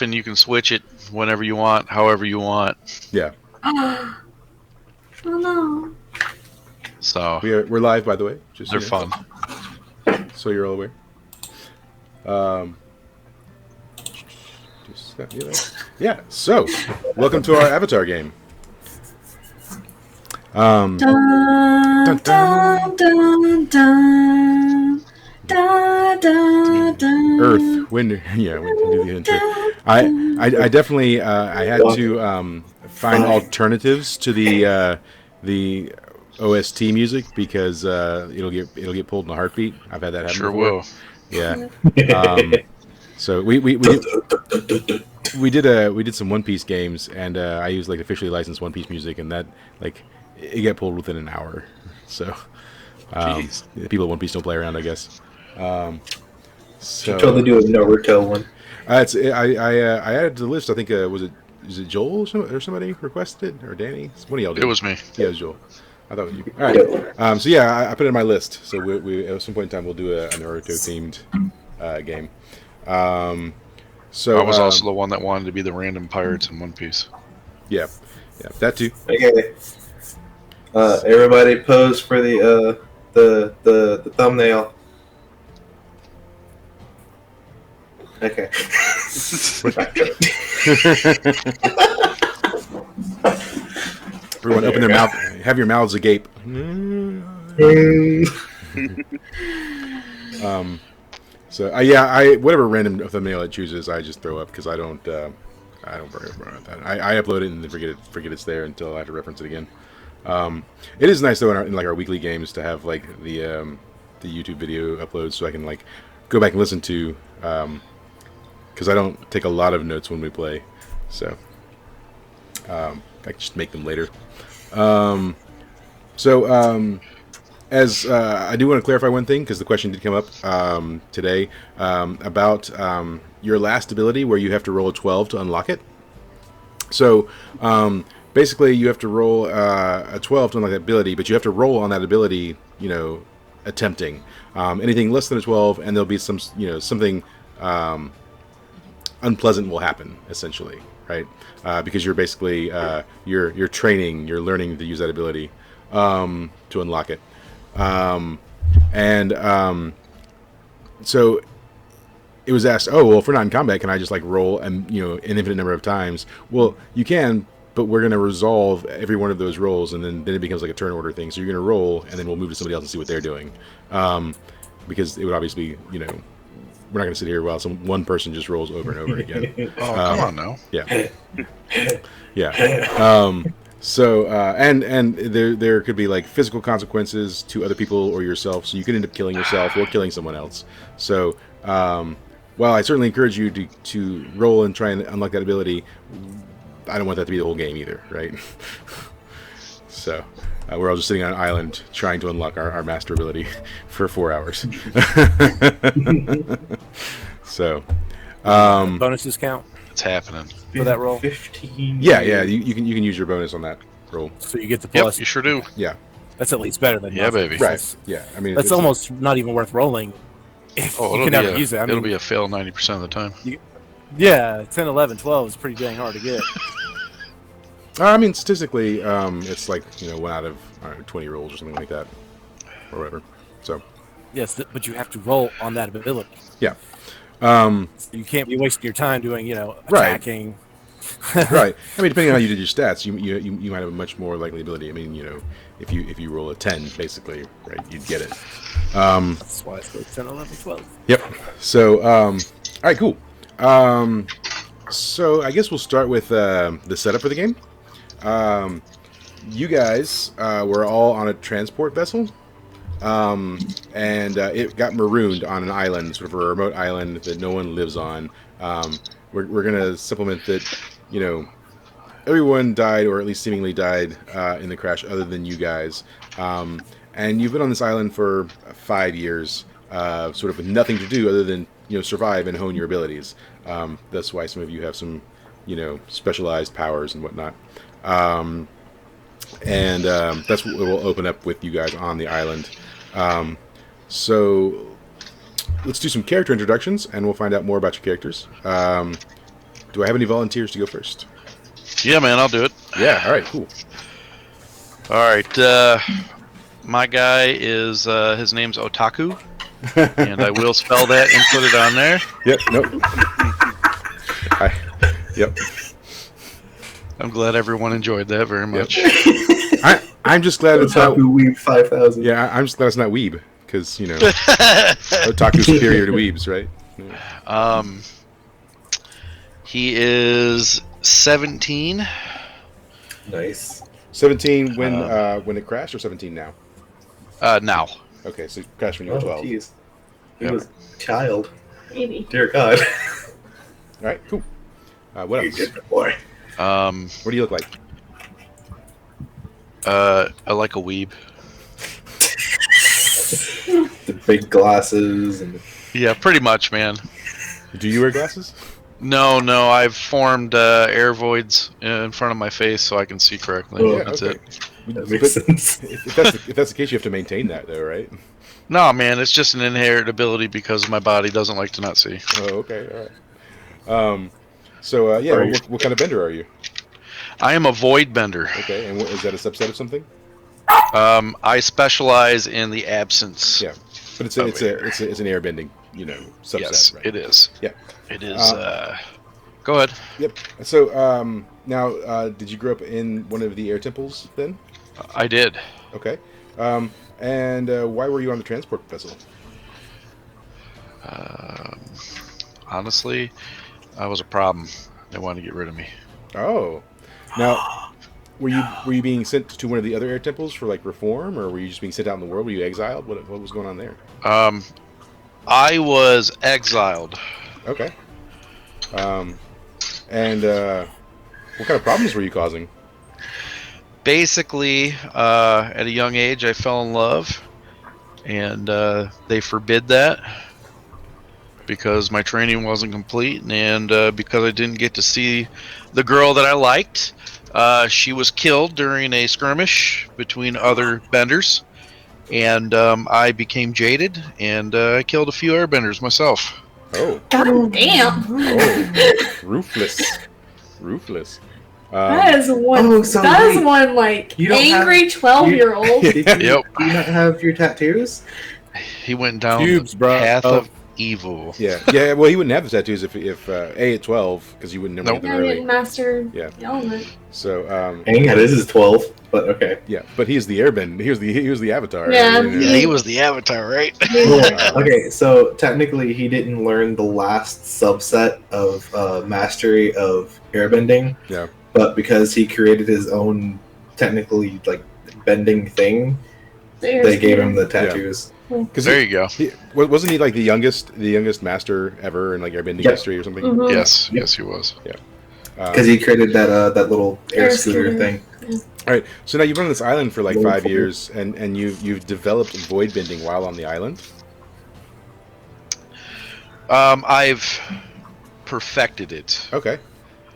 and you can switch it whenever you want, however you want. Yeah. Oh no. So We're live, by the way. They're fun. So you're all aware. Yeah. So, welcome to our Avatar game. Dun, dun, dun, dun, dun, dun, dun. Earth, wind. Yeah, we can do the intro. I definitely I had to find alternatives to the OST music because it'll get pulled in a heartbeat. I've had that happen. Sure before. will. Yeah. So we did some One Piece games, and I used like officially licensed One Piece music, and that like it got pulled within an hour. So people at One Piece don't play around, I guess. So you totally do a Naruto one. I added to the list. I think is it Joel or somebody requested or Danny? One of y'all did. It was me. Yeah, it was Joel. I thought it was you. All right. So yeah, I put it in my list. So we at some point in time we'll do a Naruto themed game. So I was also the one that wanted to be the random pirates in One Piece. Yeah, that too. Okay. Everybody pose for the thumbnail. Okay. Everyone, open their mouth. Have your mouths agape. So I whatever random thumbnail it chooses, I just throw up because I don't worry about that. I upload it and then forget it's there until I have to reference it again. It is nice though in like our weekly games to have like the YouTube video uploads so I can like go back and listen to because I don't take a lot of notes when we play, so I can just make them later. As I do want to clarify one thing because the question did come up today about your last ability where you have to roll a 12 to unlock it. So basically you have to roll a 12 to unlock that ability, but you have to roll on that ability, attempting anything less than a 12, and there'll be some, something unpleasant will happen essentially, right? Because you're basically you're training, you're learning to use that ability to unlock it. So it was asked, oh, well, if we're not in combat, can I just like roll and, an infinite number of times? Well, you can, but we're going to resolve every one of those rolls, and then it becomes like a turn order thing. So you're going to roll, and then we'll move to somebody else and see what they're doing. Because it would obviously, we're not going to sit here while one person just rolls over and over again. Oh, come on now. Yeah. Yeah. So and there could be like physical consequences to other people or yourself, so you could end up killing yourself or killing someone else. So while I certainly encourage you to roll and try and unlock that ability, I don't want that to be the whole game either, right? So we're all just sitting on an island trying to unlock our master ability for 4 hours. So bonuses count. It's happening for that roll. 15. Yeah. You can use your bonus on that roll. So you get the plus. Yep, you sure do. Yeah. That's at least better than nothing. Baby. Right. Yeah. I mean, that's almost not even worth rolling. If you can never use it. It'll be a fail 90% of the time. Yeah, 10, 11, 12 is pretty dang hard to get. I mean, statistically, it's like 1 out of 20 rolls or something like that, or whatever. So. Yes, but you have to roll on that ability. Yeah. So you can't be wasting your time doing, attacking. Right. I mean, depending on how you did your stats, you might have a much more likely ability. I mean, if you roll a 10, basically, right, you'd get it. That's why it's 10, 11, 12. Yep. So, all right, cool. So I guess we'll start with the setup for the game. You guys were all on a transport vessel. And it got marooned on an island, sort of a remote island that no one lives on. We're going to supplement that, everyone died, or at least seemingly died, in the crash other than you guys. And you've been on this island for 5 years, sort of with nothing to do other than, survive and hone your abilities. That's why some of you have some, specialized powers and whatnot. And that's what we'll open up with you guys on the island. So let's do some character introductions, and we'll find out more about your characters. Do I have any volunteers to go first? Yeah, man, I'll do it. Yeah. All right. Cool. All right. My guy is his name's Otaku, and I will spell that and put it on there. Yep. Nope. Yep. I'm glad everyone enjoyed that very much. I'm just glad it's not. Otaku Weeb 5000. Yeah, I'm just glad it's not weeb because Otaku's superior to weebs, right? Yeah. He is 17. Nice. 17 when it crashed, or 17 now? Now. Okay, so it crashed when you were 12. Jeez. He Yep. was a child. Maybe. Dear God. All right, cool. What You else? good boy. What do you look like? I like a weeb. The big glasses and Yeah, pretty much, man. Do you wear glasses? No, I've formed air voids in front of my face so I can see correctly. Oh, That's okay. it. that makes sense. If that's the case, you have to maintain that, though, right? No, man, it's just an inherent ability because my body doesn't like to not see. Oh, okay, all right. So yeah, Are you- what kind of bender are you? I am a void bender. Okay, and is that a subset of something? I specialize in the absence. Yeah, but it's Over an airbending, subset. Yes, right? it is. Yeah. It is. Go ahead. Yep. So now, did you grow up in one of the air temples then? I did. Okay. And why were you on the transport vessel? Honestly, I was a problem. They wanted to get rid of me. Oh, now were you being sent to one of the other air temples for like reform, or were you just being sent out in the world? Were you exiled? What was going on there? I was exiled. Okay. And what kind of problems were you causing? Basically, at a young age, I fell in love, and they forbid that because my training wasn't complete, and because I didn't get to see the girl that I liked. She was killed during a skirmish between other benders, and I became jaded, and I killed a few airbenders myself. Oh, God damn. ruthless. That is one. Oh, so that is wait. one like You don't angry 12-year-old. Did you, Yep. do you not have your tattoos? He went down Cubes, the bro. path of evil. Yeah. Well, he wouldn't have the tattoos if A at 12 because you wouldn't never Nope. get I them early. didn't master Yeah. the element. So Hang on, this is 12, but okay. yeah, but he's the airbender. He was the avatar. Yeah. Yeah, he was the avatar, right? Okay, so technically he didn't learn the last subset of mastery of airbending. Yeah. But because he created his own technically like bending thing, they gave him the tattoos. Because There you go. wasn't he like the youngest master ever in like airbending Yep. history or something? Mhm. Yes, yes, he was. Because he created that little air Air scooter scooter. thing. All right. So now you've been on this island for like Roll 5 for it. years, and you've developed void bending while on the island. I've perfected it. Okay.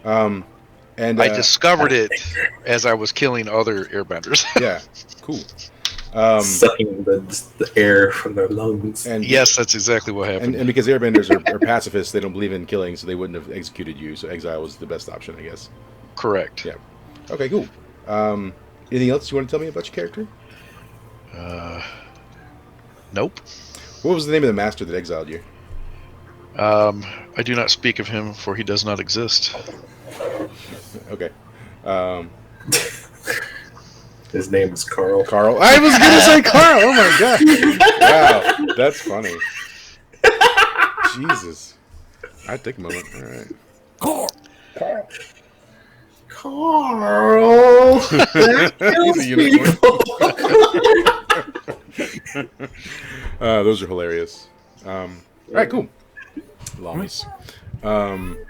And I discovered it as I was killing other airbenders. yeah, cool. Sucking the air from their lungs. And Yes, that's exactly what happened. and because airbenders are pacifists, they don't believe in killing, so they wouldn't have executed you. So exile was the best option, I guess. Correct. Yeah. Okay, cool. Anything else you want to tell me about your character? Nope. What was the name of the master that exiled you? I do not speak of him, for he does not exist. Okay. His name is Carl. Carl. I was gonna say Carl. Oh my god. Wow, that's funny. Jesus. I'd take a moment. All right. Carl. Carl. He's a unicorn. Those are hilarious. All right, cool. Lommies.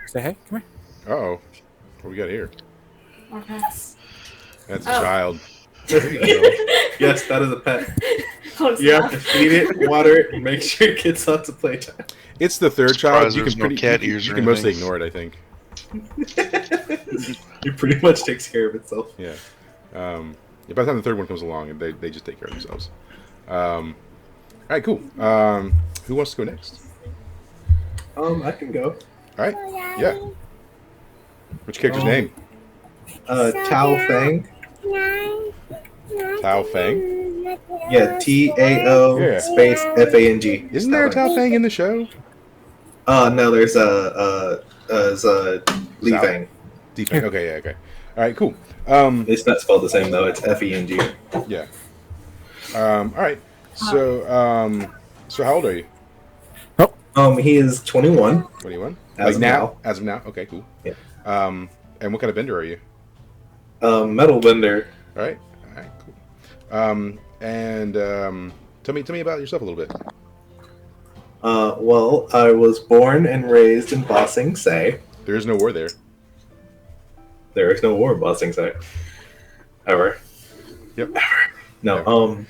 Say hey. Come here. Uh-oh. What we got here? Marcus. That's a Oh. child. Yes, that is a pet. Oh, it's You have not. to feed it, water it, and make sure it gets out to playtime. It's the third Surprised child. You there's can no pretty cat you, ears you or can mostly anything. ignore it, I think. It pretty much takes care of itself. Yeah. By the time the third one comes along, they just take care of themselves. All right, cool. Who wants to go next? I can go. All right. Yeah. What's your character's name? Tao Fang. Tao Fang? Yeah, Tao Yeah. space Fang. Isn't there a Tao Fang in the show? No, there's Li Sal? Fang. Defy. Okay, yeah, okay. All right, cool. It's not spelled the same though. It's Feng. Yeah. All right. So how old are you? He is 21. 21. As of now. As of now. Okay, cool. Yeah. And what kind of bender are you? Metal bender. All right. Cool. Tell me about yourself a little bit. Well, I was born and raised in Ba Sing Se. There is no war there. There is no war in Ba Sing Se. Ever. Yep. Ever. No.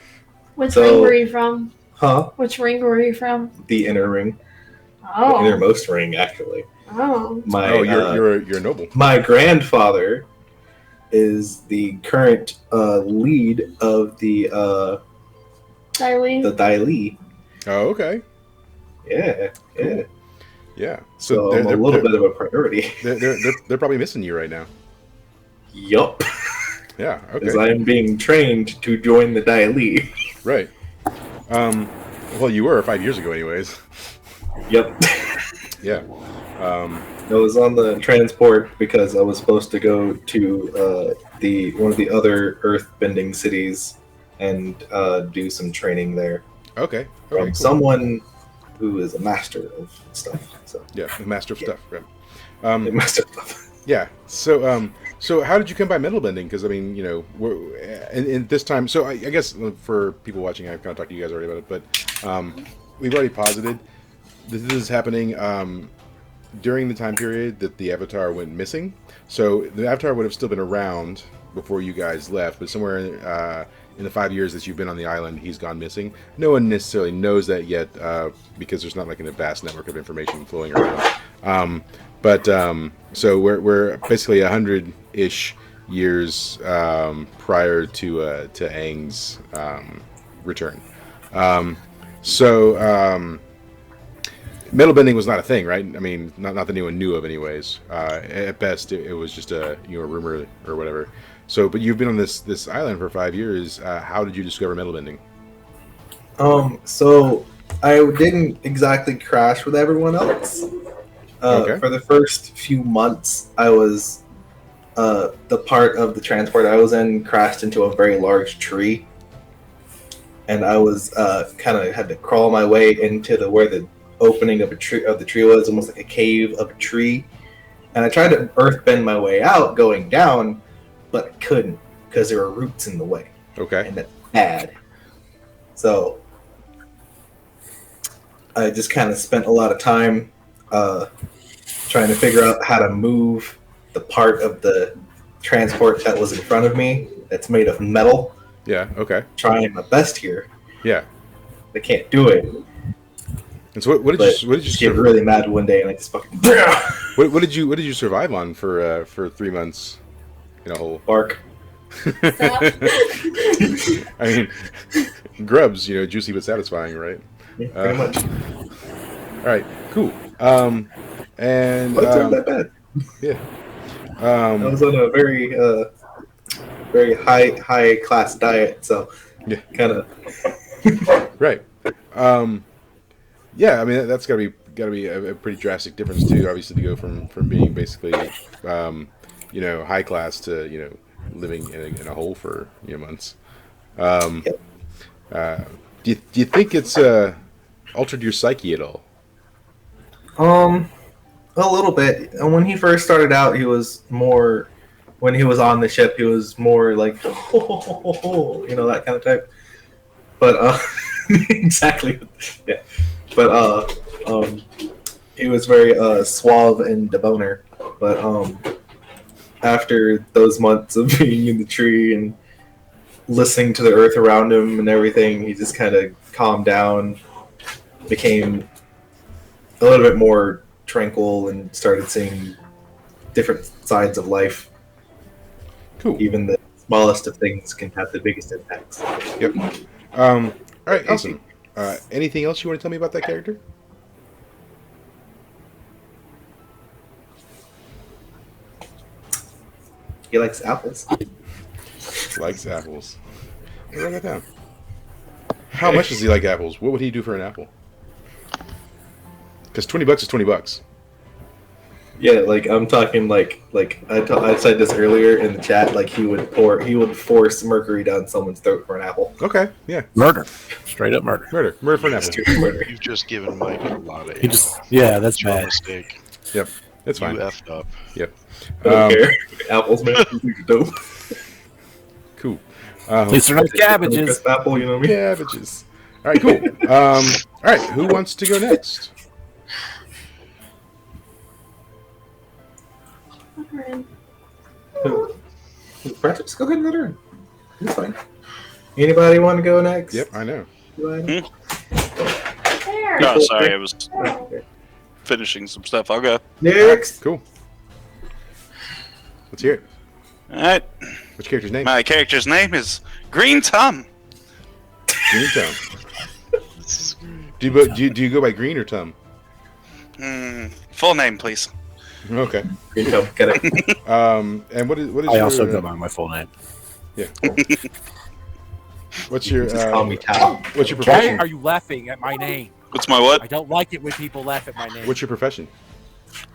Which So- ring were you from? Huh? Which ring were you from? The inner ring. The Oh. innermost ring, actually. Oh. You're a noble. My grandfather is the current lead of the Darlene? Dai Li. Oh, okay. Yeah. Yeah. Yeah. So they're, I'm a they're, little they're, bit of a priority. they're probably missing you right now. Yup. Yeah. Okay. As I am being trained to join the Dai Li. Right. Well, you were 5 years ago, anyways. Yep. Yeah. I was on the transport because I was supposed to go to one of the other earth-bending cities and do some training there Okay. from Cool. someone who is a master of stuff. So Yeah, the master of stuff. Right. a master of stuff. Yeah. So how did you come by metal bending? Because I mean, you know, in this time. So I guess for people watching, I've kind of talked to you guys already about it, but we've already posited this is happening during the time period that the Avatar went missing. So the Avatar would have still been around before you guys left, but somewhere in the 5 years that you've been on the island, he's gone missing. No one necessarily knows that yet because there's not like a vast network of information flowing around. So we're basically 100-ish years prior to Aang's return. Metal bending was not a thing, right? I mean, not that anyone knew of, anyways. At best, it was just a rumor or whatever. So, but you've been on this island for 5 years. How did you discover metal bending? So I didn't exactly crash with everyone else. Okay. For the first few months, I was the part of the transport I was in crashed into a very large tree, and I was kind of had to crawl my way into where the opening of the tree was, almost like a cave of a tree. And I tried to earth bend my way out, going down, but I couldn't because there were roots in the way, Okay. and that's bad. So I just kind of spent a lot of time trying to figure out how to move the part of the transport that was in front of me that's made of metal. Yeah. Okay. Trying my best here. Yeah. I can't do it. And so what did you Just get really mad one day and I just fucking what did you survive on for 3 months in a hole? bark. I mean, grubs, juicy but satisfying, right? Yeah, pretty much. All right, cool. And Well, it's not that bad. yeah, I was on a very very high class diet, so Yeah. kind of right. Yeah, I mean that's gotta be a pretty drastic difference too. Obviously, to go from being basically high class to living in a hole for months. Do you think it's altered your psyche at all? a little bit. And when he first started out, he was more. When he was on the ship, he was more like that kind of type. But exactly, yeah. But he was very suave and debonair. But after those months of being in the tree and listening to the earth around him and everything, he just kind of calmed down, became a little bit more tranquil, and started seeing different sides of life. Cool. Even the smallest of things can have the biggest impacts. Yep. All right. Awesome. Anything else you want to tell me about that character? He likes apples. Likes apples. Write that down. How much does he like apples? What would he do for an apple? Because $20 is $20. Yeah, like I'm talking like I said this earlier in the chat. Like he would force mercury down someone's throat for an apple. Okay, yeah. Murder. Straight up murder. Murder for an apple. Straight murder. You've just given Mike a lot of. He just, yeah, that's It's your bad. mistake. Yep, that's fine. You effed up. Yep. I don't care. Apples, man. These are dope. Cool. At least they're not cabbages. Crisp apple, you know what I mean? Cabbages. All right, cool. All right, who wants to go next? Francis, go ahead and let her in. It's fine. Anybody want to go next? Yep, I know. There. Oh, sorry, I was Okay. finishing some stuff. I'll go. Next. Cool. Let's hear it. All right. Which character's name? My character's name is Green Tum. Green Tum. Do you go by Green or Tum? Full name, please. Okay. Green Tum, get it. And what is I your, also go by my full name. Yeah. What's your Just call me Tom. what's your Why profession? are you laughing at my name? What's my what? I don't like it when people laugh at my name. What's your profession?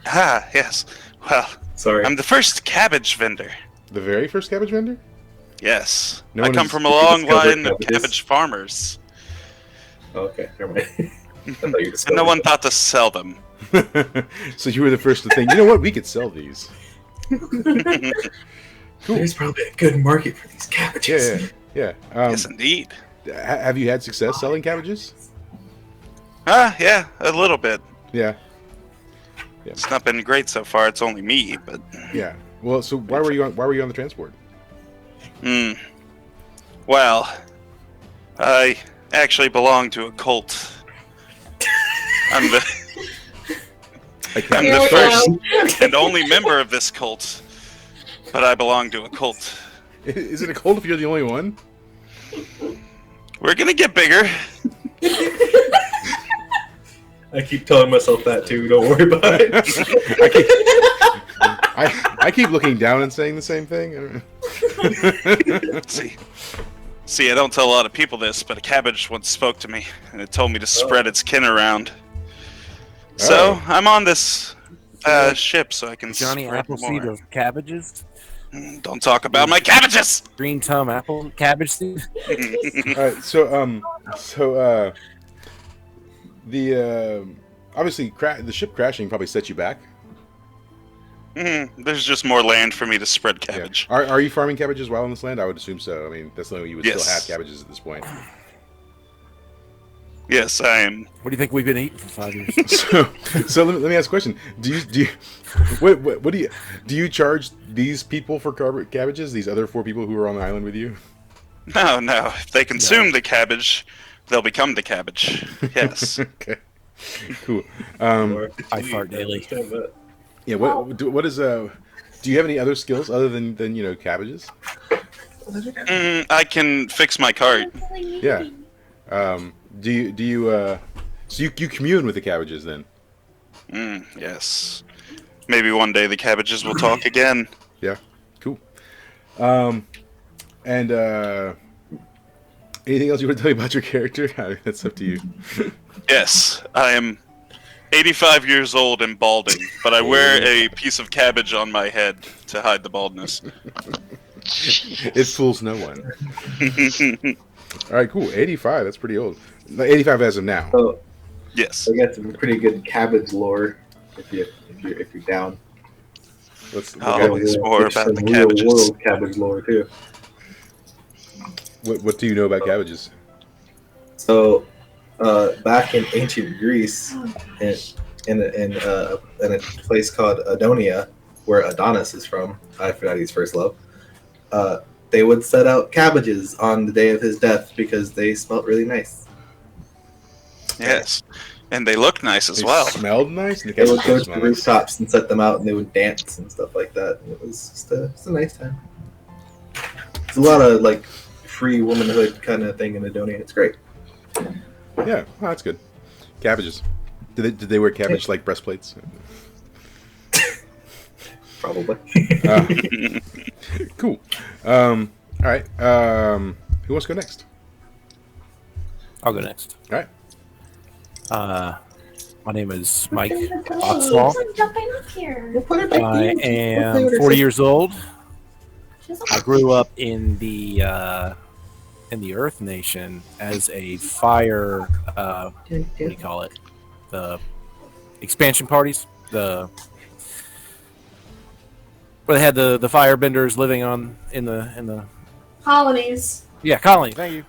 Ah, yes. Well, Sorry. I'm the first cabbage vendor. The very first cabbage vendor? Yes. No I one come is- from a long discovered line of cabbages. cabbage farmers. Okay, never mind. I thought you And no one thought to sell them. So you were the first to think, you know what, we could sell these. Cool. There's probably a good market for these Yeah, cabbages. yeah. Yes, indeed. Have you had success selling cabbages? Yeah, a little bit. Yeah, It's not been great so far. It's only me, but yeah. Well, so why were you on the transport? Well, I actually belong to a cult. I'm the Like, I'm Here the we first go. and only member of this cult, but I belong to a cult. is it a cult if you're the only one? We're gonna get bigger. I keep telling myself that too. Don't worry about it. I keep looking down and saying the same thing. See, I don't tell a lot of people this, but a cabbage once spoke to me, and it told me to spread its kin around. So I'm on this ship so I can Johnny spread Appleseed more. of cabbages? Don't talk about my cabbages. Green Tum apple cabbage seed? All right, so the obviously the ship crashing probably set you back. There's just more land for me to spread cabbage. Yeah. Are you farming cabbages while on this land? I would assume so. I mean, that's the only way you would Yes. still have cabbages at this point. Yes, I am. What do you think we've been eating for 5 years? So let me ask a question. Do you what do you charge these people for cabbages? These other 4 people who are on the island with you? No. If they consume the cabbage, they'll become the cabbage. Yes. Okay. Cool. I fart daily. Yeah. What is do you have any other skills other than cabbages? I can fix my cart. Yeah. Do you so you commune with the cabbages then? Yes. Maybe one day the cabbages will talk again. Yeah. Cool. And anything else you want to tell me about your character? I mean, that's up to you. Yes, I am 85 years old and balding, but I wear a piece of cabbage on my head to hide the baldness. It fools no one. All right, cool. 85. That's pretty old. 85 as of now. So Yes. I got some pretty good cabbage lore if you're down. Let's look Oh. at Always more about Some the real cabbages. world cabbage lore too. what do you know about cabbages? So, back in ancient Greece, in a place called Adonia, where Adonis is from, Aphrodite's first love, they would set out cabbages on the day of his death because they smelled really nice. Yes. And they look nice as They well. smelled nice. And the They would cabbages go to smell the nice. rooftops and set them out, and they would dance and stuff like that. And it was just it's a nice time. It's a lot of like free womanhood kind of thing in Adonia. It's great. Yeah, oh, that's good. Cabbages. Did they wear cabbage like breastplates? Probably. Cool. All right. Who wants to go next? I'll go next. All right. My name is Mike I'm Oxwall. jumping up here. I am 40 years old. I grew up in the Earth Nation as a fire. What do you call it? The expansion parties. Where they had the firebenders living in the Colonies. colony. Thank you.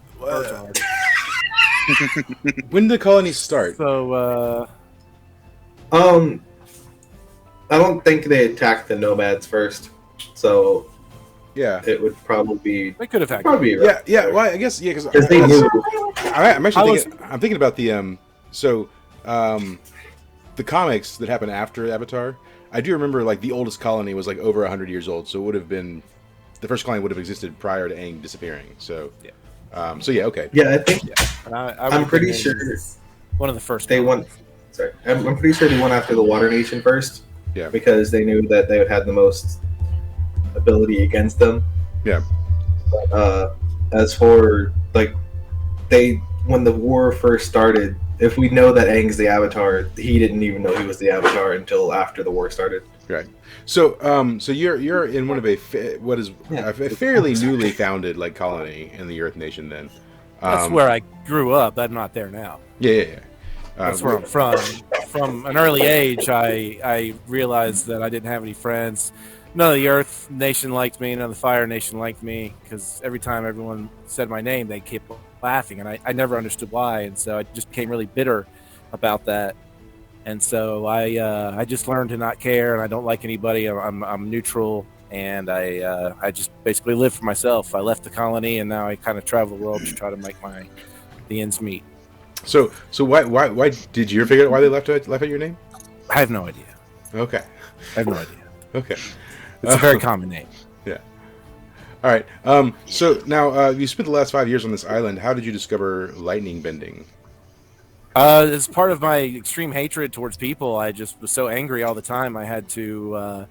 When did the colonies start? So I don't think they attacked the nomads first, so Yeah. it would probably they could have hacked. be Yeah. Yeah. Well, I guess because because they knew. I'm actually thinking about the the comics that happened after Avatar. I do remember like the oldest colony was like over 100 years old, so it would have been the first colony would have existed prior to Aang disappearing. So yeah, okay. Yeah, I think And I'm pretty sure one of the first. they went. Sorry, I'm pretty sure they went after the Water Nation first. Yeah. Because they knew that they would have the most ability against them. Yeah. As for like, when the war first started, if we know that Aang's the Avatar, he didn't even know he was the Avatar until after the war started. Right. So so you're in one of a fairly newly founded like colony in the Earth Nation then. That's where I grew up. I'm not there now. Yeah. That's where I'm from. From an early age, I realized that I didn't have any friends. None of the Earth Nation liked me. None of the Fire Nation liked me because every time everyone said my name, they kept laughing, and I never understood why. And so I just became really bitter about that. And so I just learned to not care, and I don't like anybody. I'm neutral, and I just basically live for myself. I left the colony, and now I kind of travel the world to try to make the ends meet. So why did you ever figure out why they left out your name? I have no idea. Okay. I have no idea. Okay. It's a very common name. Yeah. All right. So now you spent the last 5 years on this island. How did you discover lightning bending? As part of my extreme hatred towards people, I just was so angry all the time. I had to,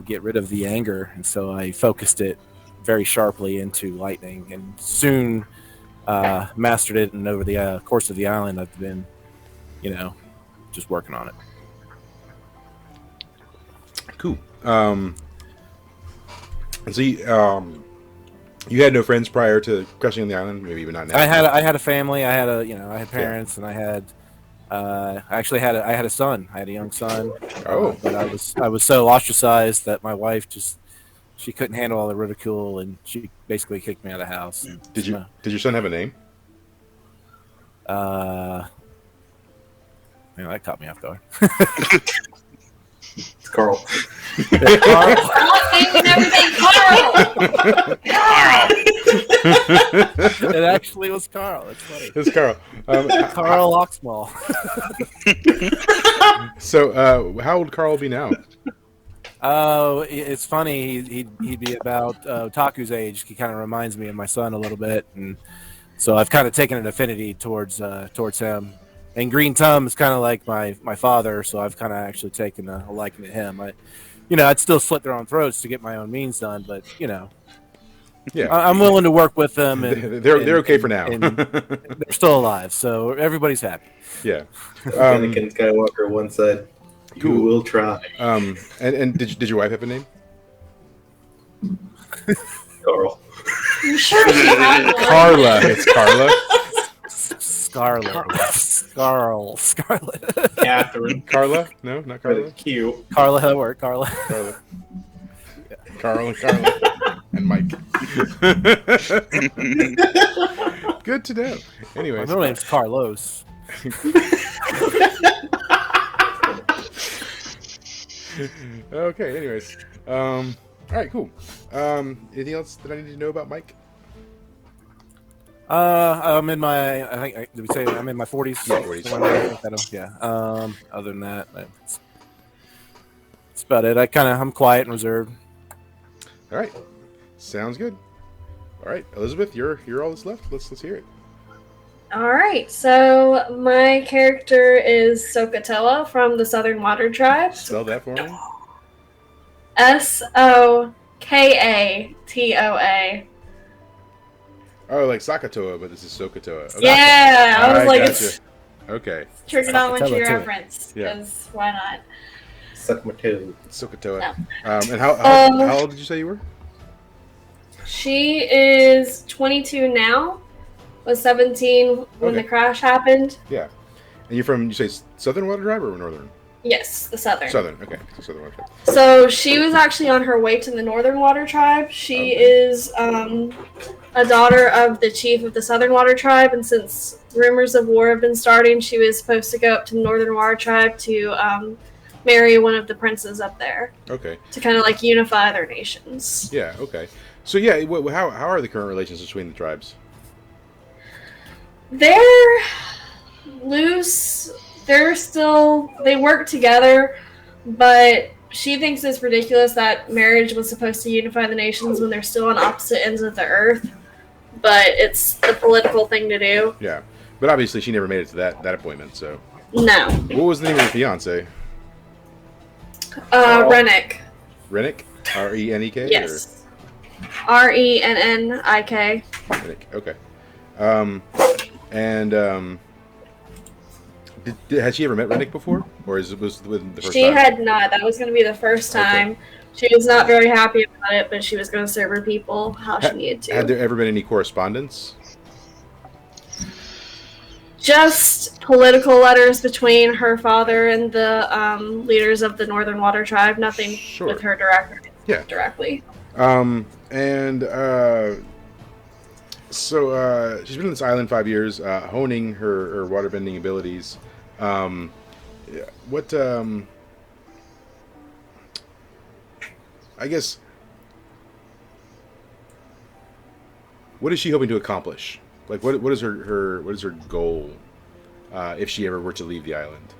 get rid of the anger, and so I focused it very sharply into lightning, and soon mastered it. And over the course of the island, I've been, just working on it. Cool. And so you had no friends prior to crashing on the island, maybe even not now. I had a family. I had parents, and I had I had a son. I had a young son. Oh. But I was so ostracized that my wife she couldn't handle all the ridicule, and she basically kicked me out of the house. Did your son have a name? That caught me off guard. It's Carl. Naming everything Carl. It actually was Carl. It's funny. It's Carl. Carl Oxmall. So, how old Carl be now? Oh, it's funny. He'd be about Taku's age. He kind of reminds me of my son a little bit, and so I've kind of taken an affinity towards him. And Green Tum is kind of like my father, so I've kind of actually taken a liking to him. I'd still slit their own throats to get my own means done, but Yeah, I'm willing to work with them. And, they're okay for now. and they're still alive, so everybody's happy. Yeah. Anakin Skywalker once said, "You Cool. will try." And did your wife have a name? Carl. You sure she had one? Carla. It's Carla. Scarlet. Catherine. Carla? No, not Carla. But Q. Carla, that'll work. Carla. Carla. Carl and Carla and Mike. Good to know. My Anyways, middle name's Carlos. okay. Anyways, all right, cool. Anything else that I need to know about Mike? I'm in my. Did we say I'm in my 40s? Yeah, 40s. Yeah. Other than that, that's about it. I'm quiet and reserved. All right, sounds good. All right, Elizabeth, you're all that's left. Let's hear it. All right, so my character is Sokatella from the Southern Water Tribe. Spell that for me. Sokatella. Sokotoa. Oh, like Sakatoa, but this is Sokotoa. Oh, Yeah, I was like, gotcha. it's Okay, trigonometry Sakatoa too. reference. Yeah. Because why not? Suck my toe. Sokotoa. No. And how old did you say you were? She is 22 now. Was 17 when Okay. the crash happened. Yeah. And you're from, you say Southern Water Tribe or Northern? Yes, the Southern. Southern, okay. Southern Water Tribe. So she was actually on her way to the Northern Water Tribe. She is a daughter of the chief of the Southern Water Tribe, and since rumors of war have been starting, she was supposed to go up to the Northern Water Tribe to marry one of the princes up there Okay. to kind of like unify their nations. Yeah, okay. So yeah, how are the current relations between the tribes? They're loose. They work together, but she thinks it's ridiculous that marriage was supposed to unify the nations when they're still on opposite ends of the earth. But it's the political thing to do. Yeah. But obviously she never made it to that appointment, so. No. What was the name of your fiance? Rennick. Rennick? R-E-N-E-K? Yes. Rennik. Rennick, okay. Had she ever met Rennick before? Or was it the first She time? had not. That was going to be the first time. Okay. She was not very happy about it, but she was going to serve her people how she needed to. Had there ever been any correspondence? Just political letters between her father and the leaders of the Northern Water Tribe. Nothing Sure. with her directly. So she's been on this island 5 years, honing her waterbending abilities. I guess, what is she hoping to accomplish? Like, what is her goal if she ever were to leave the island?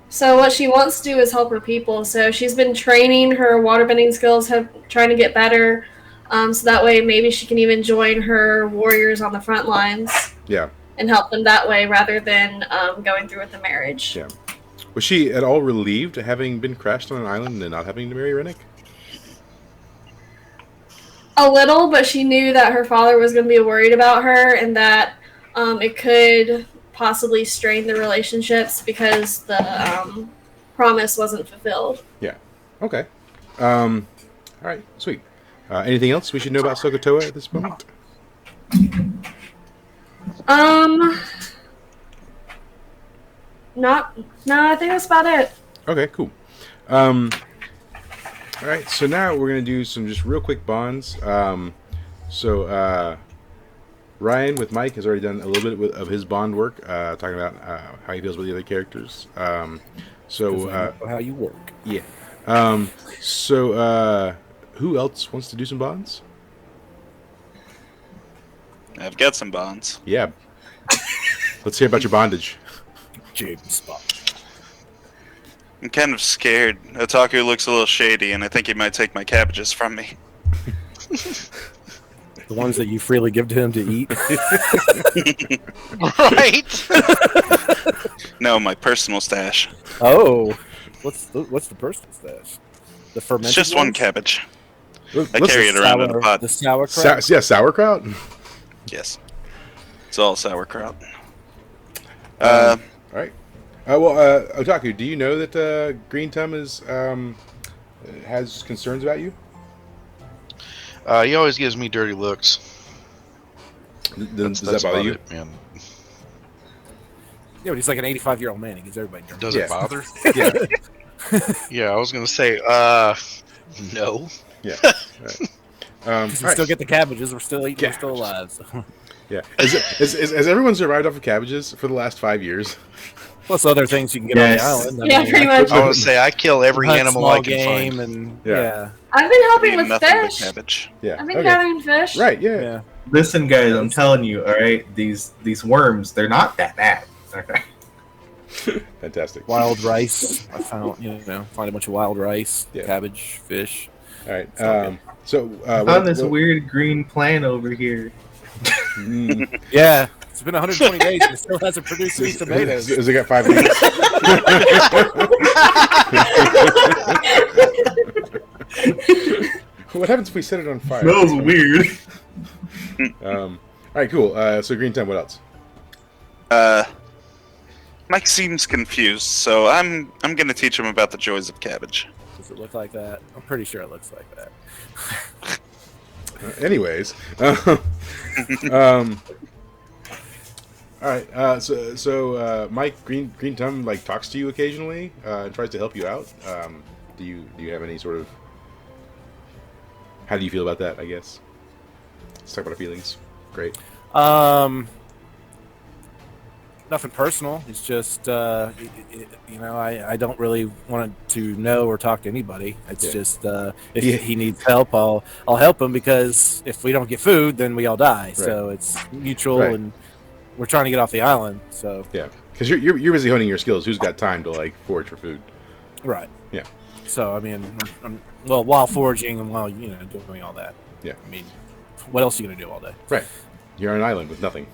So what she wants to do is help her people. So she's been training her waterbending skills, trying to get better. So that way maybe she can even join her warriors on the front lines. Yeah. And help them that way rather than going through with the marriage. Yeah. Was she at all relieved having been crashed on an island and not having to marry Rennick? A little, but she knew that her father was going to be worried about her and that it could possibly strain the relationships because the promise wasn't fulfilled. Yeah. Okay. All right. Sweet. Anything else we should know about Sokotoa at this moment? No, I think that's about it. Okay, cool. All right, so now we're going to do some just real quick bonds. Ryan with Mike has already done a little bit of his bond work, talking about how he feels with the other characters. How you work. Yeah. Who else wants to do some bonds? I've got some bonds. Yeah. Let's hear about your bondage. Jade spot. I'm kind of scared. Otaku looks a little shady, and I think he might take my cabbages from me. The ones that you freely give to him to eat. Right? No, my personal stash. Oh, what's the personal stash? The fermented. It's just one cabbage. I Let's- carry it around in a pot. The sauerkraut. Sauerkraut? Yes. It's all sauerkraut. All right. Otaku, do you know that Green Tum has concerns about you? He always gives me dirty looks. Does that bother about you? it, man. Yeah, but he's like an 85-year-old man. He gives everybody drunk. Does Yeah. it bother? Yeah. Yeah, I was gonna say, no. Yeah. All right. We All right. still get the cabbages. We're still eating. We're still Cabbages. alive. So. Yeah. Has everyone survived off of cabbages for the last 5 years? Plus other things you can get Yes. on the island. Yeah, pretty much. I would say I kill every hunt animal small I can game find. and Yeah. I've been helping Eat with nothing but fish. cabbage. Yeah. I've been Okay. gathering fish. Right. Yeah. yeah. Listen, guys, I'm telling you, all right, these worms, they're not that bad. Okay. Fantastic. Wild rice. I found find a bunch of wild rice, Yeah. cabbage, fish. All right. all I found this weird green plant over here. Yeah, it's been 120 days and it still hasn't produced any tomatoes. Has it got 5 minutes? What happens if we set it on fire? Smells weird. All right, cool. So Green Time, what else? Mike seems confused, so I'm gonna teach him about the joys of cabbage. Does it look like that? I'm pretty sure it looks like that. Anyways, all right. So Mike Green Thumb like talks to you occasionally and tries to help you out. Do you have any sort of? How do you feel about that? I guess. Let's talk about our feelings. Great. Nothing personal. It's just I don't really want to know or talk to anybody. It's just if he needs help, I'll help him, because if we don't get food, then we all die. Right. So it's mutual, and we're trying to get off the island. So yeah, because you're busy honing your skills. Who's got time to like forage for food? Right. Yeah. So I mean, while foraging and while doing all that. Yeah. I mean, what else are you gonna do all day? Right. You're on an island with nothing.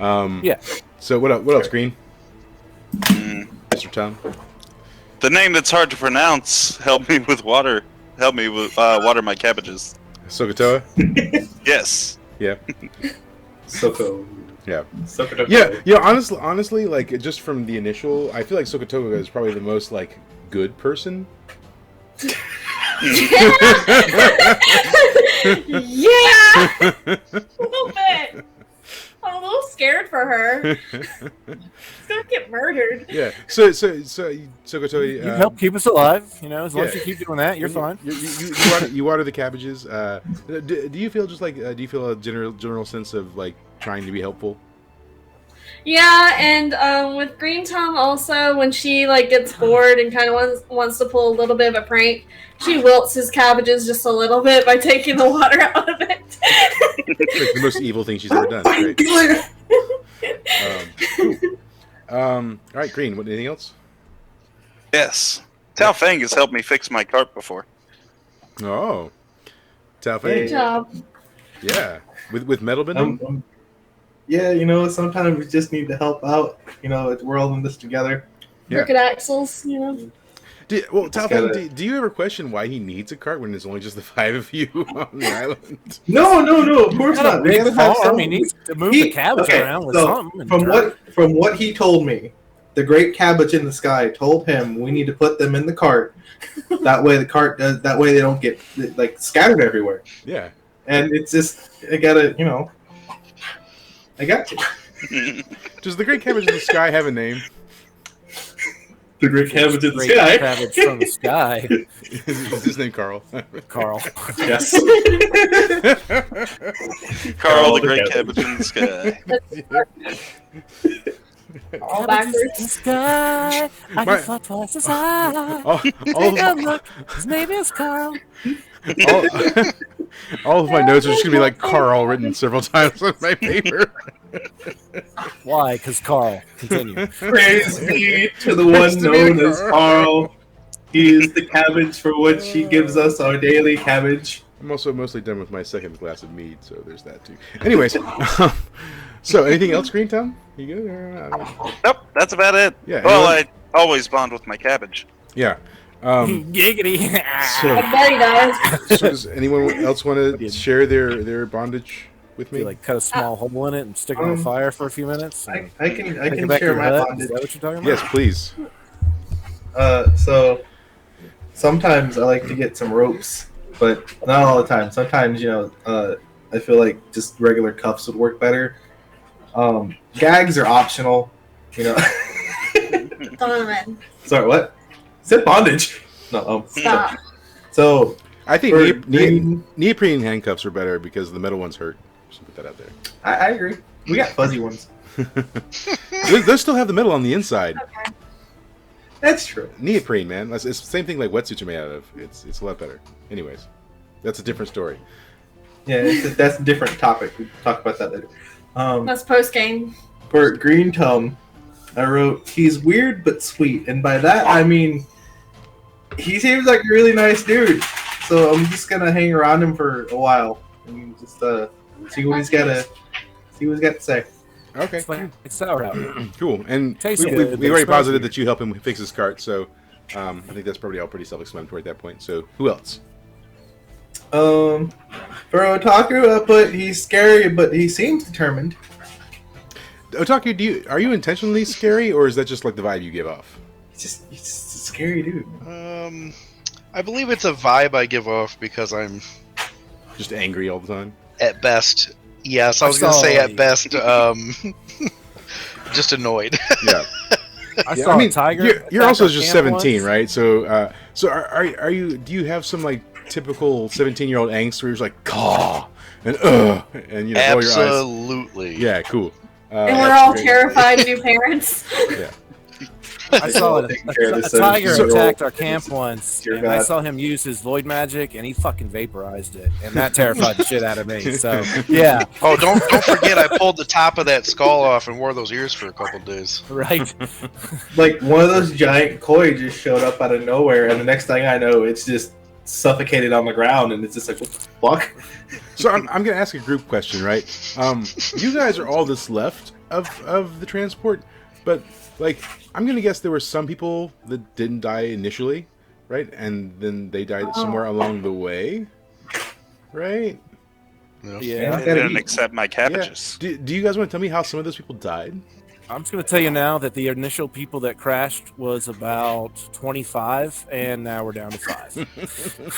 Yeah. So what else, Green? Mr. Tom? The name that's hard to pronounce. Help me with water. Help me with water my cabbages. Sokotoa? Yes. Yeah. Soko. Yeah. Sokotoa. Yeah. Honestly, like just from the initial, I feel like Sokotoa is probably the most like good person. Yeah. A little bit. I'm a little scared for her. She's gonna get murdered. Yeah. So Sokotoa, you help keep us alive. As long as you keep doing that, you're fine. You water the cabbages. Do you feel just like do you feel a general sense of like trying to be helpful? Yeah, and with Green Tom also, when she like gets bored and kind of wants to pull a little bit of a prank, she wilts his cabbages just a little bit by taking the water out of it. It's like the most evil thing she's ever done. Great. Cool. All right, Green. Anything else? Yes. Tao Feng has helped me fix my cart before. Oh, Tao Feng. Good job. Yeah, with metal bending. Yeah, sometimes we just need to help out. We're all in this together. Yeah. Crooked axles, Tao Feng, do you ever question why he needs a cart when there's only just the 5 of you on the island? No, of course not. We gotta have farm. He needs to move the cabbage around with something. From what he told me, the great cabbage in the sky told him we need to put them in the cart. That way that way they don't get like scattered everywhere. Yeah. And it's just I got you. Does the great cabbage in the sky have a name? The great cabbage in the sky. Cabbage from the sky. Is his name Carl? Carl. Yes. Carl, the great cabbage in the sky. All backwards. In the sky. I can fly twice as high. Look, his name is Carl. All of my notes are just gonna be like Carl written several times on my paper. Why? Because Carl. Continue. Praise be to the one known as Carl. He is the cabbage for which he gives us our daily cabbage. I'm also mostly done with my second glass of mead, so there's that too. Anyways, so anything else, Green Tom? You good? Nope, that's about it. Yeah. Well, I always bond with my cabbage. Yeah. Giggity. I bet he does. So does anyone else want to share their bondage with me? Like cut a small hole in it and stick it on fire for a few minutes. I can back share your my hut? bondage. Is that what you're talking about? Yes, please. So sometimes I like to get some ropes, but not all the time. Sometimes, I feel like just regular cuffs would work better. Gags are optional, Donovan, Sorry, what? Said bondage. No. stop. So I think neoprene handcuffs are better because the metal ones hurt. Just put that out there. I agree. We got fuzzy ones. They still have the metal on the inside. Okay. That's true. Neoprene, man. It's the same thing like wetsuits are made out of. It's a lot better. Anyways, that's a different story. Yeah, that's a different topic. We can talk about that later. That's post game. For Green Tum, I wrote, he's weird but sweet. And by that, I mean, he seems like a really nice dude. So I'm just going to hang around him for a while and just see what he's got to say. Okay. It's like sauerkraut. Cool. And Tastes we good, but already it smells posited weird. that you help him fix his cart, so I think that's probably all pretty self-explanatory at that point. So who else? For Otaku, I put he's scary, but he seems determined. Otaku, are you intentionally scary, or is that just like the vibe you give off? He's just a scary dude. I believe it's a vibe I give off because I'm Just angry all the time. at best. Yes, I was going to say at best, just annoyed. Yeah. I saw a tiger. You're also attack our just camp 17, once. right? So, are you? Do you have some like typical 17-year-old angst where you're just like, caw, and and roll your eyes? Absolutely. Yeah, cool. And we're all terrified new parents. Yeah. I saw Taking care of a this tiger 17-year-old. attacked our camp once, Dear and I God. saw him use his void magic, and he fucking vaporized it, and that terrified the shit out of me. So, yeah, Oh, don't forget, I pulled the top of that skull off and wore those ears for a couple days. right. Like one of those giant koi just showed up out of nowhere, and the next thing I know, it's just suffocated on the ground, and it's just like, what the fuck? So I'm gonna ask a group question, right? You guys are all that's left of the transport, but like I'm gonna guess there were some people that didn't die initially, right? And then they died somewhere along the way, right? Yeah. They didn't accept my cabbages. Do you guys want to tell me how some of those people died? I'm just going to tell you now that the initial people that crashed was about 25, and now we're down to 5.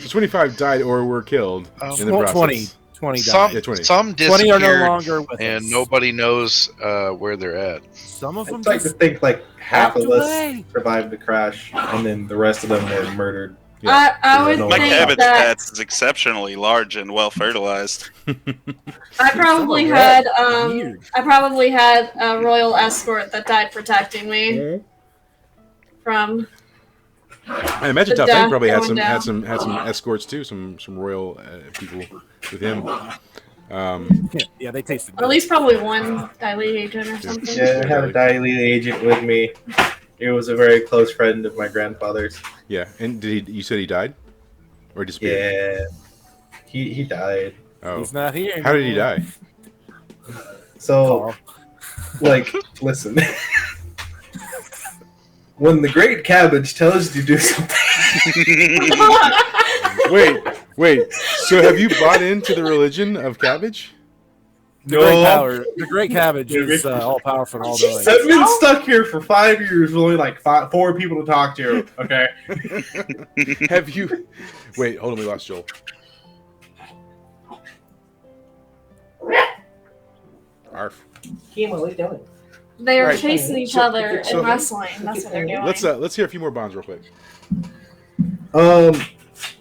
So 25 died or were killed in the process. 20 died. Some, Yeah, 20. some 20 are no disappeared, longer with and us. nobody knows where they're at. Some of them I'd like to just think like half walked of us away. survived the crash, and then the rest of them were murdered. I would My My think cabbage that patch is exceptionally large and well fertilized. I probably Some are had red. Weird. I probably had a royal escort that died protecting me from. I imagine The Top 10 death probably had going some escorts too, some royal people with him. Yeah, they tasted At good. least probably one dilate agent or something. Yeah, I had a dilate agent with me. He was a very close friend of my grandfather's. Yeah, and you said he died, or disappeared? Yeah, he died. Oh, He's not here. how did he die? So, Carl. like, listen. When the Great Cabbage tells you to do something, Wait. So have you bought into the religion of cabbage? The great cabbage is all powerful and all knowing. I've been stuck here for 5 years with only like 4 people to talk to. Okay. Have you? Wait, hold on. We lost Joel. Arf. Kima, what are you doing? They are Right. chasing each So- other so- in wrestling. That's what they're doing. Let's hear a few more bonds real quick.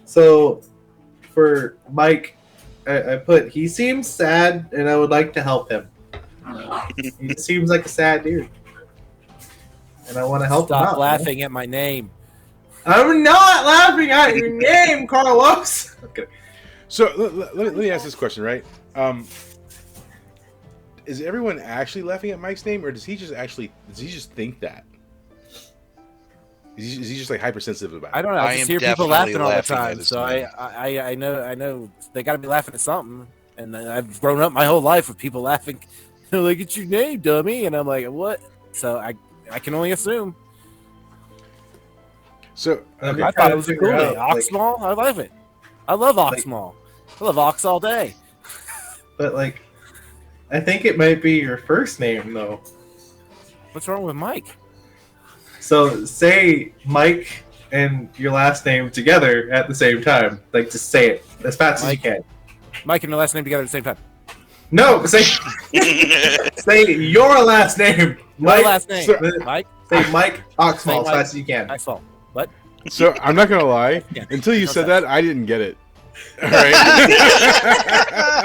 So for Mike, I put he seems sad, and I would like to help him. He seems like a sad dude, and I want to help him Stop out. laughing at my name. I'm not laughing at your name, Carlos. Okay. So let me ask this question, right? Is everyone actually laughing at Mike's name, or does he just think that? Is he just like hypersensitive about it? I don't know. I I just am hear people definitely laughing all the laughing at time. his So name. I know they got to be laughing at something. And I've grown up my whole life with people laughing. They're like, "It's your name, dummy," and I'm like, "What?" So I can only assume. So Okay. I thought it was a cool name. Like, Oxmall, I love it. I love Oxmall. I love Ox all day. but like, I think it might be your first name though. What's wrong with Mike? So say Mike and your last name together at the same time. Like, just say it as fast Mike. as you can. Mike and the last name together at the same time. No, say your last name. My last name, so- Mike. Say Mike Oxmall Say as Mike. fast as you can. Axel. What? So I'm not gonna lie. Yeah. Until you No said sense. that, I didn't get it. All right.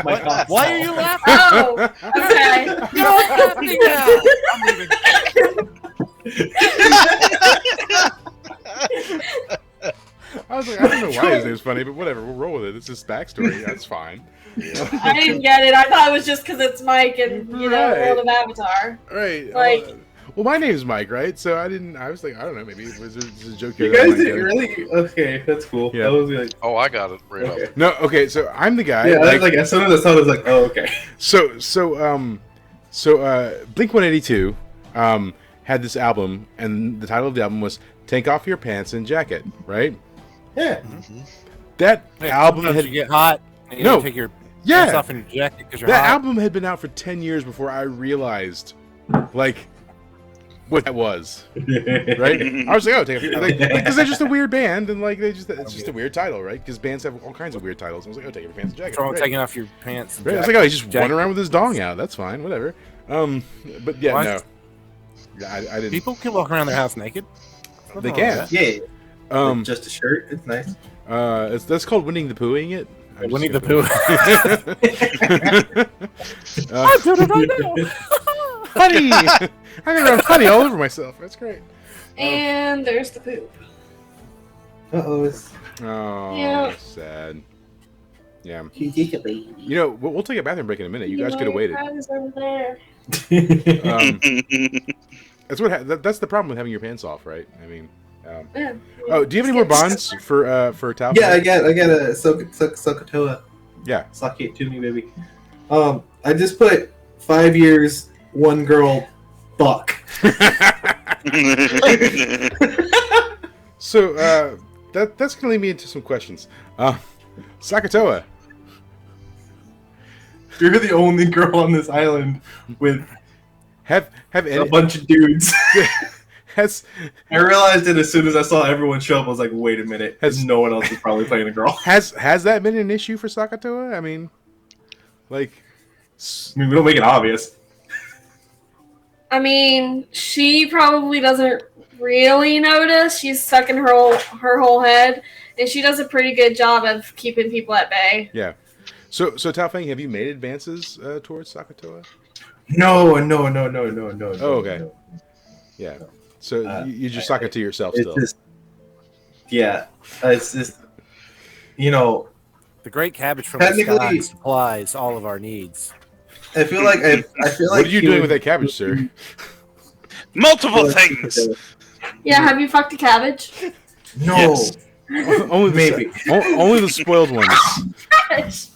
Mike Oxmall. Why are you laughing? Oh, okay. I'm leaving. I was like, I don't know why his name's funny, but whatever. We'll roll with it. It's his backstory. That's fine. I didn't get it. I thought it was just because it's Mike and Right. World of Avatar. Right. Like- well, my name's Mike, right? So I didn't. I was like, I don't know. Maybe it was a joke here. You that I guys might get didn't it. really? Okay, that's cool. Yeah. That was like, Oh, I got it right okay. up. No. Okay. So I'm the guy. Yeah, like as soon as I saw it, I was like, oh, okay. So Blink 182 had this album, and the title of the album was "Take Off Your Pants and Jacket," right? Yeah. that Hey, album sometimes had you get hot and you No. take your pants yeah off in your jacket because you're that hot. album had been out for 10 years before I realized like what that was. Right? I was like, oh, because they're just a weird band, and like it's just a weird title, right? Because bands have all kinds of weird titles. I was like, oh, take your pants and jacket. What's wrong with Great. taking off your pants? And Right? I was jacket? like, oh, he's just jacket. running around with his dong out. That's fine, whatever. But yeah, What? no, yeah, I didn't. People can walk around their house naked. They Nothing wrong can. with Yeah. Just a shirt. It's nice. That's called Winning the Poohing it. that. Winnie the Pooh. Uh, I'm doing it right now. honey, I'm gonna rub honey all over myself. That's great. And there's the poop. Uh-oh. It's Oh, Yeah. sad. Yeah. baby. You know, we'll take a bathroom break in a minute. You guys could have waited. Is over there. That's the problem with having your pants off, right? I mean, Yeah. oh, do you have any more bonds for Tao? Yeah, I got a Sokotoa. Yeah. Suck it to me, baby. I just put 5 years, one girl, fuck. So that's gonna lead me into some questions. Sakatoa, You're the only girl on this island with have a any bunch of dudes. has I realized it as soon as I saw everyone show up. I was like, wait a minute. Has- No one else is probably playing a girl. has that been an issue for Sakatoa? I mean, like, I mean, we don't make it obvious. I mean, she probably doesn't really notice. She's stuck in her whole head, and she does a pretty good job of keeping people at bay. yeah. So Tao Feng, have you made advances towards Sakatoa? No. Oh, okay. No. Yeah. So you just suck it to yourself It's still. just, yeah. It's just, you know, The great cabbage from the Technically- sky supplies all of our needs. I feel like I feel like What are you doing with that cabbage, sir? Multiple things. Yeah, have you fucked a cabbage? No. Yes. Only the, Maybe. only the spoiled ones. Cabbage.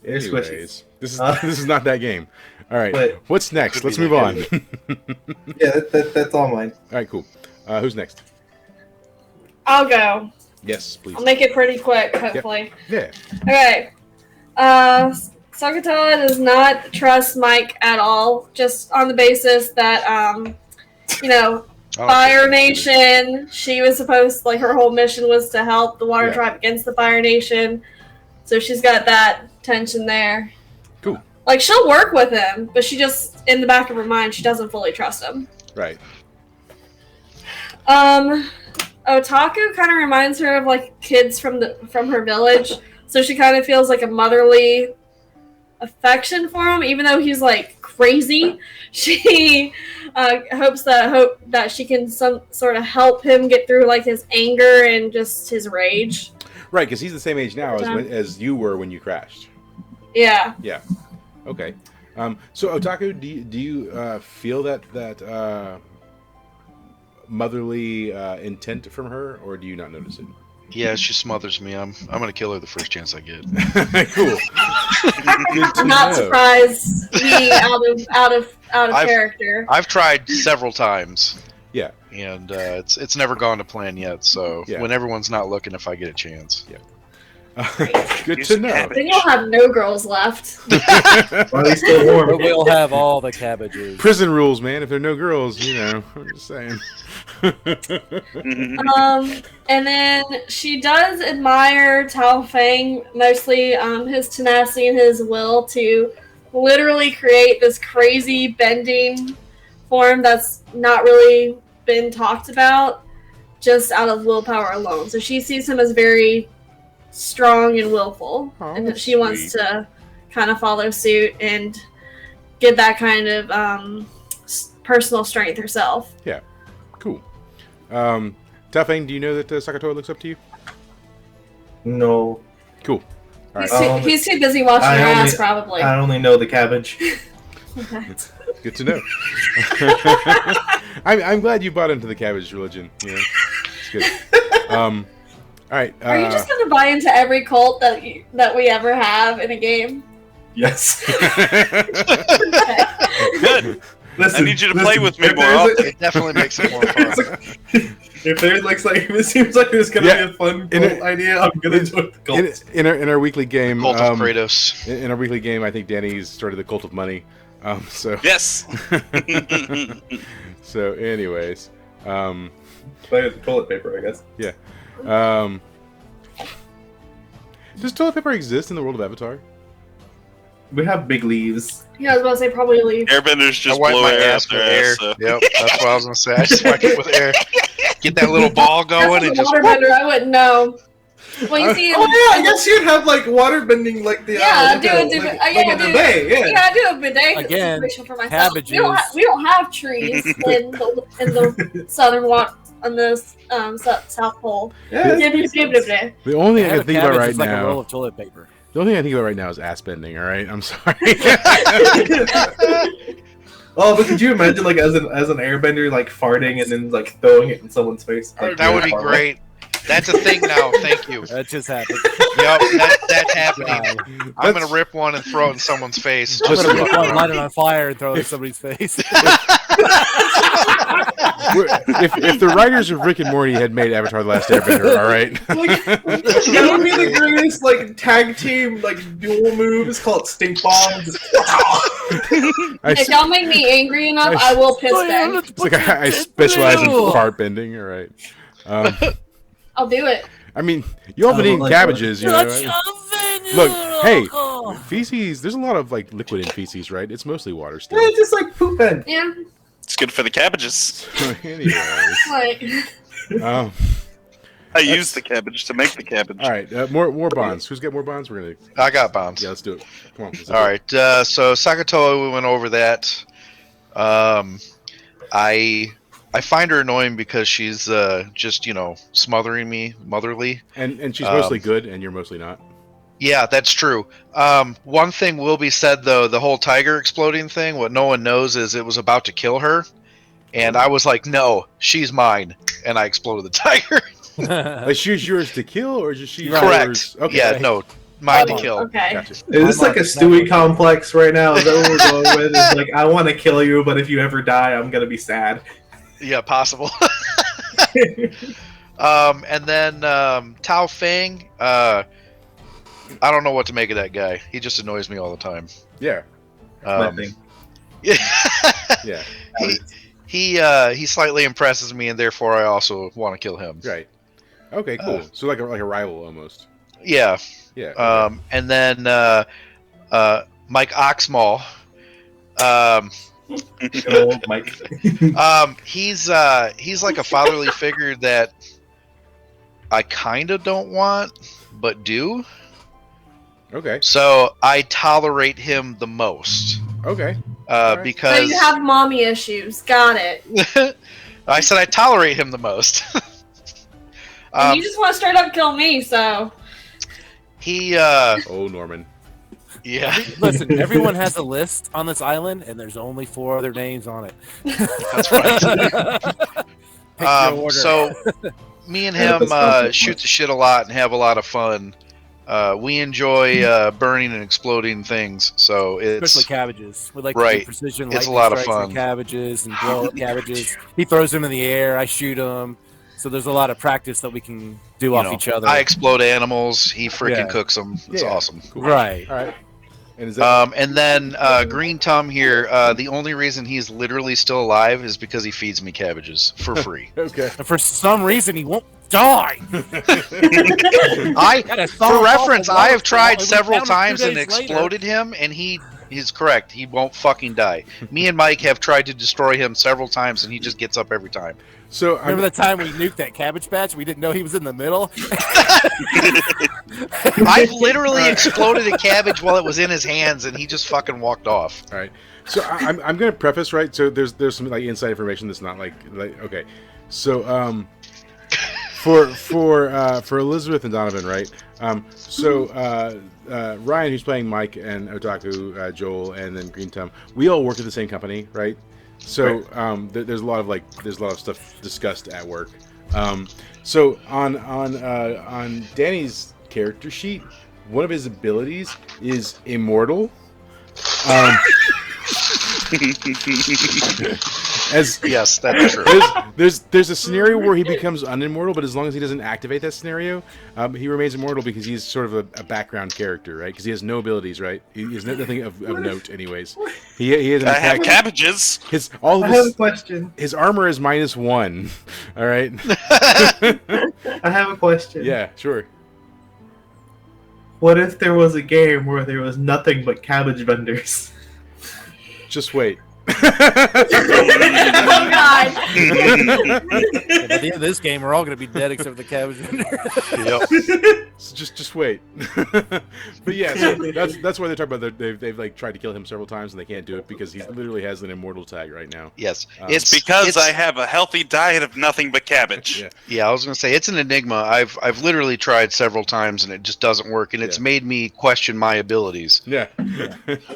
It's squishy. Anyways, this is not that game. All right, But- what's next? Could Let's be move on. that All Yeah, that's all mine. right, cool. Who's next? I'll go. Yes, please. I'll make it pretty quick, hopefully. Yeah. Okay. Sakatoa does not trust Mike at all, just on the basis that, Fire Nation, she was supposed, like, her whole mission was to help the Water Yeah. Tribe against the Fire Nation. So she's got that tension there. Cool. Like, she'll work with him, but she just, in the back of her mind, she doesn't fully trust him. Right. Otaku kind of reminds her of, like, kids from her village. So she kind of feels like a motherly affection for him, even though he's, like, crazy. She hopes that she can some sort of help him get through, like, his anger and just his rage. Right, because he's the same age now Yeah. as you were when you crashed. Yeah. Yeah. Okay. So Otaku, do you feel that motherly intent from her, or do you not notice it? Yeah, she smothers me. I'm gonna kill her the first chance I get. Cool. Good to I'm not know. surprised being out of character. I've tried several times. Yeah. And it's never gone to plan yet. So Yeah. when everyone's not looking, if I get a chance. Good Use to a know. cabbage. Then you'll have no girls left. While he's still warm. But we'll have all the cabbages. Prison rules, man. If there are no girls, I'm just saying. Mhm. And then she does admire Tao Feng, mostly his tenacity and his will to literally create this crazy bending form that's not really been talked about, just out of willpower alone. So she sees him as very strong and willful, Oh, and that's she wants sweet. to kind of follow suit and get that kind of personal strength herself. Cool. Tao Feng, do you know that Sakatoa looks up to you? No. Cool. All right. He's too busy watching I her only- ass, probably. I only know the cabbage. Good to know. I'm glad you bought into the cabbage religion. Yeah, it's good. All right. Are you just gonna buy into every cult that we ever have in a game? Yes. Good. Listen, I need you to play with me if more there's often. It definitely makes it more fun. If there's like it seems like there's gonna be a fun cult idea, I'm gonna join the cult. In our weekly game, Cult of Kratos. In our weekly game, I think Danny's started the cult of money. So Yes. so, anyways, Play with toilet paper, I guess. yeah. Does toilet paper exist in the world of Avatar? We have big leaves. Yeah, I was about to say probably leave. Airbenders I just wipe blow my air ass out with their air. ass. So. Yep, that's what I was gonna say. I just wipe it with air. Get that little ball going and As a just. waterbender, I wouldn't know. Well, you see, Oh yeah, I guess you'd have like water bending like the Yeah, like do a, a like, yeah, like do a bay. Yeah. I do a bidet Again, situation for myself. cabbages. We don't have trees in the southern on the South Pole. Yeah. The only thing I can think about right like a roll now. of toilet paper. The only thing I think about right now is ass bending. All right, I'm sorry. Oh, but could you imagine like as an airbender like farting and then like throwing it in someone's face? Like, That would be great. That's a thing now. Thank you. That just happened. Yep, that's happening. I'm gonna rip one and throw it in someone's face. I'm Just gonna to rip one, light it on fire, and throw it in somebody's face. If the writers of Rick and Morty had made Avatar: The Last Airbender, all right. Like, that would be the greatest like tag team like dual move. It's called stink bombs. If y'all make me angry enough, I will piss bang. It's like I specialize in fart bending. All right. I'll do it. I mean, you all been eating cabbages, you know. Look, hey, feces. There's a lot of like liquid in feces, right? It's mostly water still. Yeah, it's just like pooping. Yeah. It's good for the cabbages. Anyways, Like, I use the cabbage to make the cabbage. all right, more bonds. Who's got more bonds? We're gonna. I got bombs. Yeah, let's do it. Come on. All right. So Sakatoa, we went over that. I find her annoying because she's just smothering me motherly. And she's mostly good, and you're mostly not. Yeah, that's true. One thing will be said though: the whole tiger exploding thing. What no one knows is it was about to kill her, and I was like, "No, she's mine," and I exploded the tiger. Like she's yours to kill, or is she Correct. yours? Okay. Yeah, no, mine to kill. okay. Gotcha. Is this like a Stewie complex right now? Is that what we're going with? It's like I want to kill you, but if you ever die, I'm gonna be sad. Yeah, possible. And then Tao Feng. I don't know what to make of that guy. He just annoys me all the time. Yeah. Nothing. Yeah. Yeah. He slightly impresses me, and therefore I also want to kill him. Right. Okay. Cool. So like a rival almost. Yeah. Yeah. And then Mike Oxmall. Good old Mike. He's like a fatherly figure that I kind of don't want, but do. Okay. So I tolerate him the most. Okay. So Because you have mommy issues. Got it. I said I tolerate him the most. And you just want to straight up kill me, so. He Oh, Norman. yeah. Listen, everyone has a list on this island, and there's only 4 other names on it. That's right. Pick your order. So me and him shoot the shit a lot and have a lot of fun. We enjoy burning and exploding things, so it's Especially cabbages. We like to Right. do precision It's a lightning lot of strikes on fun. cabbages and blow up cabbages. He throws them in the air. I shoot them. So there's a lot of practice that we can do off each other. I explode animals. He freaking Yeah. cooks them. It's Yeah. awesome. Cool. Right. All right. And is that And then Green Tum here. The only reason he's literally still alive is because he feeds me cabbages for free. okay? And for some reason, he won't die. For reference, I have tried We several found him 2 times and days later. exploded him, and he's correct. He won't fucking die. Me and Mike have tried to destroy him several times, and he just gets up every time. So Remember the time we nuked that cabbage patch? We didn't know he was in the middle. I literally exploded a cabbage while it was in his hands, and he just fucking walked off. All right. So I'm going to preface, right? So there's some like inside information that's not like okay. So for Elizabeth and Donovan, right? Ryan, who's playing Mike, and Otaku, Joel, and then Green Tum, we all work at the same company, right? So there's a lot of stuff discussed at work. So on Danny's character sheet, one of his abilities is immortal. Yes, that's true. There's a scenario where he becomes unimmortal, but as long as he doesn't activate that scenario, he remains immortal because he's sort of a background character, right? Because he has no abilities, right? He has nothing of note, anyways. He has an I have attack. cabbages. I have a question. His armor is -1. All right. I have a question. Yeah, sure. What if there was a game where there was nothing but cabbage vendors? Just wait. Oh God! At the end of this game, we're all going to be dead except for the cabbage vendor. Yep. So just wait. But yeah, so that's why they talk about they've like tried to kill him several times and they can't do it because he literally has an immortal tag right now. Yes. It's because I have a healthy diet of nothing but cabbage. Yeah. Yeah, I was gonna say it's an enigma. I've literally tried several times and it just doesn't work, and it's made me question my abilities. Yeah.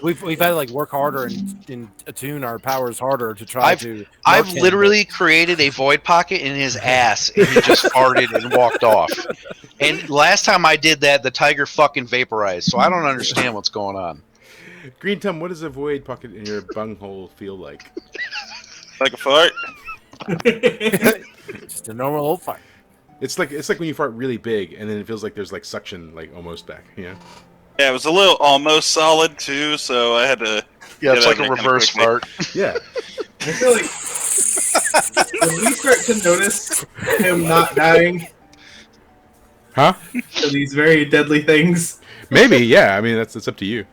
We've had to like work harder and attune our powers harder to try to. I've mark him, literally created a void pocket in his ass, and he just farted and walked off. And last time I did that, the tiger fucking vaporized. So I don't understand what's going on. Green Tum, what does a void pocket in your bunghole feel like? Like a fart. but just a normal old fight. It's like when you fart really big and then it feels like there's like suction like almost back. Yeah. Yeah, it was a little almost solid too, so I had to. Yeah, it's get like a out of it reverse kinda quickly. fart. Yeah. I feel like when we start to notice him not dying Huh? to these very deadly things, Maybe. Yeah. I mean, that's up to you.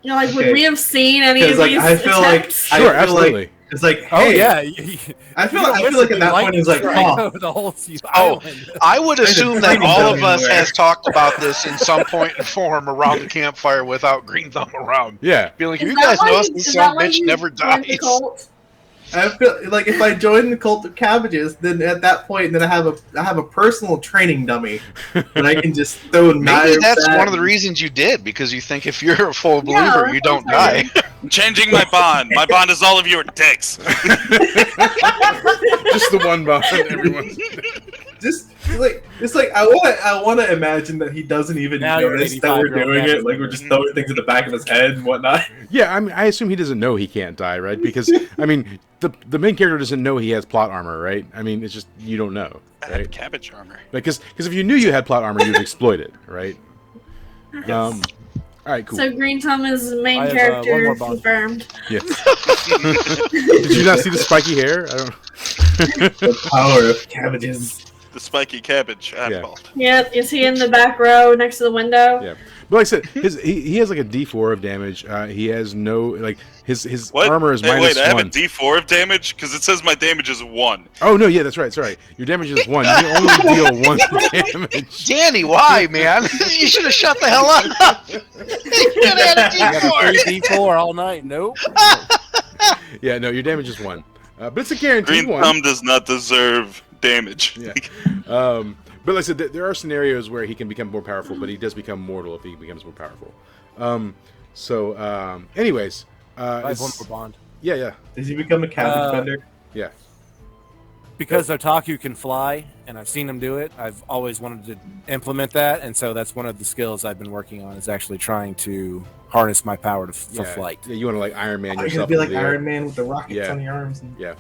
You know, like, would Okay. we have seen any because of like these I feel like attempts? I Sure, feel absolutely. Like, it's like, hey, Oh yeah, I feel like at that point it's like, oh, the whole Oh, island. I would assume that training all zone of us anywhere. has talked about this in some point in form around the campfire without Green Thumb around. Yeah. Be like, Is you that guys why know you- this is son that why bitch you never joined the dies. cult? I feel like if I join the cult of cabbages, then at that point, then I have a personal training dummy that I can just throw Maybe knives that's at. one of the reasons you did, because you think if you're a full Yeah, believer, you don't that's die. I'm changing my bond. My bond is all of you are dicks. Just the one bond, everyone. Just like it's like I want to imagine that he doesn't even Now you're notice that we're 85-year-old doing man. it. Like we're just throwing things in the back of his head and whatnot. Yeah, I mean, I assume he doesn't know he can't die, right? Because I mean, the main character doesn't know he has plot armor, right? I mean, it's just you don't know, I have right? cabbage armor. Because if you knew you had plot armor, you'd exploit it, right? All right, cool. So Green Thumb is the main I have, one character more bond. confirmed. Yeah. Did you not see the spiky hair? I don't. The power of cabbages. The spiky cabbage Yeah. eyeball. Yeah, is he in the back row next to the window? Yeah. But like I said, he has like a D4 of damage. He has no like his What? armor is Hey, minus wait, I have a 1. D4 of damage because it says my damage is 1. Oh no, yeah, that's right. Sorry, your damage is 1. You can only deal 1 damage. Danny, why, man? You should have shut the hell up. You could have had a You got a D4. 3D4 all night. Nope. Yeah, no, your damage is 1. But it's a guaranteed Green 1. Thumb does not deserve damage. Yeah. But like I said, there are scenarios where he can become more powerful, but he does become mortal if he becomes more powerful. Anyways, I have one more bond. yeah. Does he become a cabbage vendor? Yeah. Because Otaku can fly, and I've seen him do it, I've always wanted to implement that, and so that's one of the skills I've been working on, is actually trying to harness my power for Yeah. flight. Yeah, you want to like Iron Man Oh, you're yourself. gonna be like into the air. Iron Man with the rockets Yeah. on the arms. And... Yeah.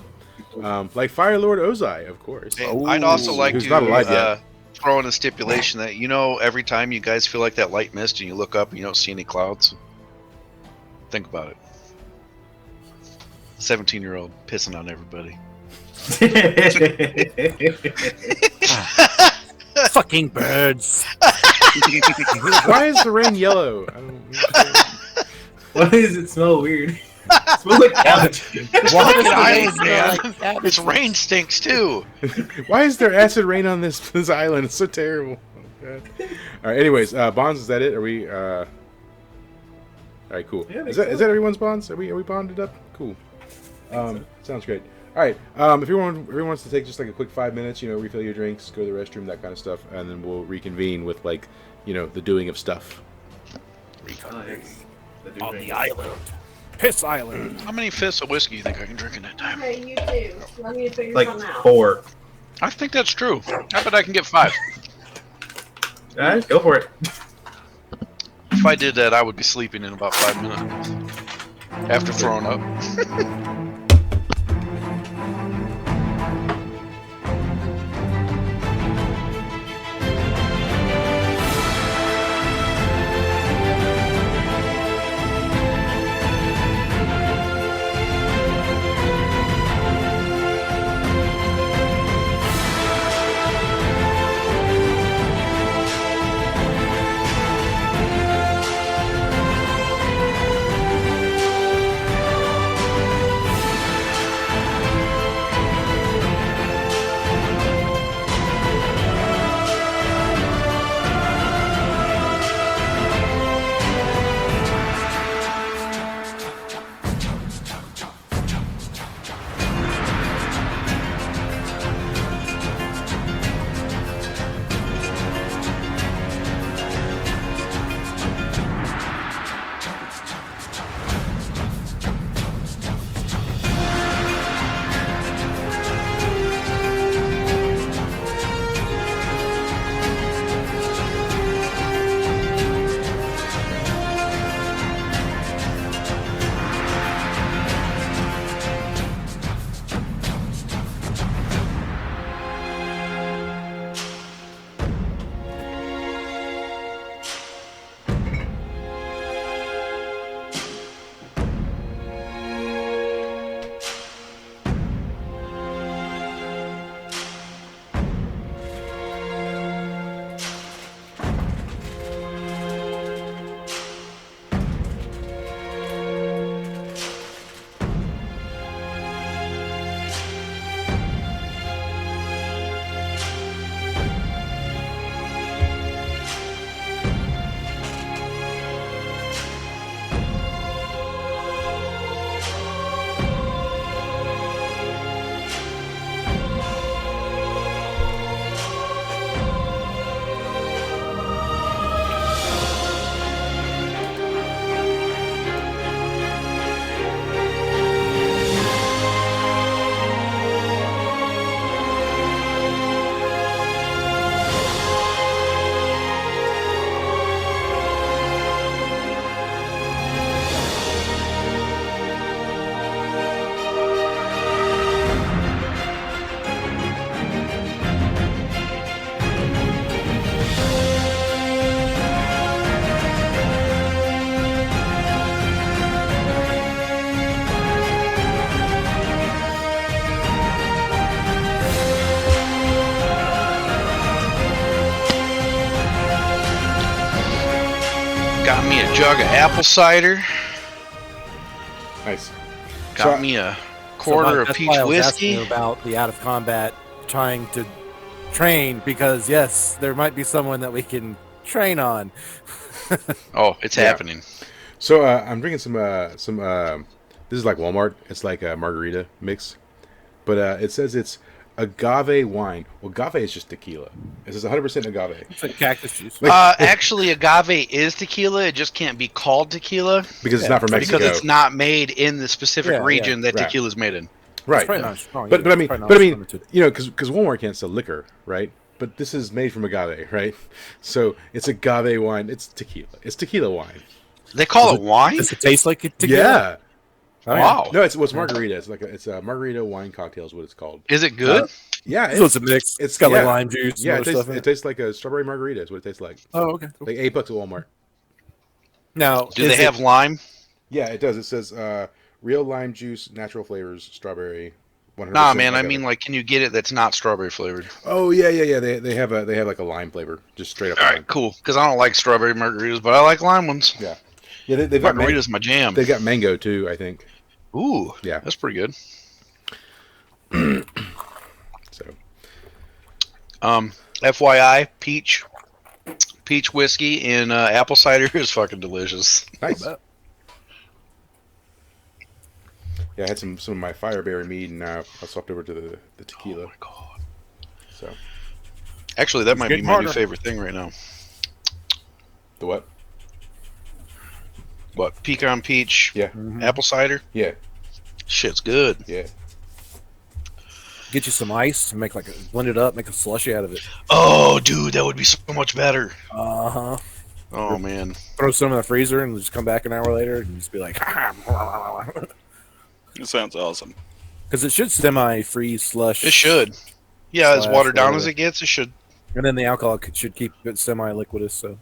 Like Fire Lord Ozai, of course. And I'd also like Who's to not alive yet. throw in a stipulation that, every time you guys feel like that light mist and you look up and you don't see any clouds, think about it. 17-year-old pissing on everybody. Fucking birds. Why is the rain yellow? I don't Why does it smell weird? It smells like cabbage. Fucking island, man. Like that. Its rain stinks too. Why is there acid rain on this island? It's so terrible. Oh, God. All right. Anyways, bonds. Is that it? Are we? All right. Cool. Yeah, I is think that so. everyone's bonds? Are we bonded up? Cool. Sounds great. All right. If everyone wants to take just like a quick 5 minutes, refill your drinks, go to the restroom, that kind of stuff, and then we'll reconvene with like, the doing of stuff. On the island. Piss Island. How many fifths of whiskey do you think I can drink in that time? Okay, you too. Let me figure Like something out. 4. I think that's true. I bet I can get 5. Alright, go for it. If I did that, I would be sleeping in about 5 minutes. After throwing up. Got me a jug of apple cider. Nice. Got me a quarter of That's peach why I was asking whiskey. you about the out of combat trying to train, because yes, there might be someone that we can train on. Oh, it's happening. So I'm drinking some. This is like Walmart. It's like a margarita mix, but it says it's agave wine. Well, agave is just tequila. It says 100% agave. It's like cactus juice. Actually, agave is tequila. It just can't be called tequila Because it's not from Mexico. because it's not made in the specific region that Right. tequila is made in. Right. It's probably not strong, But either. I mean, It's probably not limited. you know, because Walmart can't sell liquor, right? But this is made from agave, right? So it's agave wine. It's tequila. It's tequila wine. They call it wine? Does it taste like tequila? Yeah. Oh, Wow. No, it's margarita. It's a margarita wine cocktail is what it's called. Is it good? Yeah. So it's a mix. It's got like lime juice. Yeah, and it other stuff in tastes like a strawberry margarita. Is what it tastes like. Oh, okay. Cool. Like $8 at Walmart. Now, Do they have lime? Yeah, it does. It says real lime juice, natural flavors, strawberry. 100% Nah, man. I agave. mean, like, can you get it that's not strawberry flavored? Oh yeah. They have like a lime flavor, just straight up. All lime. right, cool. Because I don't like strawberry margaritas, but I like lime ones. Yeah. Yeah, they've got Margarita's my jam. They've got mango too, I think. Ooh, Yeah. that's pretty good. So FYI, peach whiskey and apple cider is fucking delicious. nice. Yeah, I had some of my fireberry mead, and now I swapped over to the tequila. Oh my god! So Actually, that might be getting my harder. new favorite thing right now. the what? What, pecan peach? Yeah, Apple cider? yeah, Shit's good. yeah. get you some ice and make blend it up, make a slushy out of it. Oh, dude, that would be so much better. Uh huh. Oh man. Throw some in the freezer and just come back an hour later and just be like, It sounds awesome. because it should semi-freeze slush. It should. Yeah, as Slash watered down whatever. as it gets, it should. And then the alcohol should keep it semi-liquidous. So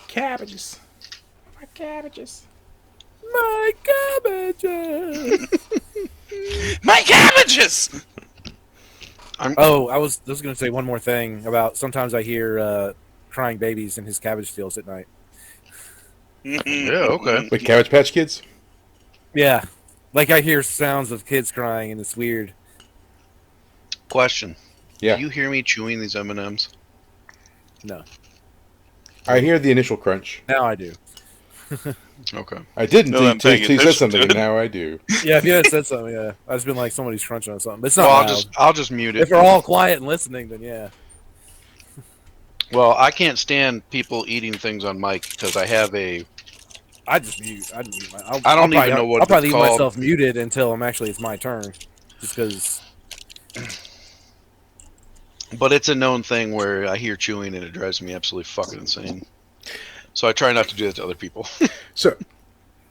Cabbages. My cabbages. my cabbages. My cabbages! Oh, I was going to say one more thing about sometimes I hear crying babies in his cabbage fields at night. Yeah, okay. Like Cabbage Patch Kids? Yeah, like I hear sounds of kids crying and it's weird. Question. Yeah. Do you hear me chewing these M&Ms? No, I hear the initial crunch. now I do. Okay. I didn't No, until I'm paying you said attention something, to and it. now I do. Yeah, if you had said something, yeah, I've just been like somebody's crunching on something. But it's not Well, loud. I'll just mute it. If we're all quiet and listening, then yeah. Well, I can't stand people eating things on mic because I have a. I just mute. I don't I don't even know what I'll probably it's leave called. myself muted until it's my turn, just because. But it's a known thing where I hear chewing and it drives me absolutely fucking insane. So I try not to do that to other people. So,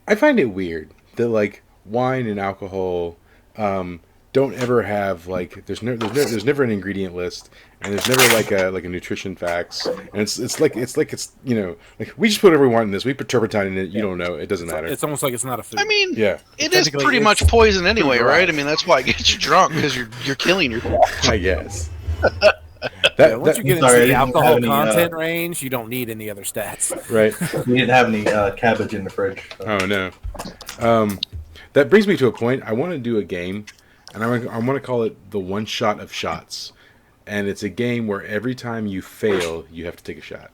I find it weird that like wine and alcohol don't ever have like there's never an ingredient list, and there's never like a nutrition facts, and it's like you know, like we just put whatever we want in this. We put turpentine in it. You don't know. It doesn't matter. It's almost like it's not a food. I mean, Yeah, it is Technically, pretty it's much poison anyway, food, right? right? I mean, that's why it gets you drunk because you're killing yourself. I guess. Yeah, once you get sorry, I into the didn't alcohol have any, content range, you don't need any other stats. Right. We didn't have any cabbage in the fridge. So. Oh no. That brings me to a point. I want to do a game, and I want to call it the one shot of shots. And it's a game where every time you fail, you have to take a shot.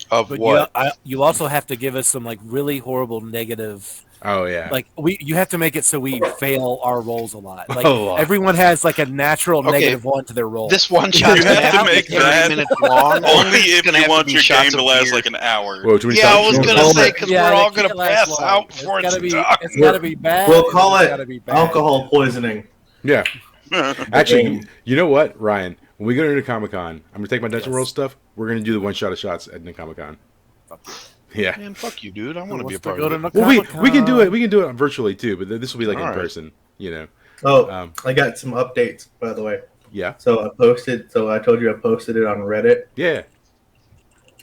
Of But what? you also have to give us some really horrible negative. Oh yeah. You have to make it so we fail our rolls a lot. Like A lot. everyone has like a natural Okay. negative one to their roll. This one shot You gonna have to have to be make 30 that minutes long. or Only it's if gonna you have want be your shots game to of last beer. like an hour. Whoa, too many Yeah, I shots? was We'll gonna call say it- because Yeah, we're all they gonna can't last pass long. out before gotta it's be. done. It's gotta be bad. We'll call It's it gotta be bad. alcohol poisoning. Yeah. Actually, game. you know what, Ryan? When we go to Comic Con, I'm gonna take my Dungeon World stuff. We're gonna do the one shot of shots at Comic Con. Yeah. Man, fuck you, dude. I want to be a Wants part go of to it. the Well, we Comic-Con. can do it. We can do it virtually too, but this will be like in All right. person. You know. Oh, I got some updates, by the way. Yeah. So I told you I posted it on Reddit. Yeah.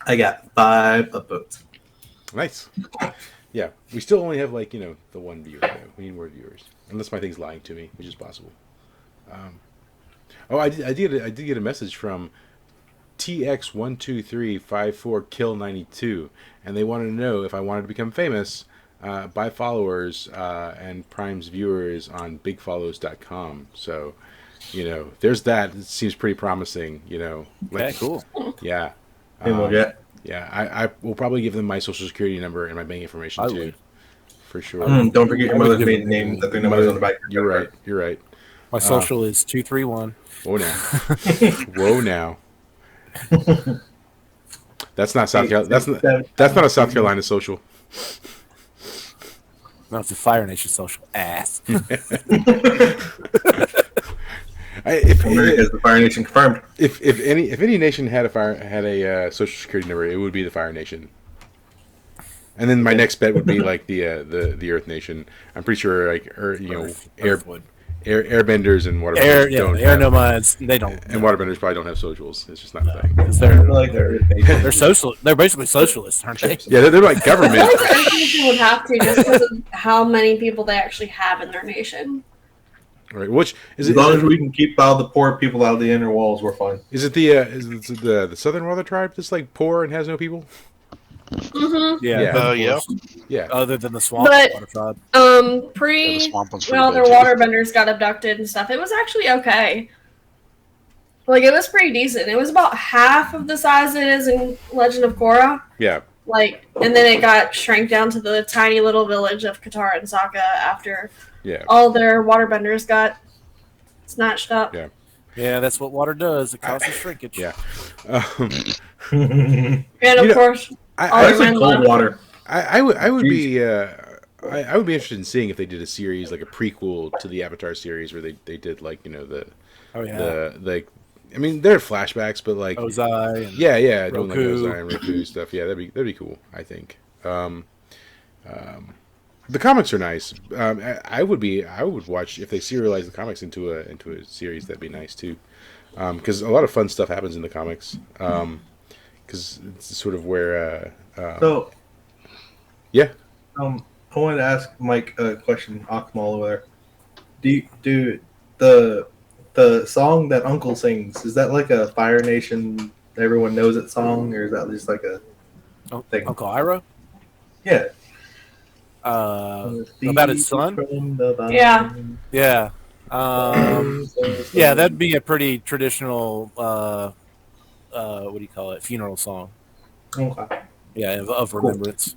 I got 5 upvotes. Nice. Yeah. We still only have the one viewer. Though. We need more viewers, unless my thing's lying to me, which is possible. I did get a message from TX12354Kill92, and they wanted to know if I wanted to become famous by followers and Prime's viewers on bigfollows.com. So, there's that. It seems pretty promising. Okay, cool. Yeah. Yeah. Yeah, I will probably give them my social security number and my bank information too, would. for sure. Don't forget your mother's maiden name that their number's on the back. You're right. You're right. My social is 231. Whoa now. Whoa now. That's not South Carolina. That's not a South Carolina social. No, it's a Fire Nation social. Ass. Is the Fire Nation confirmed? If any nation had a social security number, it would be the Fire Nation. And then my next bet would be like the Earth Nation. I'm pretty sure airbenders and waterbenders air nomads, they don't. And waterbenders probably don't have socials. It's just not a thing. They're social. They're basically socialists, aren't they? Yeah, they're like government. I feel like every nation would have to just because of how many people they actually have in their nation. Right. Which is as long as we can keep all the poor people out of the inner walls, we're fine. Is it the Southern Water Tribe that's like poor and has no people? Mm-hmm. Yeah. Other than the swamp water tribe. the Their swamp one's pretty their bad, too. waterbenders got abducted and stuff. It was actually okay. Like, it was pretty decent. It was about half of the size it is in Legend of Korra. Yeah. Like, and then it got shrank down to the tiny little village of Katara and Sokka after all their waterbenders got snatched up. Yeah. Yeah, that's what water does. It causes shrinkage. Yeah. And of course, I like cold water. I would be interested in seeing if they did a series like a prequel to the Avatar series where they did like Oh yeah. the I mean there are flashbacks but like Ozai and doing like Roku. Ozai and Roku stuff. Yeah, that'd be cool. I think. The comics are nice. I would watch if they serialize the comics into a series. That'd be nice too, because a lot of fun stuff happens in the comics. Because it's sort of where. Yeah. I wanted to ask Mike a question. Akmal over there. Do the song that Uncle sings, is that like a Fire Nation everyone knows it song, or is that just like a thing? Uncle Iroh? Yeah. About his son? Yeah. Yeah. Yeah, that'd be a pretty traditional what do you call it? Funeral song. Okay. Yeah, of remembrance.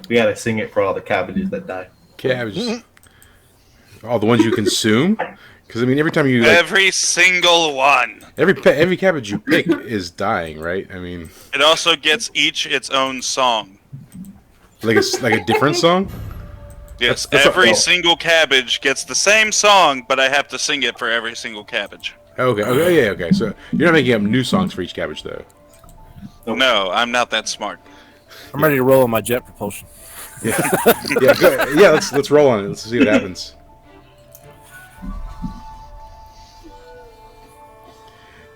We gotta sing it for all the cabbages that die. Cabbages. All the ones you consume? Because I mean, every time you every single one. every cabbage you pick is dying, right? I mean, It also gets each its own song. like a different song. Yes, That's every oh. single cabbage gets the same song, but I have to sing it for every single cabbage. Okay. So you're not making up new songs for each cabbage, though. No, I'm not that smart. I'm ready to roll on my jet propulsion. Yeah. Let's roll on it. Let's see what happens.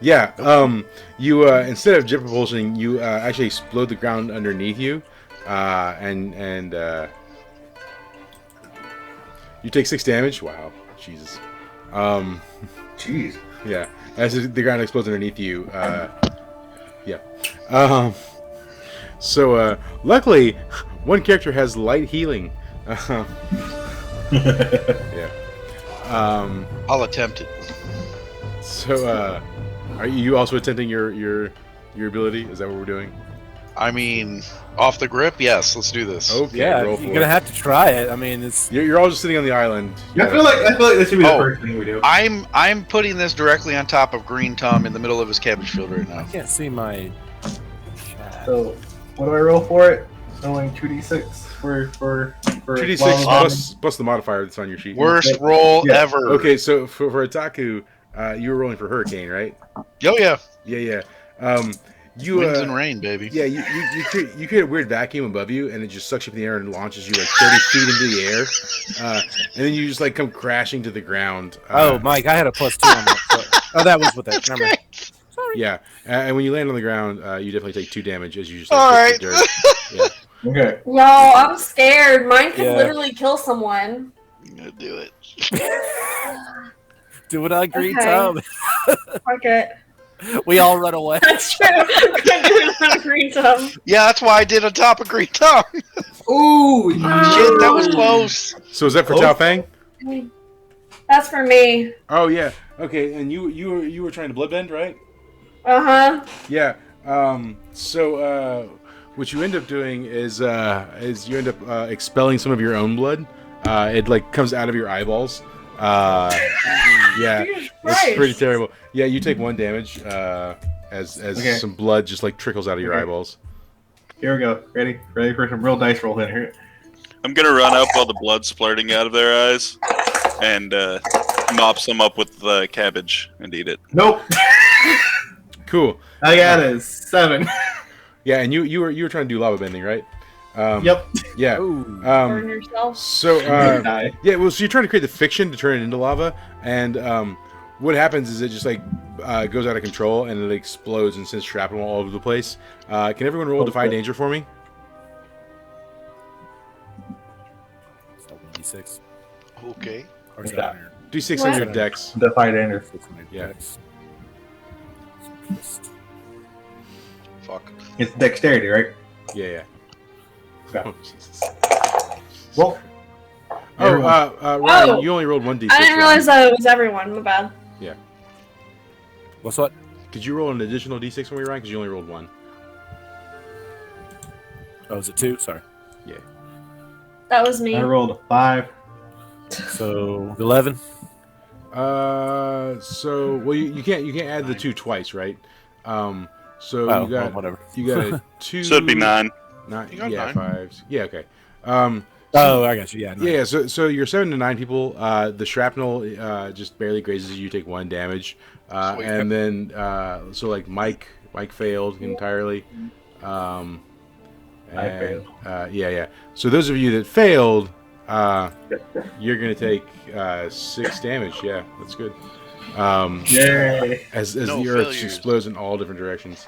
Yeah. You instead of jet propulsion, you actually explode the ground underneath you, and you take 6 damage. Wow, Jesus. Jeez. Yeah. As the ground explodes underneath you. Yeah. So luckily, one character has light healing. Yeah. I'll attempt it. So, are you also attempting your ability? Is that what we're doing? I mean, off the grip, yes. Let's do this. Okay, Yeah, roll you're for gonna it. have to try it. I mean, it's You're all just sitting on the island. I feel like this should be the first thing we do. I'm putting this directly on top of Green Tom in the middle of his cabbage field right I now. can't see my chat. So, what do I roll for it? Rolling 2d6 for 2d6 plus the modifier that's on your sheet. Worst roll Yeah. ever. Okay, so for Otaku, you were rolling for Hurricane, right? Oh yeah. Yeah. You Winds and rain, baby. Yeah, you create a weird vacuum above you, and it just sucks you up in the air and launches you like 30 feet into the air, and then you just like come crashing to the ground. Oh, Mike, I had a +2 on that. So, that was with that. Never mind. Yeah, and when you land on the ground, you definitely take 2 damage as you just All hit the right. dirt. Yeah. Okay. Yo, I'm scared. Mine could Yeah. literally kill someone. I'm gonna do it. Do it on Green Okay. Tom. Okay. We all run away. That's true. I'm doing it on green tongue. Yeah, that's why I did on top of Green Tongue. Ooh, Shit, that was close. So is that for Oh. Tao Fang? That's for me. Oh yeah. Okay, and you were trying to bloodbend, right? Uh-huh. Yeah. So what you end up doing is you end up expelling some of your own blood. It like comes out of your eyeballs. Yeah, Jesus it's Christ. pretty terrible. Yeah, you take 1 damage as Okay. some blood just like trickles out of your Okay. eyeballs. Here we go. Ready for some real dice roll in here. I'm gonna run up while the blood's splurting out of their eyes, and mop some up with the cabbage and eat it. Nope. Cool. I got a 7. Yeah, and you were trying to do lava bending, right? Yep. Yeah. Ooh. Burn yourself. So Die. yeah, well, so you're trying to create the fiction to turn it into lava, and what happens is it just like goes out of control and it explodes and sends shrapnel all over the place. Can everyone roll Defy Okay. Danger for me? So 1d6. Okay. Or is Yeah. that on your- D6 What? on your dex. Defy Danger. Yeah. Fuck. It's dexterity, right? Yeah, yeah. Yeah. Oh, Jesus. Well, Oh, Ryan, Oh. you only rolled 1d6. I didn't realize that it was everyone. My bad. What's what? Did you roll an additional d6 when we ran? Because you only rolled 1. Oh, is it 2? Sorry. That was me. I rolled a 5. So 11. So well, you can't add the 2 twice, right? So Oh, you well, got whatever. you got a 2. So it'd be 9. You got Yeah, 9. 5s. Yeah, okay. Oh, I got you. Yeah. Yeah, so you're 7 to 9 people. The shrapnel just barely grazes you. You take 1 damage, Sweet. and then so like Mike failed entirely. And, failed. yeah. So those of you that failed, you're gonna take 6 damage. Yeah, that's good. Yay. As No the earth failures. explodes in all different directions.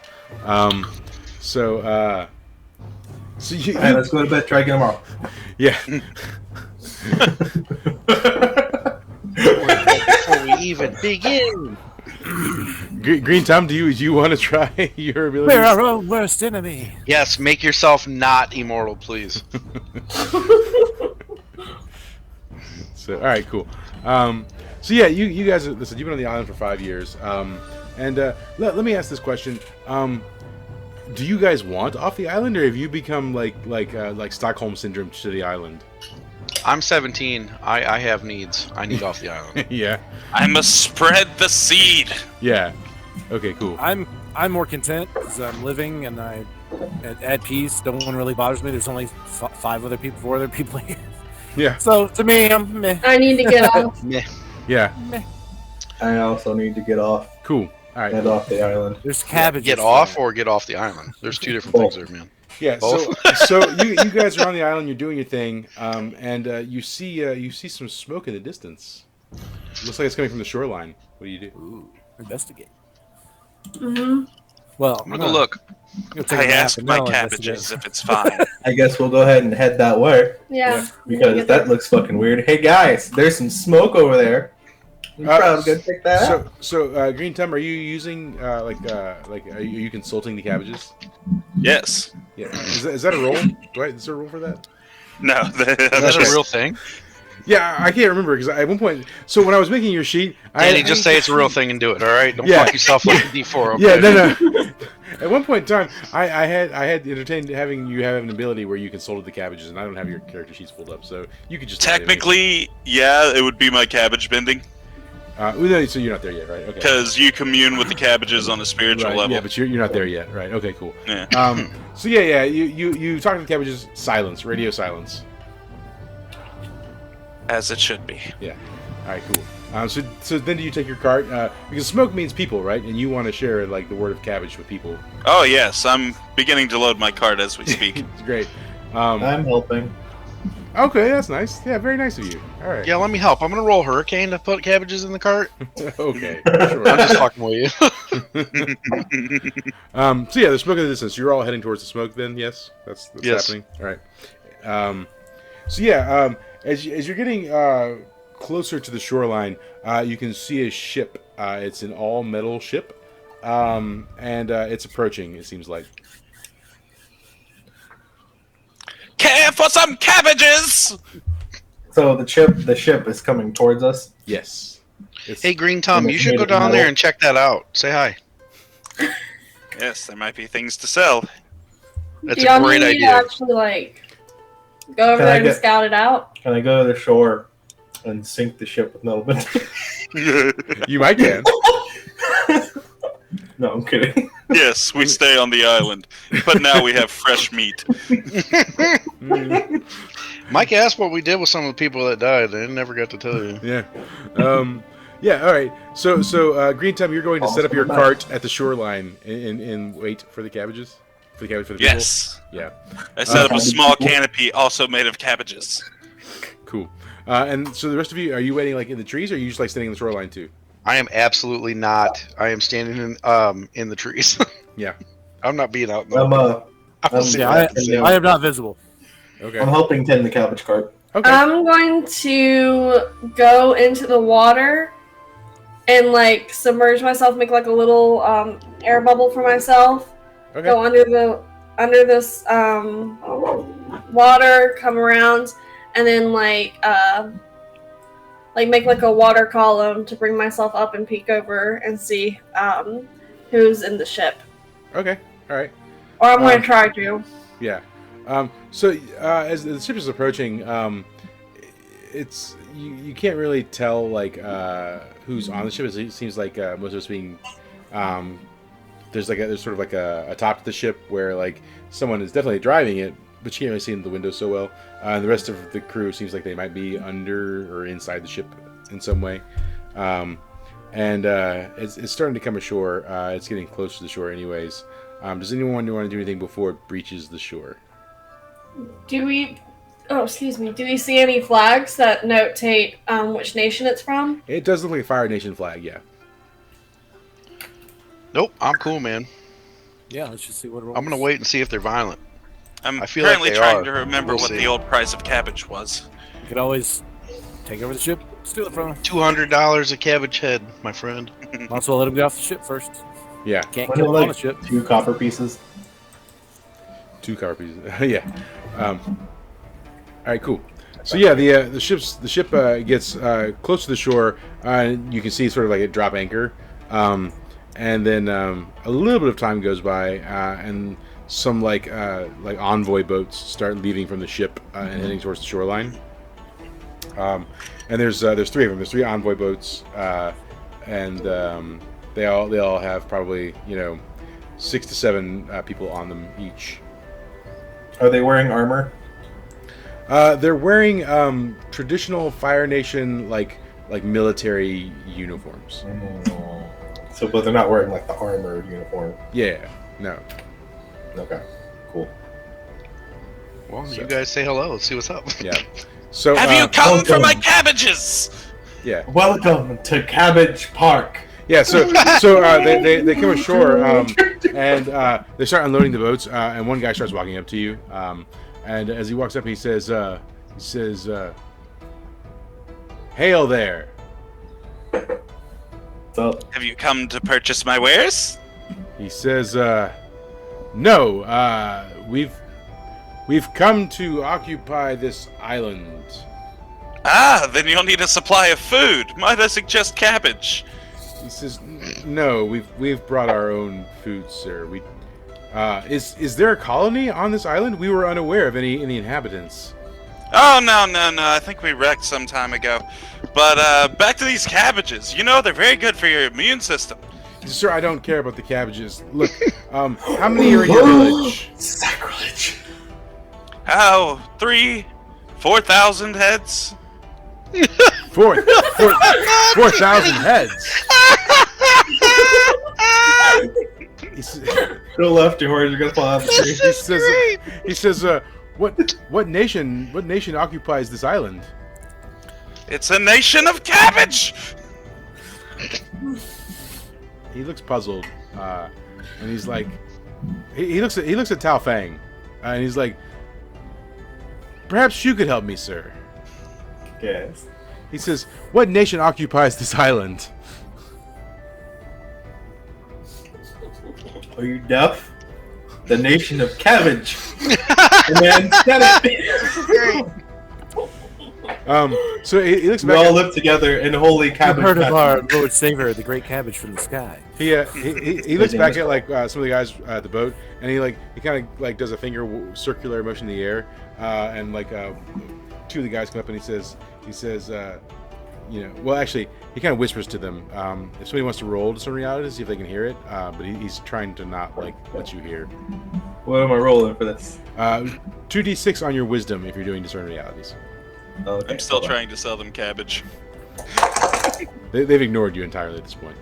So you, Alright, let's go to bed. Try to get them off. yeah. Before we even begin. Green Tom, do you want to try your ability? We're our own worst enemy. Yes, make yourself not immortal, please. So, all right, cool. So yeah, you guys, listen. You've been on the island for 5 years, and let me ask this question: do you guys want off the island, or have you become like Stockholm syndrome to the island? I'm 17. I have needs. I need off the island. Yeah, I must spread the seed. yeah. Okay, cool. I'm more content because I'm living and I'm at peace. No one really bothers me. There's only 4 other people here. Yeah, So to me, I'm meh. I need to get off. Meh. yeah. I also need to get off. Cool. All right. Head off the island. There's cabbage. Get off or get off the island. There's 2 different things there, man. Yeah. Both? So you guys are on the island. You're doing your thing, and you see some smoke in the distance. Looks like it's coming from the shoreline. What do you do? Ooh, investigate. Mm-hmm. Well, I'm gonna go look. I'm gonna take I a nap ask and my then I'll cabbages investigate. if it's fine. I guess we'll go ahead and head that way Yeah. because that looks fucking weird. Hey guys, there's some smoke over there. You probably gonna pick that up. So Green Thumb, are you using are you consulting the cabbages? Yes. Yeah. Is that a roll? Is there a roll for that? No. Is that a real thing? Yeah, I can't remember because at one point. So when I was making your sheet, Danny, just say it's a real thing and do it. All right, don't Yeah. fuck yourself like a D4. Okay? Yeah, no. At one point in time, I had entertained having you have an ability where you consulted the cabbages, and I don't have your character sheets pulled up, so you could just Technically, yeah, it would be my cabbage bending no, so you're not there yet, right? Okay. because you commune with the cabbages on a spiritual Right, level. yeah, but you're not there yet, right? Okay, cool. Yeah. So yeah, you talk to the cabbages. Silence, radio silence. As it should be. Yeah. All right, cool. So then do you take your cart? Because smoke means people, right? And you want to share like the word of cabbage with people. Oh yes, I'm beginning to load my cart as we speak. It's great. I'm helping. Okay, that's nice. Yeah, very nice of you. All right. Yeah, let me help. I'm gonna roll Hurricane to put cabbages in the cart. Okay. I'm Sure. just fucking with you. So yeah, the smoke in the distance. You're all heading towards the smoke. Then yes, that's Yes. happening. All right. So yeah, as you're getting closer to the shoreline, you can see a ship It's an all-metal ship, and it's approaching, it seems like. Care for some cabbages? So the ship is coming towards us. Yes. Hey, Green Tom, And you it's should made go of down metal. there and check that out. Say hi. Yes, there might be things to sell. That's Do y'all a great need me to idea. actually go over Can I there and get- scout it out? Can I go to the shore and sink the ship with metal bending? You might can. No, I'm kidding. Yes, we stay on the island, but now we have fresh meat. Mike asked what we did with some of the people that died. They never got to tell you. Yeah. Yeah, all right. So Green Tom, you're going to set up your cart at the shoreline and wait for the cabbages? For the people? Yes. Yeah. I set up a small canopy also made of cabbages. Cool. And so the rest of you, are you waiting like in the trees, or are you just like standing on the shoreline too? I am absolutely not. I am standing in the trees. Yeah. I'm not being out. I am not visible. Okay. I'm helping tend the cabbage cart. Okay. I'm going to go into the water and submerge myself, make like a little air bubble for myself. Okay. Go under this water, come around, and then make like a water column to bring myself up and peek over and see who's in the ship. Okay. All right. Or I'm going to try to. Yeah. So as the ship is approaching, it's you can't really tell who's on the ship. It seems like most of us being there's sort of like a top to the ship where someone is definitely driving it, but you can't really see in the window so well. And the rest of the crew seems like they might be under or inside the ship in some way. And it's starting to come ashore. It's getting close to the shore anyways. Does anyone want to do anything before it breaches the shore? Do we see any flags that notate which nation it's from? It does look like a Fire Nation flag, yeah. Nope, I'm cool, man. Yeah, let's just see what it rolls. I'm gonna wait and see if they're violent. I'm I feel like currently they trying are. to remember We'll what see. the old price of cabbage was. You could always take over the ship, steal it from him. $200 a cabbage head, my friend. Might as well let him get off the ship first. Yeah, Can't Wasn't kill it him on the ship. 2 copper pieces? 2 car pieces. Yeah. All right, cool. So yeah, the ship gets close to the shore. You can see sort of like a drop anchor, and then a little bit of time goes by, and some like envoy boats start leaving from the ship and heading towards the shoreline. And there's 3 of them. There's 3 envoy boats, and they all have probably 6 to 7 people on them each. Are they wearing armor? They're wearing traditional Fire Nation like military uniforms. So, but they're not wearing the armored uniform. Yeah, no. Okay, cool. Well, So- you guys say hello. Let's see what's up. Yeah. So Have you come for welcome. my cabbages? yeah, Welcome to Cabbage Park. yeah. So they come ashore and they start unloading the boats. And one guy starts walking up to you. And as he walks up, he says, "Hail there." So, Have you come to purchase my wares? He says, "No. We've come to occupy this island." Ah, then you'll need a supply of food. Might I suggest cabbage? He says, "No, we've brought our own food, sir. Is there a colony on this island? We were unaware of any inhabitants." Oh, no. I think we wrecked some time ago. But back to these cabbages. They're very good for your immune system. He says, "Sir, I don't care about the cabbages. Look, how many are in your village?" sacrilege. How 4,000 heads? 4,000 heads. He says, Go left, your horse, you're gonna fall out of the tree. he says, what nation occupies this island? It's a nation of cabbage! He looks puzzled, and he's like, he looks at Tao Fang, and he's like, "Perhaps you could help me, sir." Yes. He says, "What nation occupies this island?" Are you deaf? The nation of cabbage. The man said it. So he looks We back. all live together in holy I've cabbage. heard of fest. our Lord Savior, the great cabbage from the sky. He looks back at like some of the guys at the boat, and he kind of like does a finger circular motion in the air, and like two of the guys come up and he says, well, actually, he kind of whispers to them. If somebody wants to roll to some reality to see if they can hear it, but he's trying to not like let you hear. What am I rolling for this? 2d6 on your wisdom if you're doing discern realities. Okay, I'm still hold on. trying to sell them cabbage. They've ignored you entirely at this point.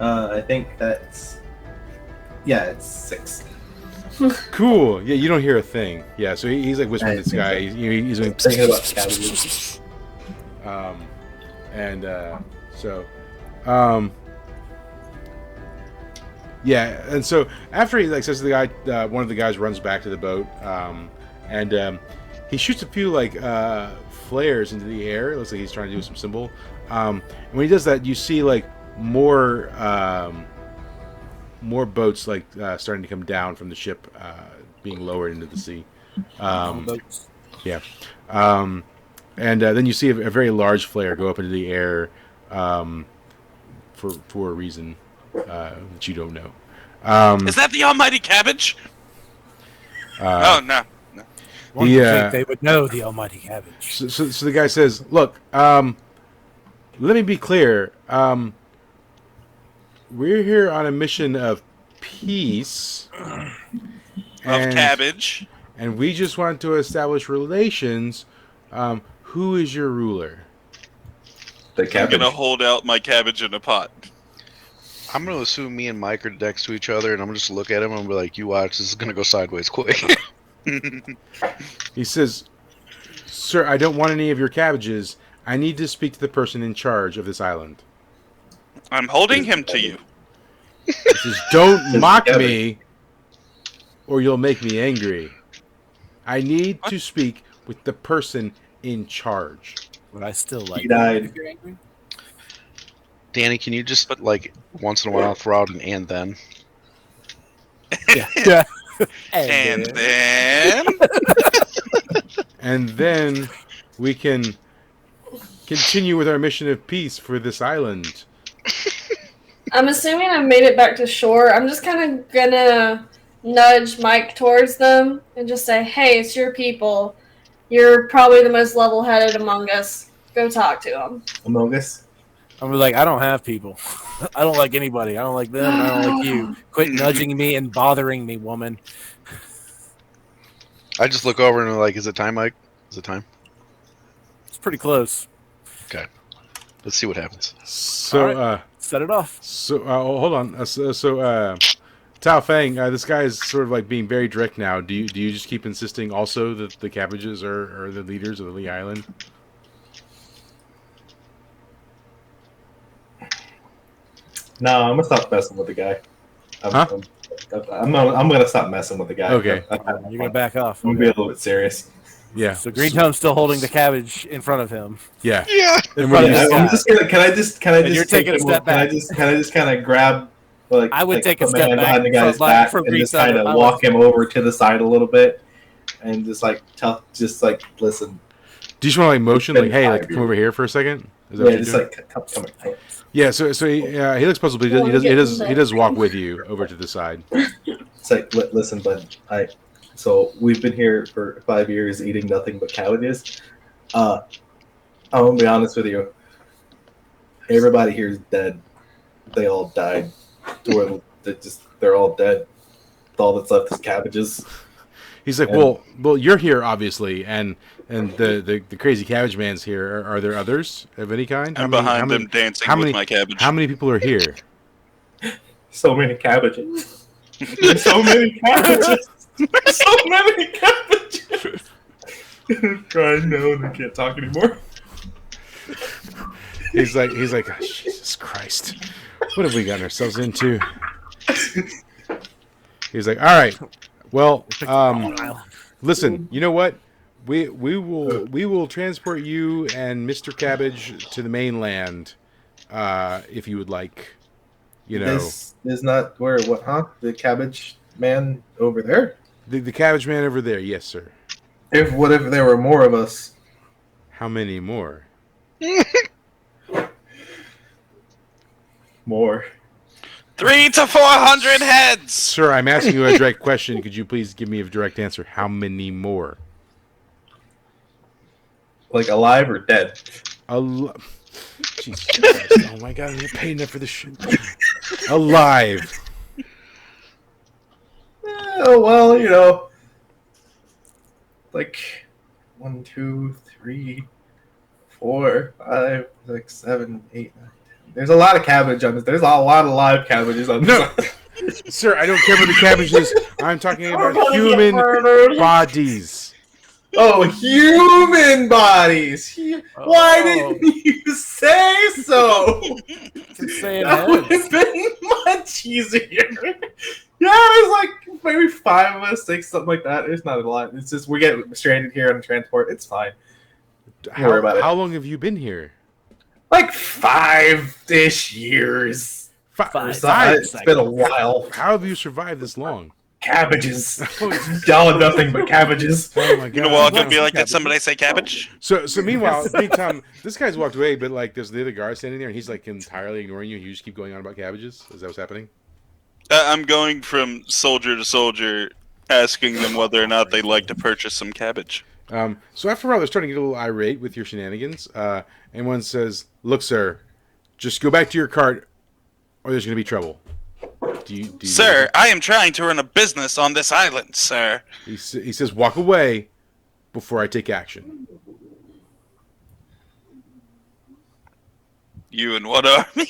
I think that's. Yeah, it's 6. Cool. Yeah, you don't hear a thing. Yeah, so he's like whispering I to this think guy. so. He's doing. Thinking about cabbages. Yeah, and so after he like says to the guy, one of the guys runs back to the boat, and he shoots a few like flares into the air. It looks like he's trying to do some symbol. And when he does that, you see like more boats like starting to come down from the ship, being lowered into the sea. Yeah. And then you see a very large flare go up into the air for a reason that you don't know. Is that the almighty cabbage? Oh, no. One would think they would know the almighty cabbage. So the guy says, look, let me be clear. We're here on a mission of peace. Of cabbage. And we just want to establish relations. Who is your ruler? The I'm cabbage. gonna hold out my cabbage in a pot. I'm gonna assume me and Mike are next to each other, and I'm gonna just look at him and be like, "You watch, this is gonna go sideways quick." He says, "Sir, I don't want any of your cabbages. I need to speak to the person in charge of this island." I'm holding him to you. He says, "Don't mock me, or you'll make me angry. I need to speak with the person in charge." But I still like He died. Danny, can you just like once in a while throw out an "and then"? Yeah. And then... And then we can continue with our mission of peace for this island. I'm assuming I've made it back to shore. I'm just kind of gonna nudge Mike towards them and just say, "Hey, it's your people. You're probably the most level-headed among us. Go talk to them." Among Us. I'm like, I don't have people. I don't like anybody. I don't like them. I don't like you. Quit nudging me and bothering me, woman. I just look over and I'm like, "Is it time, Mike? Is it time?" It's pretty close. Okay, let's see what happens. So, All Set it off. So hold on. Tao Fang, this guy is sort of like being very direct now. Do you just keep insisting also that the cabbages are the leaders of the Lee Island? No, I'm gonna stop messing with the guy. I'm gonna stop messing with the guy. Okay. You're gonna back off. I'm gonna be a little bit serious. Yeah. So Green Tome's still holding the cabbage in front of him. Yeah. Yeah. And we're Yeah, just- I'm just gonna. Can I just you're taking a step back. Can I just kind of grab? Like, I would take a put my step hand back behind the guy's from- back from and Green just kind Tome. of walk him over to the side a little bit, and just like listen. Do you just want to like motion like, Been hey, 5 like come years. over here for a second? Is that Yeah, what you're just doing? like come here. Yeah. So he looks puzzled, but he does walk with you over to the side. It's like, listen, bud. So we've been here for 5 years eating nothing but cabbages. I'm gonna be honest with you. Everybody here is dead. They all died. They're all dead. All that's left is cabbages. He's like, well, you're here obviously, and the crazy cabbage man's here. Are there others of any kind? I'm behind them dancing with my cabbage. How many people are here? So many cabbages. There's so many cabbages. There's so many cabbages. I know they can't talk anymore. He's like, oh, Jesus Christ, what have we gotten ourselves into? He's like, all right, well, listen, you know what? We will transport you and Mr. Cabbage to the mainland, if you would like. you know, This is not where what? Huh? The cabbage man over there. the cabbage man over there. Yes, sir. What if there were more of us? How many more? More. 300 to 400 heads. Sir, I'm asking you a direct question. Could you please give me a direct answer? How many more? Like alive or dead? Jesus Christ. Oh my God, I'm getting paid enough for this shit. Alive. Oh well, you know, like 1, 2, 3, 4, 5, 6, 7, 8, 9, 10. There's a lot of cabbage on this. There's a lot of live cabbages on this. No, sir, I don't care what the cabbage is. I'm talking about human bodies. Oh, human bodies! Why didn't you say so? Say it That would heads. have been much easier. Yeah, it's like maybe 5 of us, 6, something like that. It's not a lot. It's just we get stranded here on the transport. It's fine. Don't worry about it. How long have you been here? Like 5-ish years. It's been a while. How have you survived this long? Cabbages. Y'all nothing but cabbages. Oh my God. You gonna walk up and be like, did somebody say cabbage? So meanwhile, meantime, this guy's walked away, but like there's the other guy standing there, and he's like entirely ignoring you. You just keep going on about cabbages. Is that what's happening? I'm going from soldier to soldier, asking them whether or not they'd like to purchase some cabbage. So after a while, they're starting to get a little irate with your shenanigans. And one says, "Look, sir, just go back to your cart, or there's going to be trouble." Do you Sir, I am trying to run a business on this island, sir. He says, "Walk away before I take action." You and what army?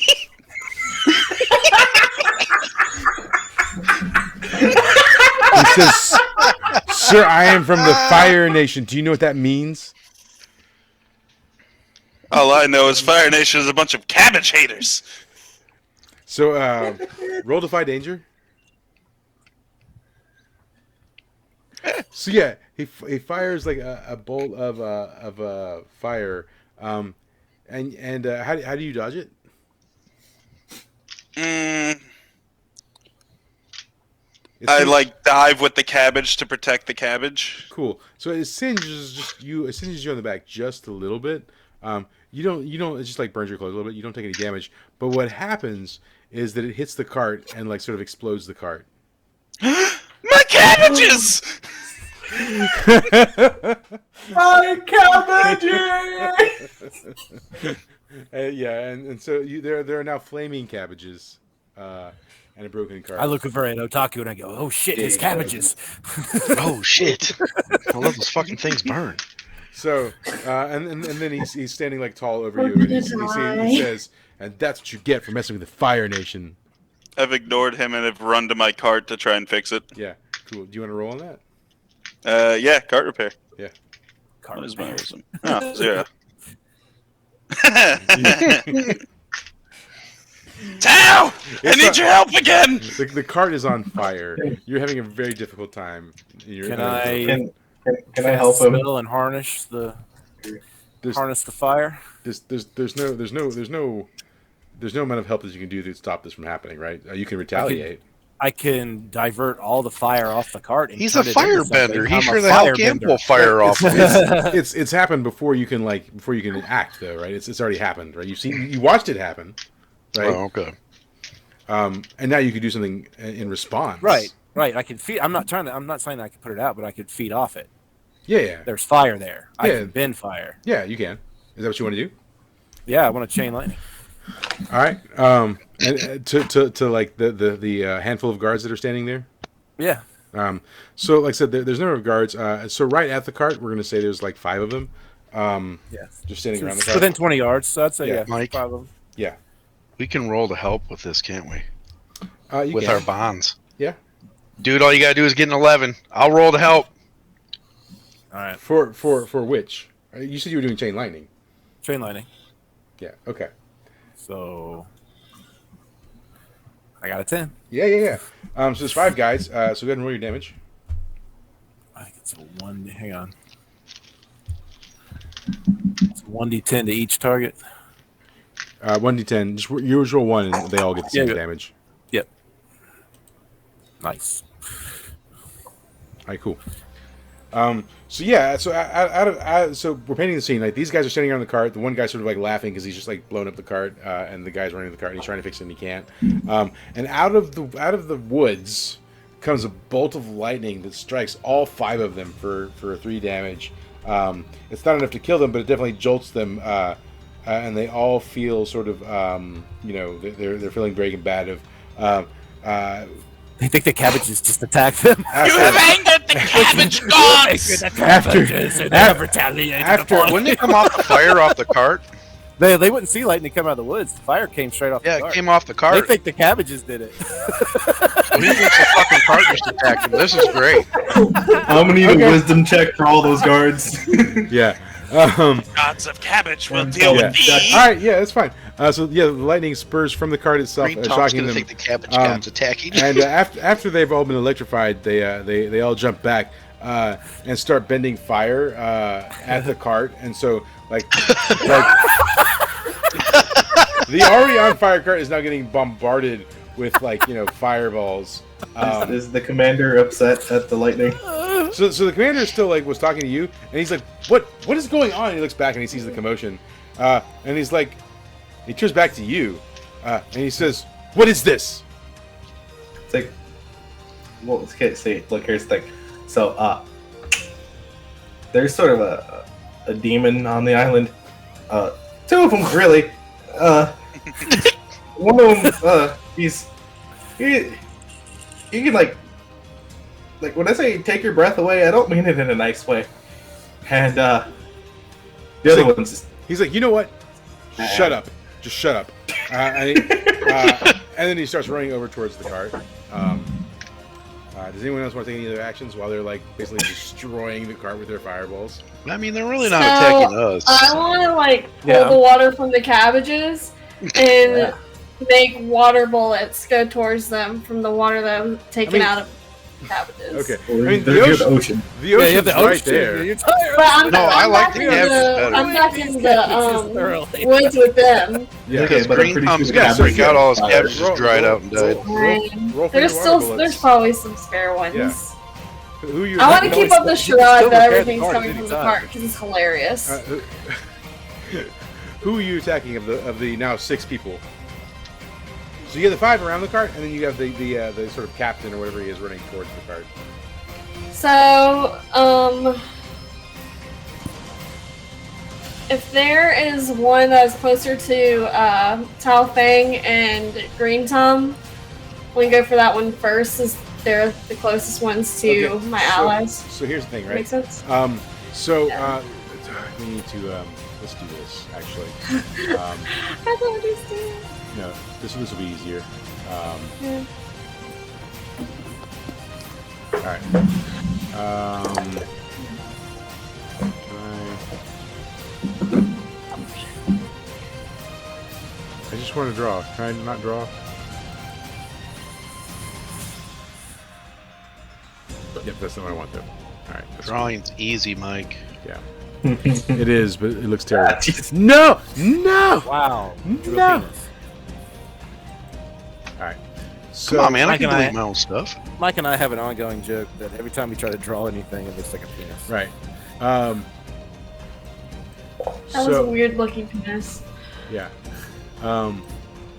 He says, "Sir, I am from the Fire Nation. Do you know what that means?" All I know is Fire Nation is a bunch of cabbage haters. So, roll Defy Danger. So yeah, he fires like a bolt of fire, and how do you dodge it? I like dive with the cabbage to protect the cabbage. Cool. So it singes you on the back just a little bit. You don't. It just like burns your clothes a little bit. You don't take any damage. But what happens is that it hits the cart and like sort of explodes the cart. My cabbages! My cabbages! Yeah, and so there are now flaming cabbages and a broken cart. I look over at Otaku and I go, "Oh shit, his cabbages!" Oh shit! I love those fucking things burn. So, and then he's standing like tall over you, and he says, "And that's what you get for messing with the Fire Nation." I've ignored him and have run to my cart to try and fix it. Yeah, cool. Do you want to roll on that? Yeah, cart repair. Yeah. What is my wisdom? Oh, 0. Tao! I need your help again! The cart is on fire. You're having a very difficult time. Can I help him? spell and harness the fire? There's no amount of help that you can do to stop this from happening, right? You can retaliate. I can divert all the fire off the cart. And He's a turn it into firebender. something. He I'm sure a the hell can firebender. pull fire off. It's happened before you can act though, right? It's already happened, right? You watched it happen, right? Oh, okay. And now you could do something in response. Right. I can feed. I'm not saying I can put it out, but I could feed off it. Yeah. There's fire there. I Yeah. can bend fire. Yeah, you can. Is that what you want to do? Yeah, I want to chain lightning. All right. And to like the handful of guards that are standing there. Yeah. So like I said, there's a number of guards. So right at the cart, we're gonna say there's like 5 of them. Yes. Just standing around the It's cart. within 20 yards, so I'd say Yeah. yeah, Mike? 5 of them. Yeah. We can roll to help with this, can't we? You With can. our bonds. Yeah. Dude, all you gotta do is get an 11. I'll roll to help. All right. For which? You said you were doing chain lightning. Chain lightning. Yeah. Okay. So I got a 10. Yeah. So there's 5 guys. So go ahead and roll your damage. I think it's a 1. Hang on. It's a 1d10 to each target. 1d10. Just usual one, and they all get the same damage. Yep. Nice. All right, cool. So yeah, so we're painting the scene. Like these guys are standing around the cart. The one guy's sort of like laughing because he's just like blown up the cart, and the guy's running the cart and he's trying to fix it and he can't. And out of the woods comes a bolt of lightning that strikes all 5 of them for 3 damage. It's not enough to kill them, but it definitely jolts them, and they all feel sort of they're feeling very bad. They think the cabbages just attacked them. You have angered the cabbage gods! Wouldn't they come off the fire off the cart? They wouldn't see lightning come out of the woods. The fire came straight off the Yeah, cart. it came off the They cart. think the cabbages did it. Well, he thinks the fucking cart just attacked him. This is great. I'm gonna need a wisdom check for all those guards. Yeah. Gods of cabbage will deal with thee! All right, yeah, that's fine. So the lightning spurs from the cart itself, Green Tom's shocking gonna them. think the cabbage god's attacking. And after they've all been electrified, they all jump back and start bending fire at the cart. And so like the already on fire cart is now getting bombarded with fireballs. Is the commander upset at the lightning? So the commander still was talking to you, and he's like, "What is going on?" And he looks back and he sees the commotion, and he's like, he turns back to you, and he says, "What is this?" It's like, well, okay, see, look, here's the thing. So, there's sort of a demon on the island. 2 of them, really. One of them, he can like when I say take your breath away, I don't mean it in a nice way. And the other one's He's like, "You know what? Shut up. Just shut up." And then he starts running over towards the cart. Does anyone else want to take any other actions while they're basically destroying the cart with their fireballs? I mean, they're really not attacking us. I want to pull the water from the cabbages and make water bullets go towards them from the water that I'm taking out of cabbages. Okay. the ocean. The ocean's right there. But I like the cabbages better. I'm back in the woods with them. Yeah. Okay, Because but I'm Green pretty Tom's sure gonna the freak out, all his cabbages cabbages dried out and died. Roll for There's your water still bullets. there's probably some spare ones. Yeah. Who you? I want to keep up the You can still charade that repair the everything's cart coming at from any the time. cart because it's hilarious. Who are you attacking of the now 6 people? So you have the 5 around the cart, and then you have the sort of captain or whatever he is running towards the cart. So, if there is one that's closer to Tao Fang and Green Tom, we can go for that one first, since they're the closest ones to my allies. So here's the thing, right? Make sense? We need to let's do this actually. I don't understand. No, this will be easier. Yeah. All right. I just want to draw. Can I not draw? Yep, that's not what I want though. All right. That's Drawing's easy, Mike. Yeah. It is, but it looks terrible. No! No! Wow. No! Alright. So, Come on, man. I Mike can and I- delete my own stuff. Mike and I have an ongoing joke that every time we try to draw anything, it looks like a penis. Right. That was a weird looking penis. Yeah.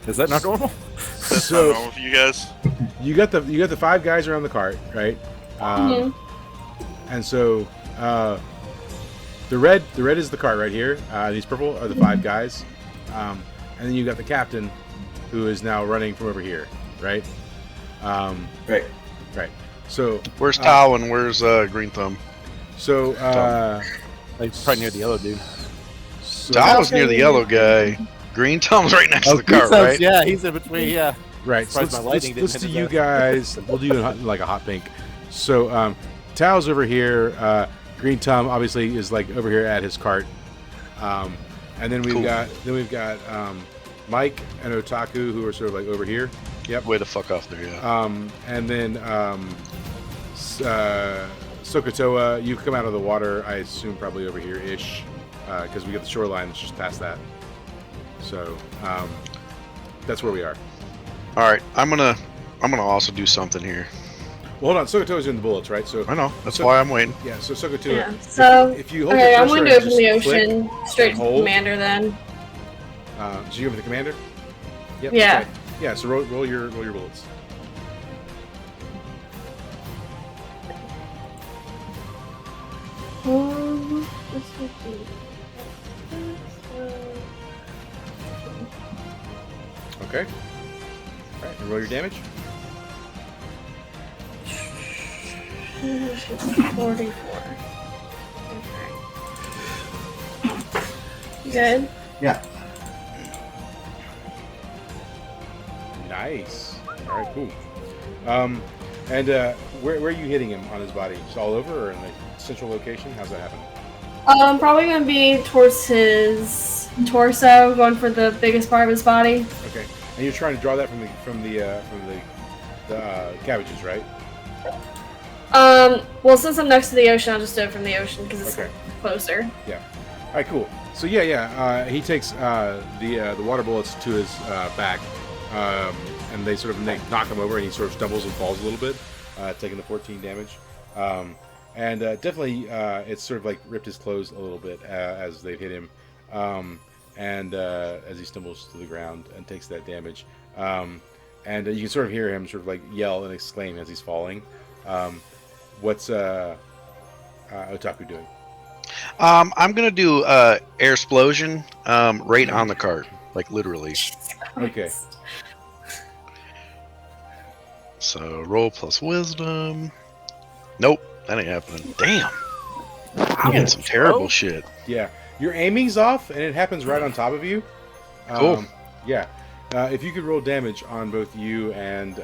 Is that not normal? That's So- not normal for you guys. You got the 5 guys around the cart, right? And so the red is the cart right here. These purple are the 5 guys, and then you got the captain, who is now running from over here, right? Right. Right. So Where's Tao and where's Green Thumb? so Like, probably near the yellow dude. Tao was near the yellow guy. Green Thumb's right next to the cart, so, right? Yeah, he's in between. Yeah. right. So Surprised my lightning didn't let's hit do his you eye. guys. We'll do like a hot pink. So Tao's over here. Green Tom obviously is over here at his cart. And then we've got Mike and Otaku, who are sort of over here. Yep. Way to fuck off there, yeah. And then Sokotoa, you come out of the water, I assume probably over here-ish, because we got the shoreline that's just past that. So that's where we are. All right, I'm gonna also do something here. Well, hold on. Sokoto's in the bullets, right? So I know that's why I'm waiting. yeah. So Sokoto. Yeah. So if you hold okay, the I'm cursor going to and open just the click ocean straight and to hold, Commander then. So you go with the commander. Yep, Yeah. okay. Yeah. So roll your bullets. This would be. Okay. All right. And roll your damage. 44. Okay. Good. Yeah. Nice. All right. Cool. And where are you hitting him on his body? Just all over, or in the central location? How's that happen? Probably gonna be towards his torso, going for the biggest part of his body. Okay. And you're trying to draw that from the cabbages, right? Well, since I'm next to the ocean, I'll just do it from the ocean because it's Okay. closer. Yeah. All right. Cool. So he takes the water bullets to his back, and they sort of knock him over, and he sort of stumbles and falls a little bit, taking the 14 damage. And definitely, it's sort of like ripped his clothes a little bit as they've hit him, and as he stumbles to the ground and takes that damage. And you can sort of hear him sort of like yell and exclaim as he's falling. What's Otaku doing? I'm gonna do air explosion right on the cart, like literally. Okay. So roll plus wisdom. Nope, that ain't happening. Damn, I'm getting some terrible shit. Yeah, your aiming's off, and it happens right on top of you. Cool. Yeah. If you could roll damage on both you and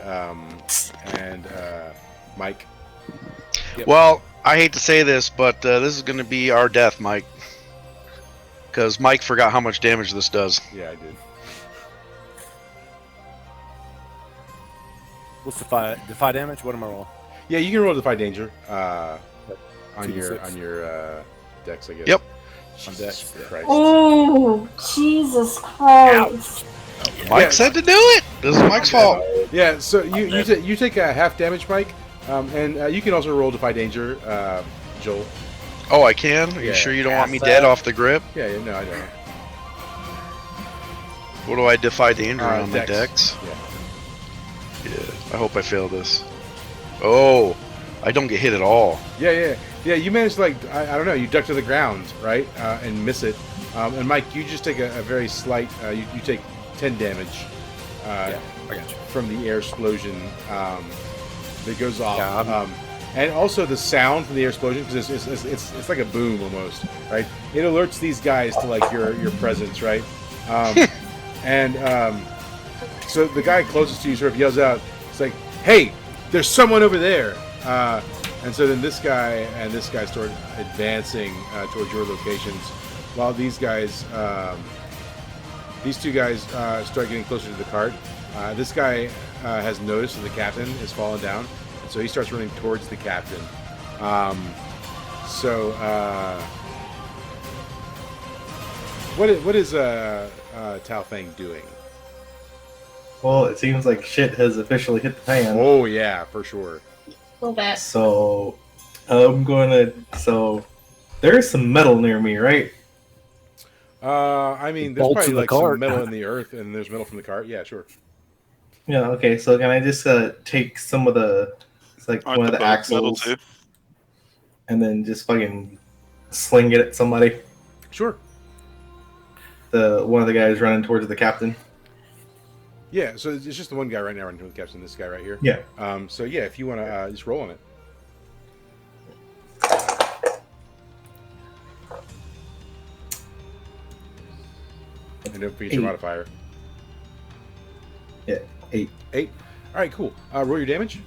Mike. Yep. Well, I hate to say this, but this is gonna be our death, Mike, because Mike forgot how much damage this does. Yeah, I did. What's defy damage? What am I rolling? Yeah, you can roll Defy Danger on 2d6. your dex, I guess. Yep. On dex. Yeah. Christ. Oh, Jesus Christ! Mike Yeah. said to do it. This is Mike's fault. Yeah, so you take a half damage, Mike, and you can also roll Defy Danger, Joel. Oh, I can. Are you Yeah. sure you don't want me dead off the grip? Yeah, no, I don't. What do I defy danger on my Dex. dex? Yeah. Yeah, I hope I fail this. Oh, I don't get hit at all. Yeah. You managed to, like, I don't know, you duck to the ground, right, and miss it. And Mike, you just take a very slight. You take 10 damage. Yeah, I got you. From the air explosion that goes off. Yeah, and also the sound from the air explosion, because it's like a boom almost, right? It alerts these guys to like your presence, right? So the guy closest to you sort of yells out, it's like, "Hey, there's someone over there!" And so then this guy start advancing towards your locations, while these two guys start getting closer to the cart. This guy has noticed that the captain has fallen down, and so he starts running towards the captain. What is Tao Feng doing? Well, it seems like shit has officially hit the fan. Oh yeah, for sure. A little bit. So I'm gonna. So there's some metal near me, right? I mean, there's Bolts probably in the like some cart. metal in the earth, and there's metal from the cart. Yeah, sure. Yeah. Okay. So can I just take some of the, it's like Aren't one of the both metal axles, too? and then just fucking sling it at somebody? Sure. One of the guys running towards the captain. Yeah, so it's just the one guy right now running towards the captain. This guy right here. Yeah. So yeah, if you want to just roll on it. And don't forget your 8. modifier. Yeah. 8. 8. All right, cool. Roll your damage.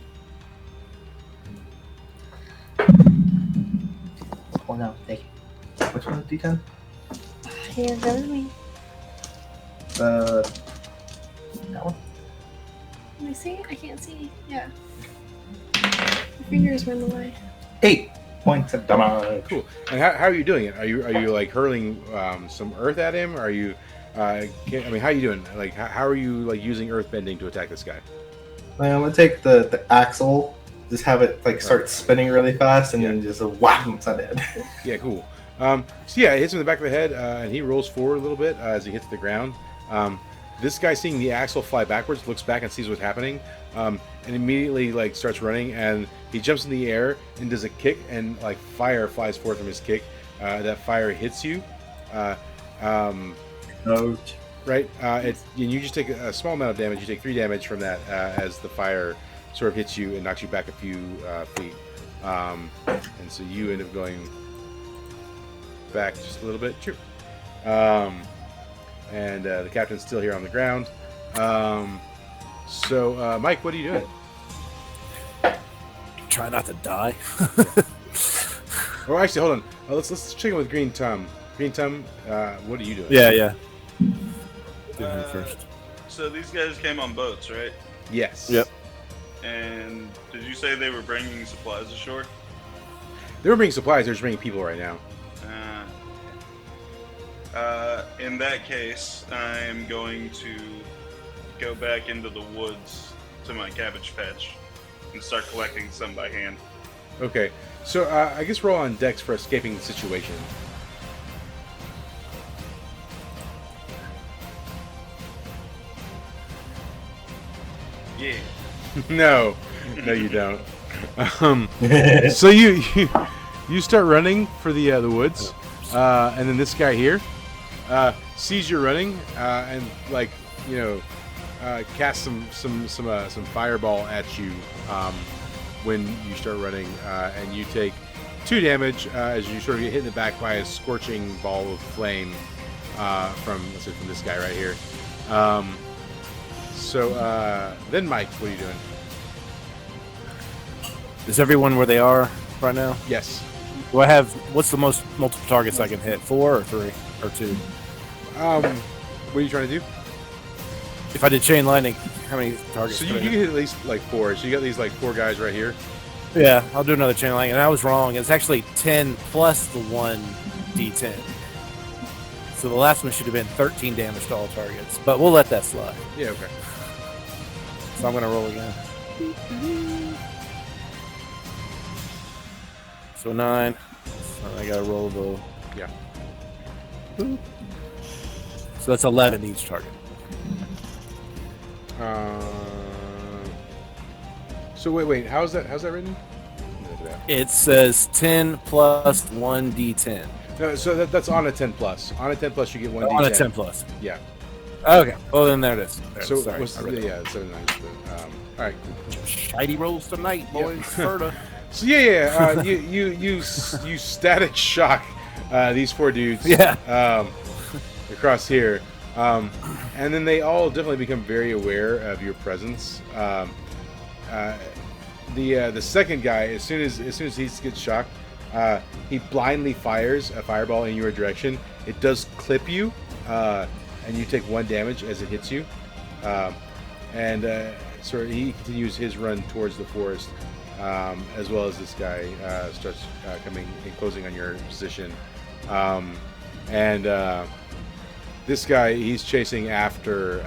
Oh no, thank you. Which one? D10. Yeah, that was me. That one. Let me see. I can't see. Yeah. My fingers were in the way. 8 points of damage. Cool. And how are you doing it? Are you like hurling some earth at him? Are you I mean, how you doing? Like, how are you like using earthbending to attack this guy? I'm gonna take the axle, just have it like start spinning really fast, and then just whack him upside the head. Yeah, cool. So yeah, it hits him in the back of the head, and he rolls forward a little bit as he hits the ground. This guy, seeing the axle fly backwards, looks back and sees what's happening, and immediately like starts running, and he jumps in the air and does a kick, and like fire flies forth from his kick. That fire hits you. Ouch. Right? And you just take a small amount of damage. You take 3 damage from that as the fire sort of hits you and knocks you back a few feet. And so you end up going back just a little bit. Sure. And the captain's still here on the ground. So, Mike, what are you doing? Try not to die. Oh, actually, hold on. Let's check in with Green Tum. Green Tum, what are you doing? Yeah. Do him first. So these guys came on boats, right? Yes. Yep. And did you say they were bringing supplies ashore? They were bringing supplies. They're just bringing people right now. In that case, I'm going to go back into the woods to my cabbage patch and start collecting some by hand. Okay. So I guess roll on Dex for escaping the situation. Yeah. No, you don't. So you start running for the woods, and then this guy here sees you running, and like casts some fireball at you when you start running, and you take 2 damage as you sort of get hit in the back by a scorching ball of flame from this guy right here. So then, Mike, what are you doing? Is everyone where they are right now? Yes. Do I have? What's the most multiple targets I can hit? 4 or 3 or 2? What are you trying to do? If I did chain lightning, how many targets? So could you I can hit? hit at least like 4. So you got these like 4 guys right here. Yeah, I'll do another chain lightning. And I was wrong. It's actually 10 plus the 1d10. So the last one should have been 13 damage to all targets. But we'll let that slide. Yeah. Okay. So I'm gonna roll again. So 9. So I gotta roll the. Yeah. So that's 11 each target. So wait. How's that written? It says 10 plus 1d10. No, so that's on a 10 plus. On a 10 plus, you get 1d10. On a 10 plus. Yeah. Okay. Well, then there it is. There it So is. Sorry, what's I read it. 7 9. All right. Shiny rolls tonight, boys. Ferta. So you static shock these 4 dudes. Yeah. Across here, and then they all definitely become very aware of your presence. The second guy, as soon as he gets shocked, he blindly fires a fireball in your direction. It does clip you, and you take 1 damage as it hits you. So he continues his run towards the forest, as well as this guy starts coming and closing on your position. This guy, he's chasing after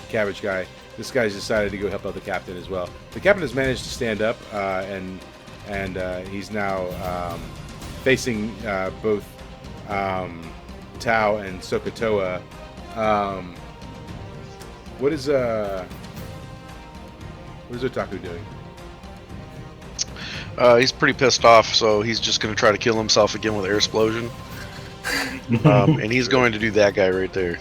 Cabbage Guy. This guy's decided to go help out the captain as well. The captain has managed to stand up, and he's now facing both Tao and Sokotoa. What is Otaku doing? He's pretty pissed off, so he's just going to try to kill himself again with air explosion. And he's going to do that guy right there.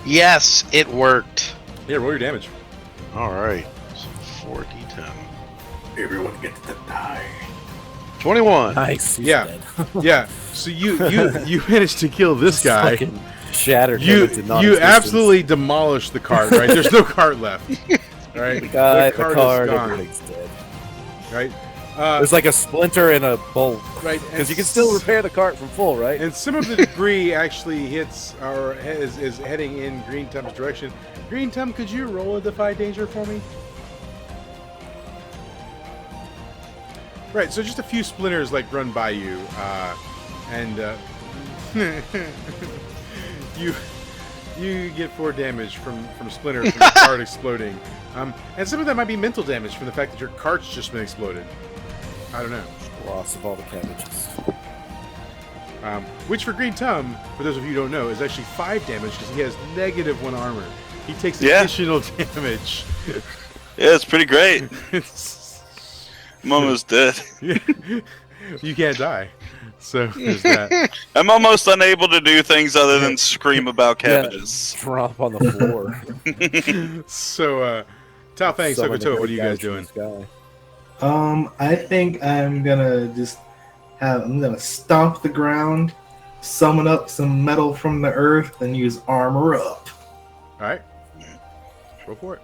Yes, it worked. Yeah, roll your damage. All right. So 4d10. Everyone gets to die. 21. Nice. He's Yeah. dead. Yeah. So you managed to kill this guy. Fucking shattered. him You into non-existence. absolutely demolished the cart. Right? There's no cart left. Right? The guy, the cart card, is gone. everything's dead. Right? There's like a splinter in a bolt. Right. Because you can still repair the cart from full, right? And some of the debris actually hits or is heading in Green Tum's direction. Green Tum, could you roll a Defy Danger for me? Right, so just a few splinters like run by you, and you get 4 damage from splinters from the cart exploding, and some of that might be mental damage from the fact that your cart's just been exploded. I don't know. Loss of all the cabbages. Which for Green Tum, for those of you who don't know, is actually 5 damage because he has -1 armor. He takes additional damage. Yeah, it's pretty great. I'm almost dead. You can't die. So there's that. I'm almost unable to do things other than scream about cabbages. Yeah, drop on the floor. So, Tao Fang, Sokotoa, what are you guys doing? I think I'm gonna stomp the ground, summon up some metal from the earth, and use armor up. Alright. Go for it.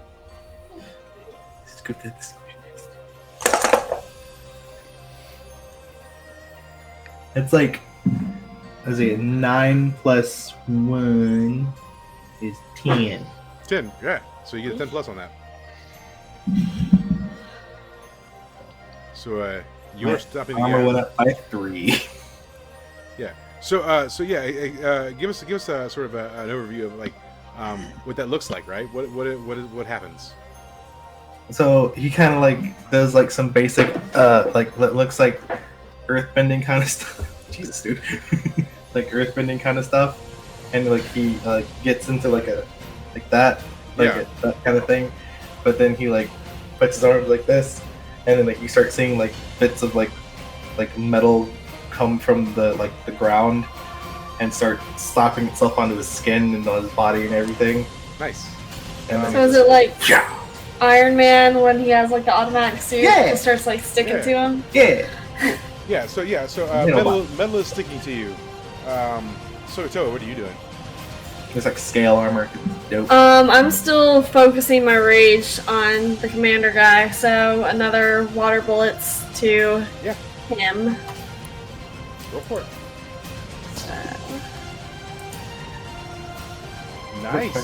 Let's go to this. It's like, let's see, 9 plus 1 is 10. 10, yeah. So you get a 10 plus on that. So, you're stopping the armor went up by 3. Yeah. So give us a sort of an overview of like what that looks like, right? What happens? So he kind of like does like some basic like what looks like earthbending kind of stuff. Jesus, dude. Like earthbending kind of stuff, and like he gets into like that kind of thing. But then he like puts his arms like this, and then like you start seeing like bits of like metal come from the ground and start slapping itself onto his skin and on his body and everything. Nice. And then So is it like Iron Man when he has like the automatic suit and starts like sticking to him? Yeah. So metal is sticking to you. So Toa, what are you doing? There's like scale armor. Dope. I'm still focusing my rage on the commander guy, so another water bullets to him. Go for it. Nice.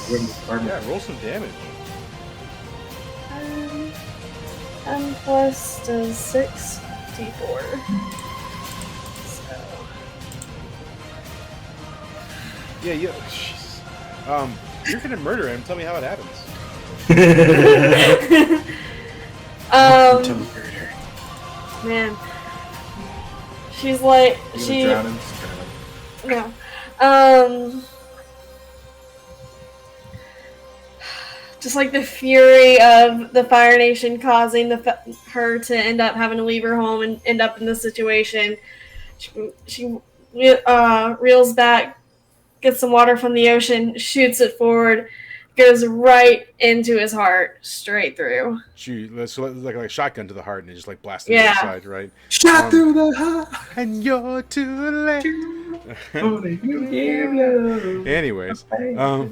Yeah, roll some damage. 10 plus does 6 d4. So. Yeah, jeez. You're gonna murder him. Tell me how it happens. Man, she's like no. Just like the fury of the Fire Nation causing her to end up having to leave her home and end up in this situation. She reels back, gets some water from the ocean, shoots it forward, goes right into his heart, straight through. So like a shotgun to the heart, and it just like blasts into the side, right? Shot through the heart, and you're too late. Anyways, so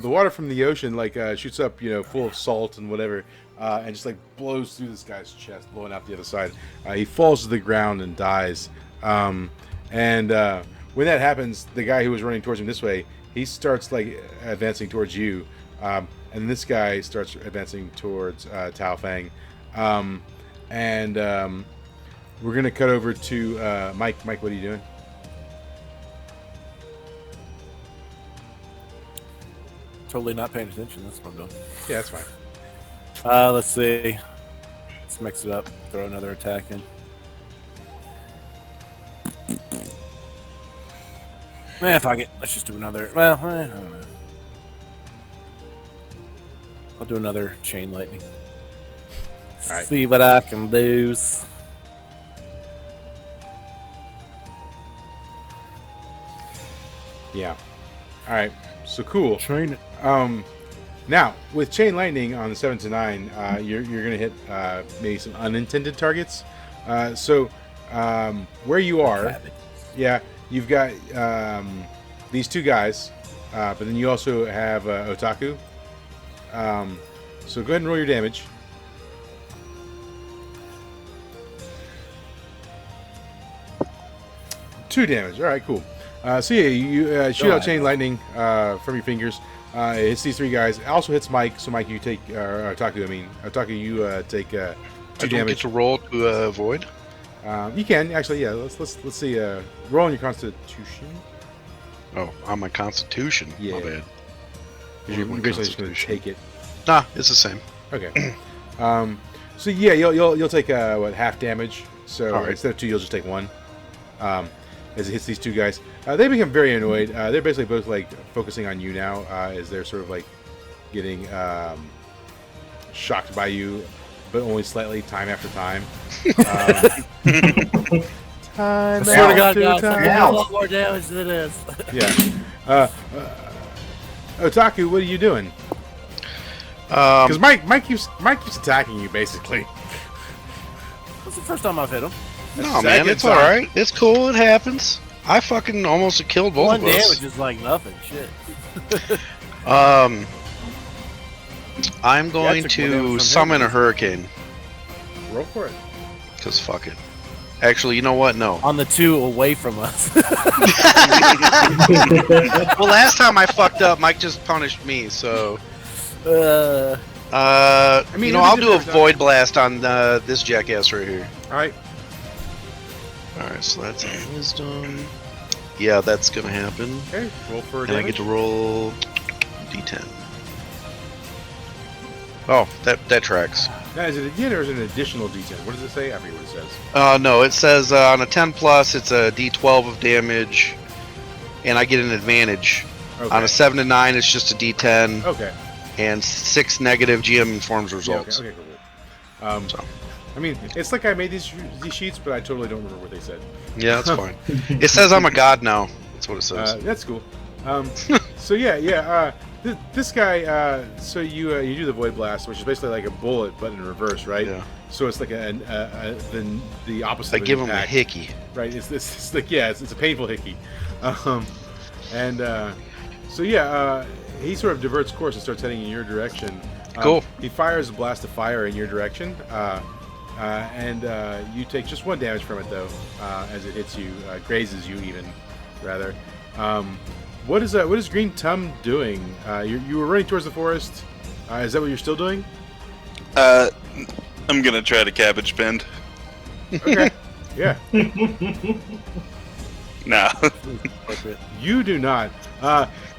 the water from the ocean like shoots up, full of salt and whatever, and just like blows through this guy's chest, blowing out the other side. He falls to the ground and dies. And when that happens, the guy who was running towards him this way, he starts like advancing towards you, and this guy starts advancing towards Tao Fang, and we're gonna cut over to Mike. Mike, what are you doing? Totally not paying attention. That's what I'm doing. Yeah, that's fine. Let's see. Let's mix it up. Throw another attack in. Fuck it. Let's just do another. Well, I don't know. I'll do another chain lightning. All right. See what I can do. Yeah. All right. So cool. Train it. Now with chain lightning on the 7 to 9, you're gonna hit maybe some unintended targets. So where you are, you've got these 2 guys, but then you also have Otaku. So go ahead and roll your damage. Two damage. All right, cool. So you shoot out chain lightning from your fingers. It hits these 3 guys. It also hits Mike. So Mike, you take Otaku. You take 2 2 I don't damage. get to roll to avoid. You can actually, yeah. Let's see. Roll on your Constitution. Oh, on my Constitution. Yeah. My bad. You're My basically just going to Constitution. take it. Nah, it's the same. Okay. So yeah, you'll take half damage. So All right. instead of 2, you'll just take 1. As it hits these 2 guys, they become very annoyed. They're basically both like focusing on you now, as they're sort of like getting shocked by you, but only slightly, time after time. Time I swear to God, after guys, time. I got a lot more damage than this. Yeah. Otaku, what are you doing? Um, Because Mike keeps attacking you, basically. That's the first time I've hit him. no, man, Second it's time. all right. It's cool. It happens. I fucking almost killed both One of us. damage is like nothing. Shit. I'm going took more damage from to him. summon a hurricane. Roll for it. Because fuck it. Actually, you know what? No. On the 2 away from us. Well, last time I fucked up, Mike just punished me, so... uh, I mean, you know, it'll I'll be do a different. void blast on this jackass right here. All right. Alright, so that's wisdom. Yeah, that's gonna happen. Okay. Roll for And I damage. get to roll d10. Oh, that tracks. Now, is it a D10 or is it an additional D10? What does it say? I forget what it says. No, it says on a 10 plus, it's a d12 of damage, and I get an advantage. Okay. On a 7 to 9, it's just a d10, Okay. and 6 negative GM informs Yeah, results. okay, cool. So. I mean, it's like I made these sheets, but I totally don't remember what they said. Yeah, that's fine. It says I'm a god now. That's what it says. That's cool. So yeah. This guy. So you do the void blast, which is basically like a bullet, but in reverse, right? Yeah. So it's like the opposite. I of an give him a impact, hickey. Right. It's like it's a painful hickey. He sort of diverts course and starts heading in your direction. Cool. He fires a blast of fire in your direction, and you take just 1 damage from it though, as it hits you, grazes you even, rather. What is Green Tum doing? You were running towards the forest. Is that what you're still doing? I'm gonna try to cabbage bend. Okay. Yeah. No. You do not.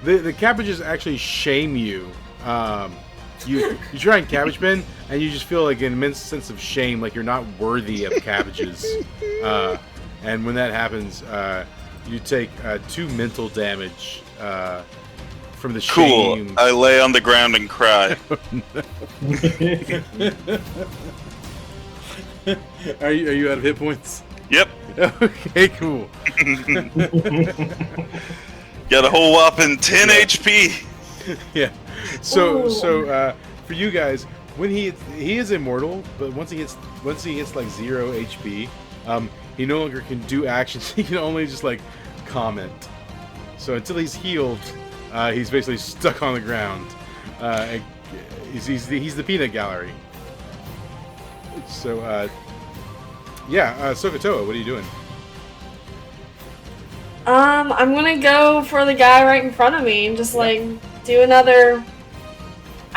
The cabbages actually shame you. You try and cabbage bend, and you just feel like an immense sense of shame, like you're not worthy of cabbages. And when that happens, you take 2 mental damage from the Cool. shame. I lay on the ground and cry. Are you out of hit points? Yep. Okay, cool. Got a whole whopping 10 HP. Yeah. So for you guys, when he is immortal, but once he hits like 0 HP, he no longer can do actions. He can only just like comment. So until he's healed, he's basically stuck on the ground. He's the peanut gallery. So Sokotoa, what are you doing? I'm gonna go for the guy right in front of me and just like do another.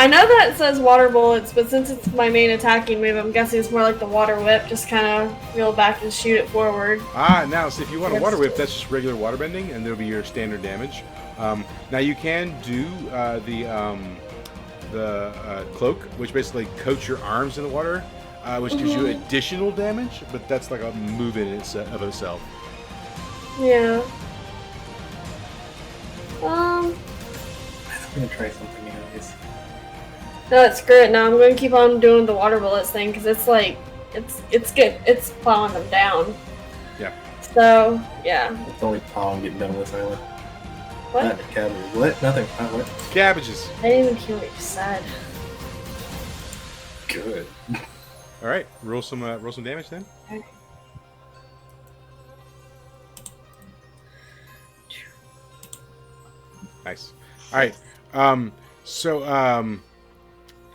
I know that it says water bullets, but since it's my main attacking move, I'm guessing it's more like the water whip. Just kind of reel back and shoot it forward. Now, so if you want a water whip, that's just regular water bending, and there'll be your standard damage. Now you can do the cloak, which basically coats your arms in the water, which gives you additional damage, but that's like a move in of itself. Yeah. I'm gonna try something new. No, it's great. No, I'm going to keep on doing the water bullets thing because it's like it's good. It's plowing them down. Yeah. So yeah. It's the only problem getting done with this island. What? Not the cabbage. What? Nothing. What? Cabbages. I didn't even hear what you said. Good. All right, roll some damage then. Okay. Nice. All right.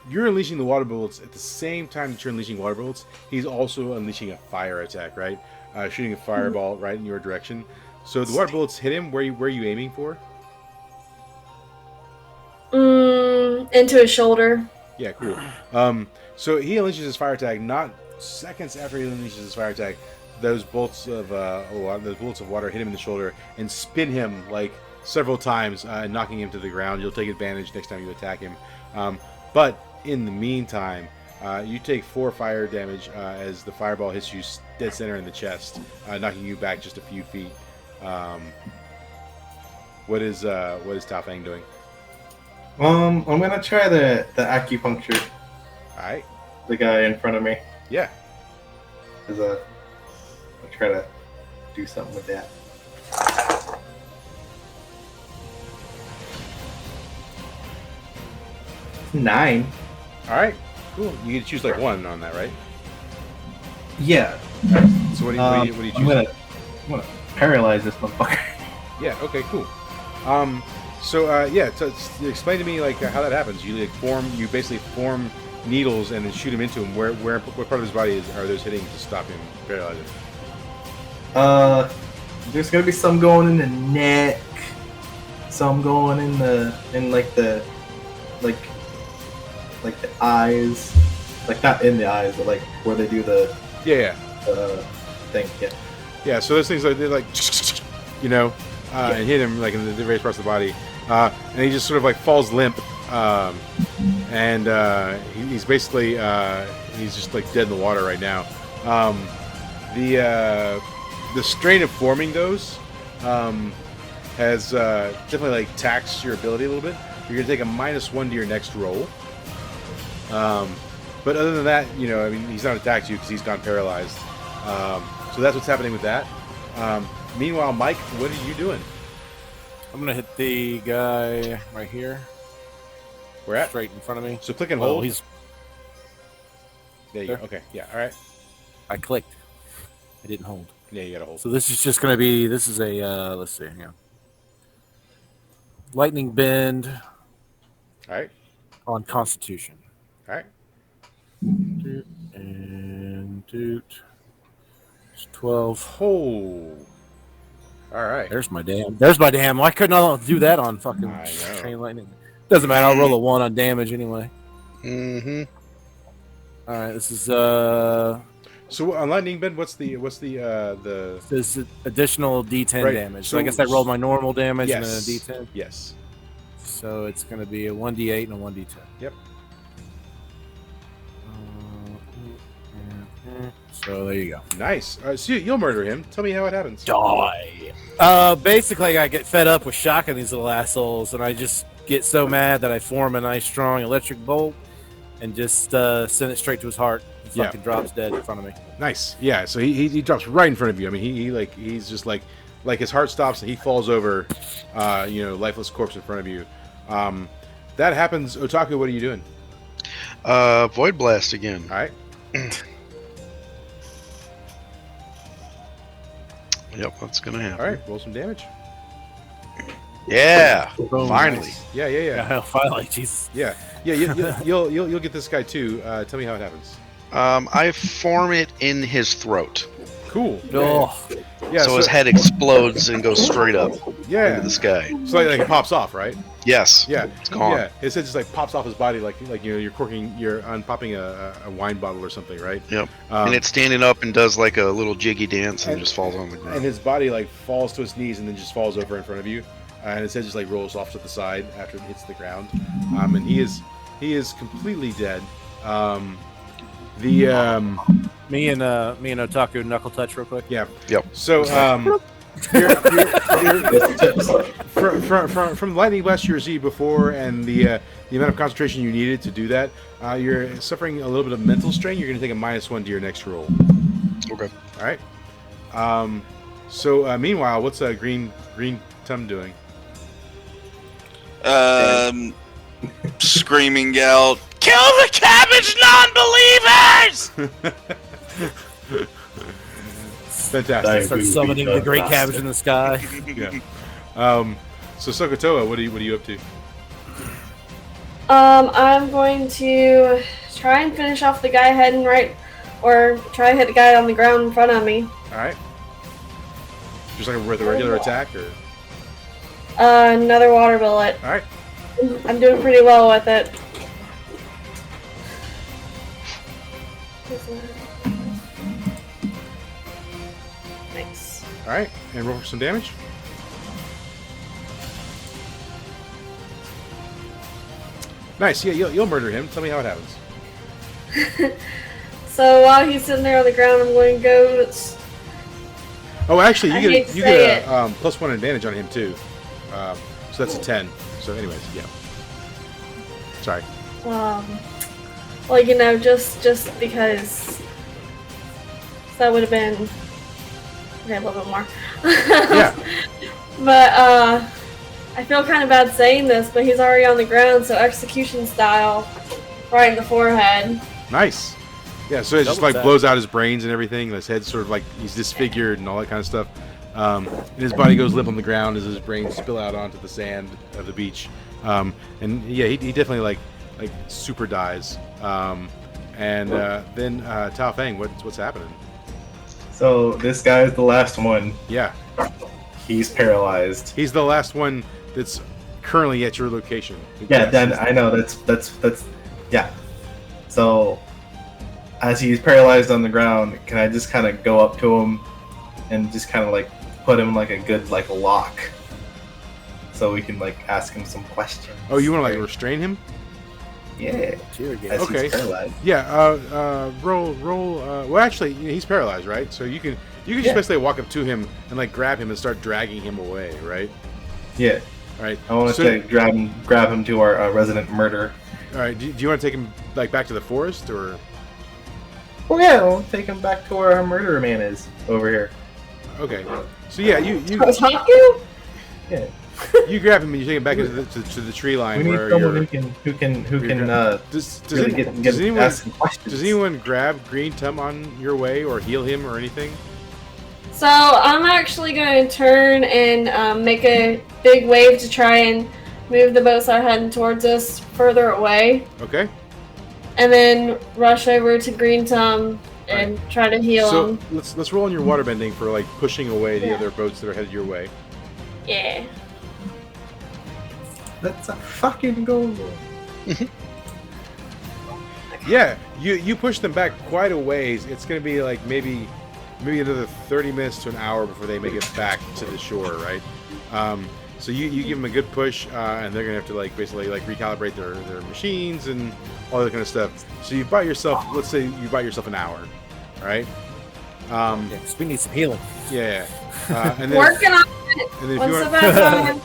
You're unleashing the water bullets at the same time that you're unleashing water bullets. He's also unleashing a fire attack, right? Shooting a fireball right in your direction. So the water bullets hit him. Where are you aiming for? Into his shoulder. Yeah, cool. So he unleashes his fire attack not seconds after he unleashes his fire attack, those bolts of water hit him in the shoulder and spin him like several times, knocking him to the ground. You'll take advantage next time you attack him. But in the meantime, you take 4 fire damage as the fireball hits you dead center in the chest, knocking you back just a few feet. What is Tao Fang doing? I'm gonna try the acupuncture. All right. The guy in front of me. Yeah. I'll try to do something with that. Nine. All right. Cool. You get to choose like one on that, right? Yeah. So what do you choose? I'm gonna paralyze this motherfucker. Yeah. Okay. Cool. Explain to me like how that happens. You basically form needles and then shoot him into him. What part of his body are those hitting to stop him paralyzing? There's gonna be some going in the neck, some going in the eyes, like not in the eyes, but like where they do the thing. Yeah. So those things they're like and hit him like in the various parts of the body, and he just sort of like falls limp, and he's basically he's just like dead in the water right now. The strain of forming those has definitely like taxed your ability a little bit. You're gonna take a -1 to your next roll. But other than that, he's not attacked you because he's gone paralyzed. So that's what's happening with that. Meanwhile, Mike, what are you doing? I'm gonna hit the guy right here. Where at? Straight in front of me. So click and hold. There you there. go. Okay. Yeah. All right. I clicked. I didn't hold. Yeah, you gotta hold. So this is just gonna be. This is a. Let's see. Hang on. Lightning bend. All right. On Constitution. All right. And it's 12. Oh. All right. There's my damn. Why couldn't I do that on fucking Chain Lightning? Doesn't matter. I'll roll a 1 on damage anyway. Mm-hmm. All right. This is So on Lightning Bend, what's the This is additional D10 Right. damage. So I guess I rolled my normal damage and then a D10. Yes. So it's going to be a 1D8 and a 1D10. Yep. So there you go. Nice. So you'll murder him. Tell me how it happens. Die. Basically, I get fed up with shocking these little assholes, and I just get so mad that I form a nice, strong electric bolt and just send it straight to his heart. He fucking drops dead in front of me. Nice. Yeah. So he drops right in front of you. I mean, he's just like his heart stops and he falls over, lifeless corpse in front of you. That happens. Otaku, what are you doing? Void Blast again. All right. Yep, that's gonna happen. All right. Roll some damage. Yeah. Boom. Finally. Yeah. Yeah, finally, Jesus. Yeah. You'll get this guy too. Tell me how it happens. I form it in his throat. Cool. Oh, Yeah. So his head explodes and goes straight up Yeah. into the sky. So like it pops off, right? Yes. Yeah. It's gone. Yeah. His head just like pops off his body, like you're unpopping a wine bottle or something, right? Yep. And it's standing up and does like a little jiggy dance and just falls on the ground. And his body like falls to his knees and then just falls over in front of you, and his head just like rolls off to the side after it hits the ground. And he is completely dead. me and Otaku knuckle touch real quick. Yeah. Yep. So from lightning blast you received before and the amount of concentration you needed to do that, you're suffering a little bit of mental strain. You're going to take a -1 to your next roll. Okay. All right. So meanwhile, what's Green Tum doing? Screaming out, "Kill the cabbage non-believers!" Fantastic. Start summoning the great cabbage in the sky. Yeah. So Sokotoa, what are you up to? I'm going to try and finish off the guy heading right, or try to hit the guy on the ground in front of me. All right. Just like with a regular attack, or Another water bullet. all right. I'm doing pretty well with it. right, and roll for some damage. Nice. Yeah, you'll murder him. Tell me how it happens. So while he's sitting there on the ground, I'm going to go. Oh, actually, I you hate get to you say get a +1 advantage on him too. So that's a 10. So, anyways, yeah. Sorry. Well, you know, just because that would have been okay, a little bit more. Yeah. But I feel kind of bad saying this, but he's already on the ground, so execution style, right in the forehead. Nice. Yeah, so it just Double like tap. blows out his brains and everything. His head's sort of like he's disfigured and all that kind of stuff. And his body goes limp on the ground as his brains spill out onto the sand of the beach. And yeah, he definitely like super dies. And then Tao Feng, what's happening? So this guy is the last one. Yeah, He's paralyzed. he's the last one that's currently at your location. Yeah, Yes, then he's- I know that's yeah. So as he's paralyzed on the ground, can I just kind of go up to him and just kind of like put him like a good like lock, so we can like ask him some questions? Oh, you want to like restrain him? Yeah. Cheer again. As Okay. he's paralyzed. Yeah. Roll. Well, actually, he's paralyzed, right? So you can just Yeah. basically walk up to him and like grab him and start dragging him away, right? Yeah. All right. I want to So- say grab him to our resident murder. All right. Do you want to take him like back to the forest or? Oh yeah, we'll take him back to where our murderer man is over here. Okay. So yeah, you Taku? Yeah. you grab him and you take him back into to the tree line We need where someone you're. who can Does really does anyone ask some questions. does anyone grab Green Tum on your way or heal him or anything? So I'm actually going to turn and make a big wave to try and move the boats that are heading towards us further away, Okay. and then rush over to Green Tum and try to heal So him. let's roll on your water bending for like pushing away the Yeah. other boats that are headed your way. Yeah. Let's fucking go. Yeah, you push them back quite a ways. It's going to be like maybe another 30 minutes to an hour before they make it back to the shore, right? So you give them a good push, and they're going to have to like basically like recalibrate their machines and all that kind of stuff. So you buy yourself, let's say you buy yourself an hour, right? Yeah, 'cause we need some healing. Yeah. And then, Working on it. and then One if you step want, at a time.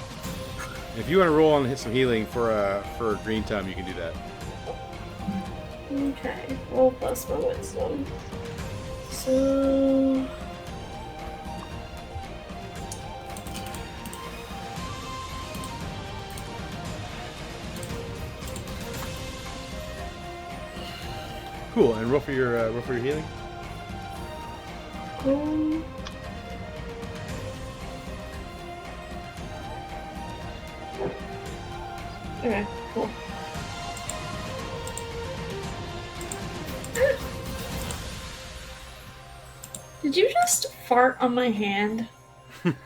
if you want to roll and hit some healing for Green Tum, you can do that. Okay. Roll plus my wisdom. So. Cool. And roll for your healing. um, Okay, cool. Did you just fart on my hand? Good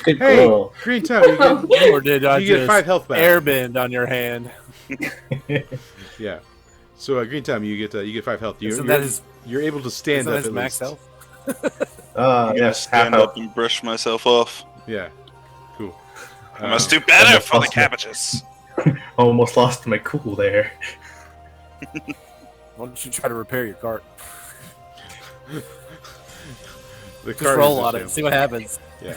Hey, girl. Green Tum, you get, Or did I you get just 5 health back. airbend on your hand? Yeah. So Green Tum, you get 5 health. Isn't that his, You're able to stand isn't up that his at max least. health? I'm gonna Yes, half stand health. up and brush myself off. Yeah. Cool. I must do better almost for the lost it. cabbages. Almost lost my cool there. Why don't you try to repair your cart? The Just card roll is on the it. See what happens. Yeah.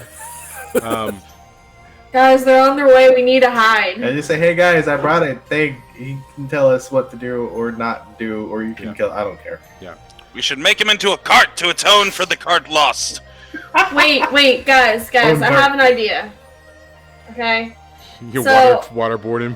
Guys, they're on their way. We need to hide. I just say, hey guys, I brought a thing. You can tell us what to do or not do, or you can Yeah. kill. I don't care. We should make him into a cart to atone for the cart lost. Wait, guys, I Mark. have an idea. Okay? You So- waterboard him.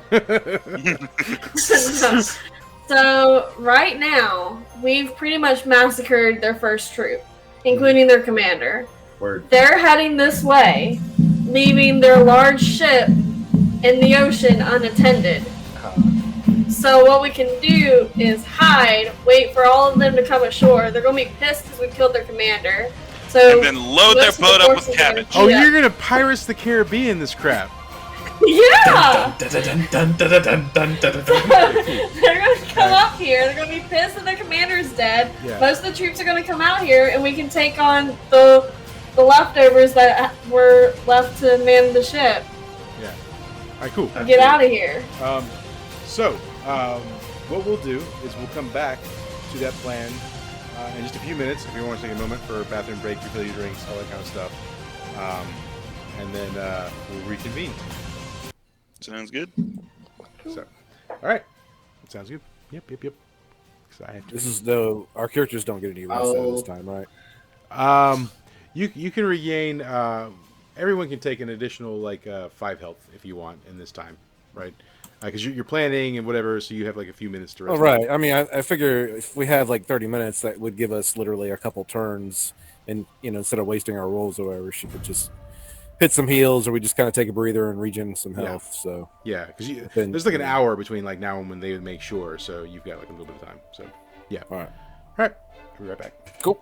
So, right now, we've pretty much massacred their first troop, including their commander. Word. They're heading this way, leaving their large ship in the ocean unattended. So what we can do is hide, wait for all of them to come ashore. They're going to be pissed because we killed their commander. So And then load their most of the boat up forces with are gonna cabbage. Oh, Yeah. you're gonna Pirates the Caribbean this crap. Yeah! Dun, dun, dun, dun, dun, dun, dun, dun, dun. They're gonna come up here. They're gonna be pissed that their commander's dead. Yeah. Most of the troops are gonna come out here, and we can take on the leftovers that were left to man the ship. Yeah. All right, cool. Get out of here. So, what we'll do is we'll come back to that plan in just a few minutes. If you want to take a moment for a bathroom break, refill your drinks, all that kind of stuff, and then we'll reconvene. Sounds good. So, all right, that sounds good. Yep. 'Cause I have to. This is though our characters don't get any rest out of this time, right? You can regain. Everyone can take an additional 5 health if you want in this time, right? Because you're planning and whatever, so you have like a few minutes to rest. Oh, right. I mean, I figure if we had like 30 minutes, that would give us literally a couple turns, and instead of wasting our rolls or whatever, she could just hit some heals, or we just kind of take a breather and regen some health. So Yeah, because Then- there's like an hour between like now and when they would make sure, so you've got like a little bit of time. So yeah, all right, all right, I'll be right back. cool.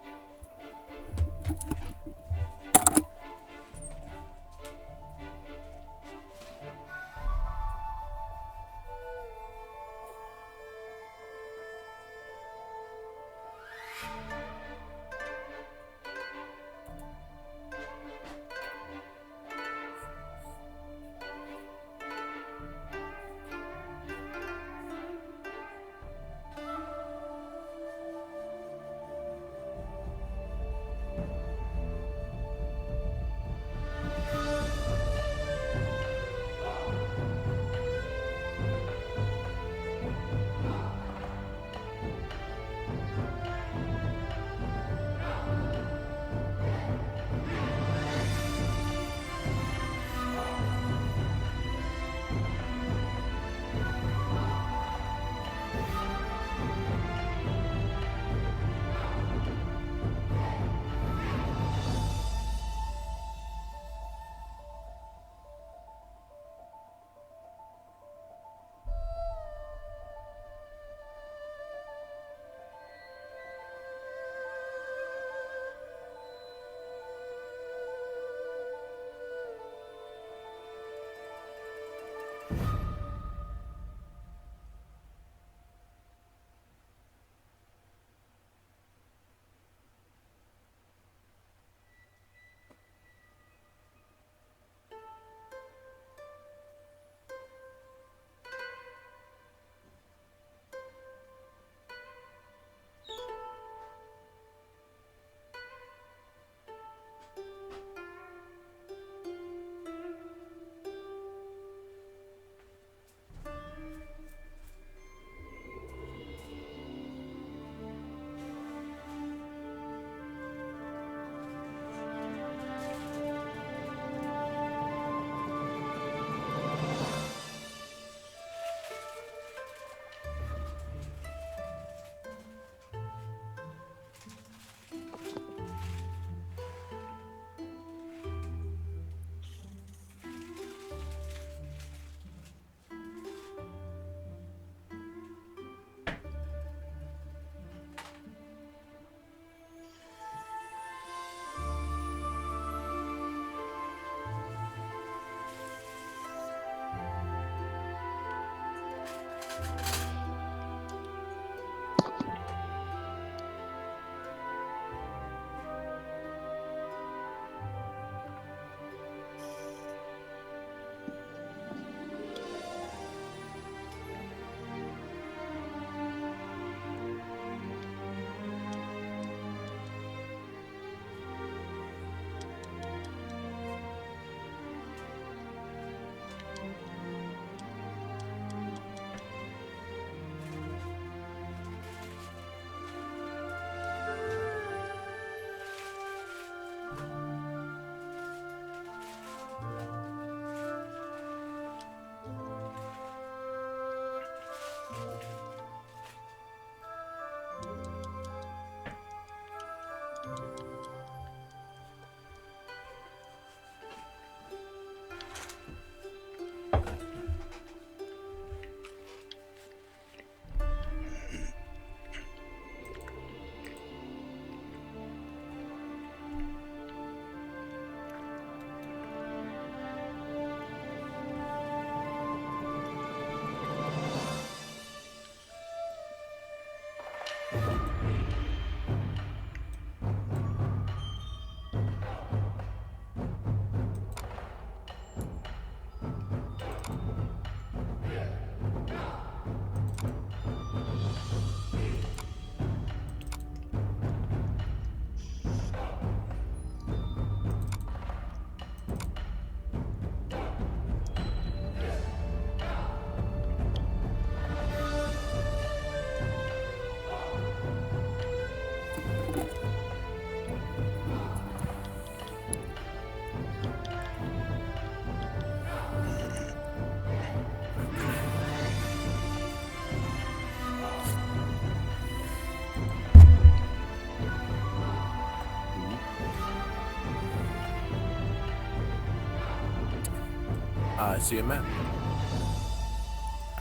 I see a map.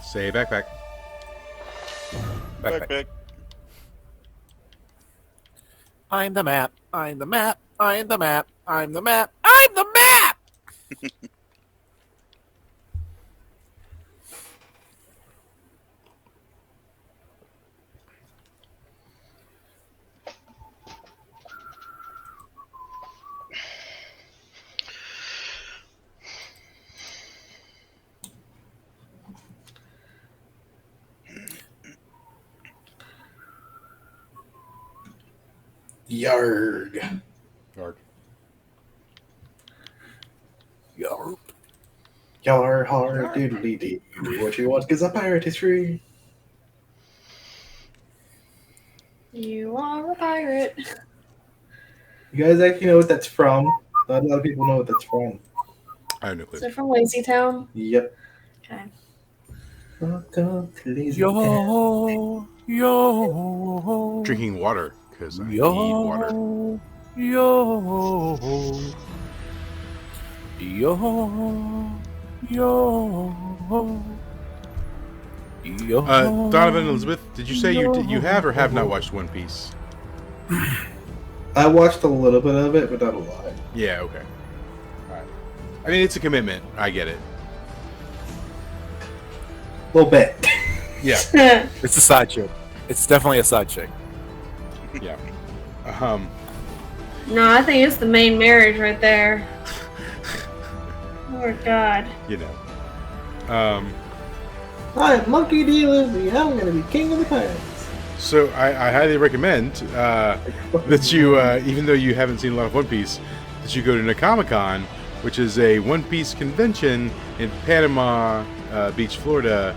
Say backpack. Backpack. Backpack. I'm the map. I'm the map. I'm the map. I'm the map. I'm the map! Yarg. Dark. Yo. Yar har diddly dee. What you want? Cause a pirate is free. You are a pirate. You guys actually know what that's from? Not a lot of people know what that's from. I have no Is clue. it from Lazy Town? Yep. Okay. Welcome to Lazy Town. Yo. Drinking water because I need water. Yo. Donovan and Elizabeth, did you say you have or have not watched One Piece? I watched a little bit of it, but not a lot. Yeah. Okay. All right. I mean, it's a commitment. I get it. A little bit. Yeah. It's a side chick. It's definitely a side chick. Yeah. No, I think it's the main marriage right there. Oh God. You know. I'm Monkey D. Luffy. I'm gonna be king of the pirates. So I highly recommend that you, even though you haven't seen a lot of One Piece, that you go to Nakamicon, which is a One Piece convention in Panama Beach, Florida.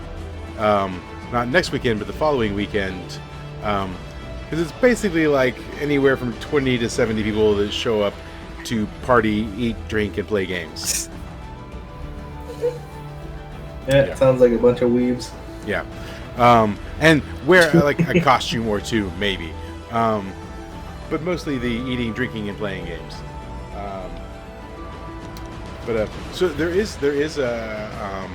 Not next weekend, but the following weekend. Because it's basically like anywhere from 20 to 70 people that show up to party, eat, drink, and play games. Yeah, it sounds like a bunch of weebs. Yeah. And wear like a costume or two, maybe. But mostly the eating, drinking, and playing games. So there is a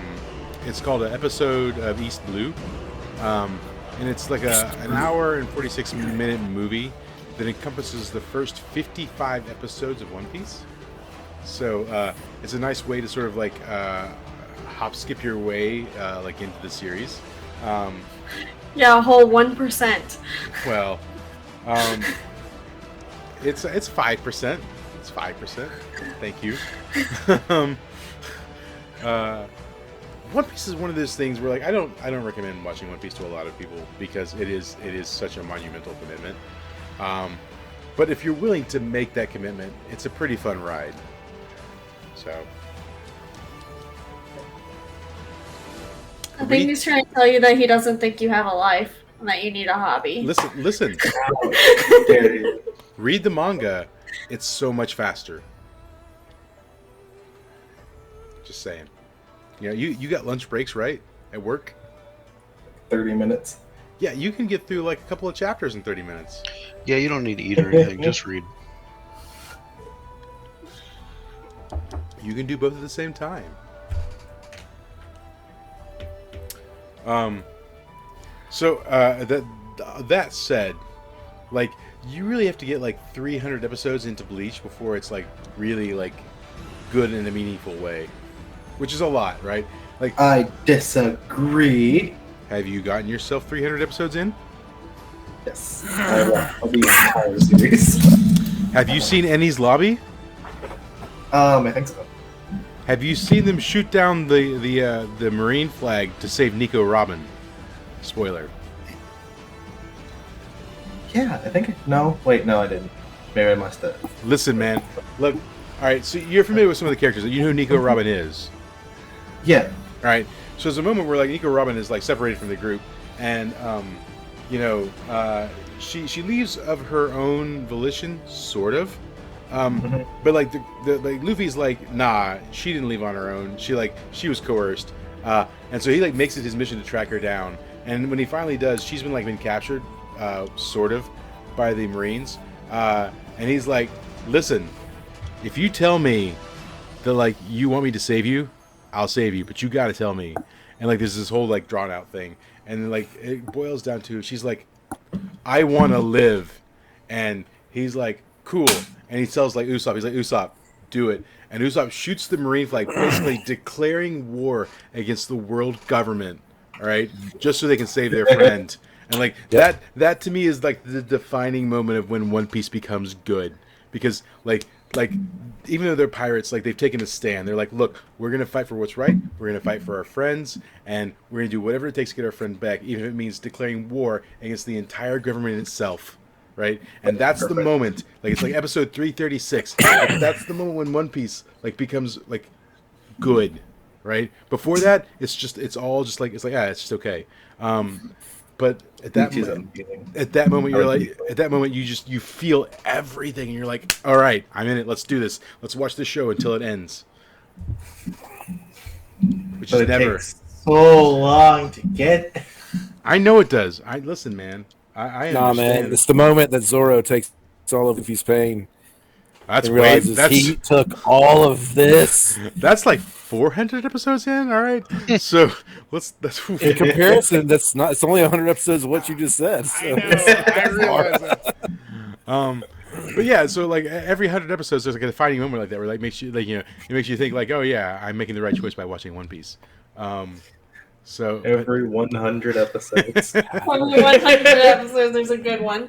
it's called an episode of East Blue, and it's like an hour and 46-minute movie that encompasses the first 55 episodes of One Piece. So it's a nice way to sort of like skip your way like into the series. Yeah, a whole 1%. Well, it's 5%. It's 5%. Thank you. One Piece is one of those things where like I don't recommend watching One Piece to a lot of people because it is such a monumental commitment. But if you're willing to make that commitment, it's a pretty fun ride. So I think he's trying to tell you that he doesn't think you have a life and that you need a hobby. listen. Read the manga. It's so much faster. Just saying. You know, you got lunch breaks, right? At work? 30 minutes. Yeah, you can get through like a couple of chapters in 30 minutes. Yeah, you don't need to eat or anything. Just read. You can do both at the same time. That said, like you really have to get like 300 episodes into Bleach before it's like really like good in a meaningful way, which is a lot, right? Like I disagree. have you gotten yourself 300 episodes in? Yes, I'll be in the entire series. Have you seen Ennie's Lobby? I think so. Have you seen them shoot down the Marine flag to save Nico Robin? Spoiler. Yeah, I think. No, wait, no, I didn't. Maybe I must have. Listen, man. Look, all right. So you're familiar with some of the characters. You know who Nico Robin is. Yeah. All right. So there's a moment where like Nico Robin is like separated from the group, and she leaves of her own volition, sort of. But like the like Luffy's like, nah, she didn't leave on her own. She was coerced, and so he like makes it his mission to track her down. And when he finally does, she's been captured, sort of, by the Marines. And he's like, listen, if you tell me that like you want me to save you, I'll save you, but you got to tell me. And like, there's this whole like drawn out thing, and then, like it boils down to she's like, I want to live, and he's like, cool, and he tells like Usopp, he's like, Usopp, do it, and Usopp shoots the Marine flag, basically declaring war against the world government. All right, just so they can save their friend. And like that to me is like the defining moment of when One Piece becomes good, because like even though they're pirates, like they've taken a stand. They're like, look, we're gonna fight for what's right. We're gonna fight for our friends, and we're gonna do whatever it takes to get our friend back, even if it means declaring war against the entire government itself. Right, and that's the moment. Like it's like episode 336. Like, that's the moment when One Piece like becomes like good. Right. Before that, it's just it's just okay. But at that moment, you're like, at that moment, you feel everything, and you're like, all right, I'm in it. Let's do this. Let's watch this show until it ends. Which is never takes so long to get. I know it does. Listen, man. I understand. Man, it's the moment that Zoro takes all of his pain. That's and realizes he took all of this. That's like 400 episodes in. All right, so that's in comparison. That's not. It's only 100 episodes of what you just said. So. I realize that. But yeah, so like every 100 episodes, there's like a defining moment like that where like makes you like it makes you think like, oh yeah, I'm making the right choice by watching One Piece. So every 100 episodes. Only 100 episodes. There's a good one.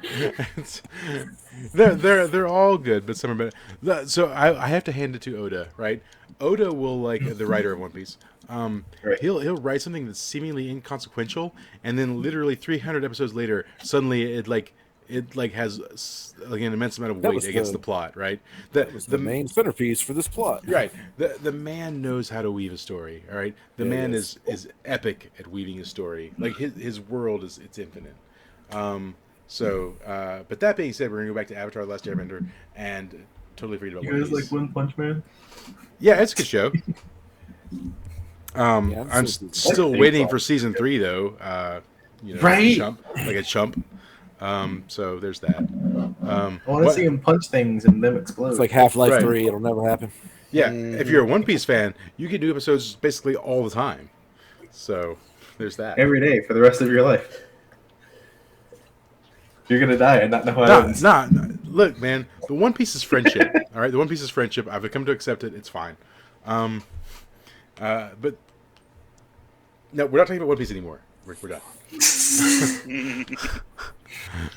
They're all good, but some are better. So I have to hand it to Oda, right? Oda will like the writer of One Piece. Right. He'll write something that's seemingly inconsequential, and then literally 300 episodes later, suddenly it has like an immense amount of weight against the plot, right? That was the main centerpiece for this plot, right? The man knows how to weave a story, all right. The man is epic at weaving a story. Like his world it's infinite. But that being said, we're gonna go back to Avatar: The Last Airbender and totally forget about You One guys Piece. like One Punch Man? Yeah, it's a good show. I'm still waiting for season 3 though. Right? Like a chump. So there's that. I want to see him punch things and them explode. It's like Half-Life 3. It'll never happen. Yeah, if you're a One Piece fan, you can do episodes basically all the time. So there's that. Every day for the rest of your life. You're gonna die and not know how it ends. Nah. Look, man, the One Piece is friendship. All right, the One Piece is friendship. I've come to accept it. It's fine. But no, we're not talking about One Piece anymore. We're done.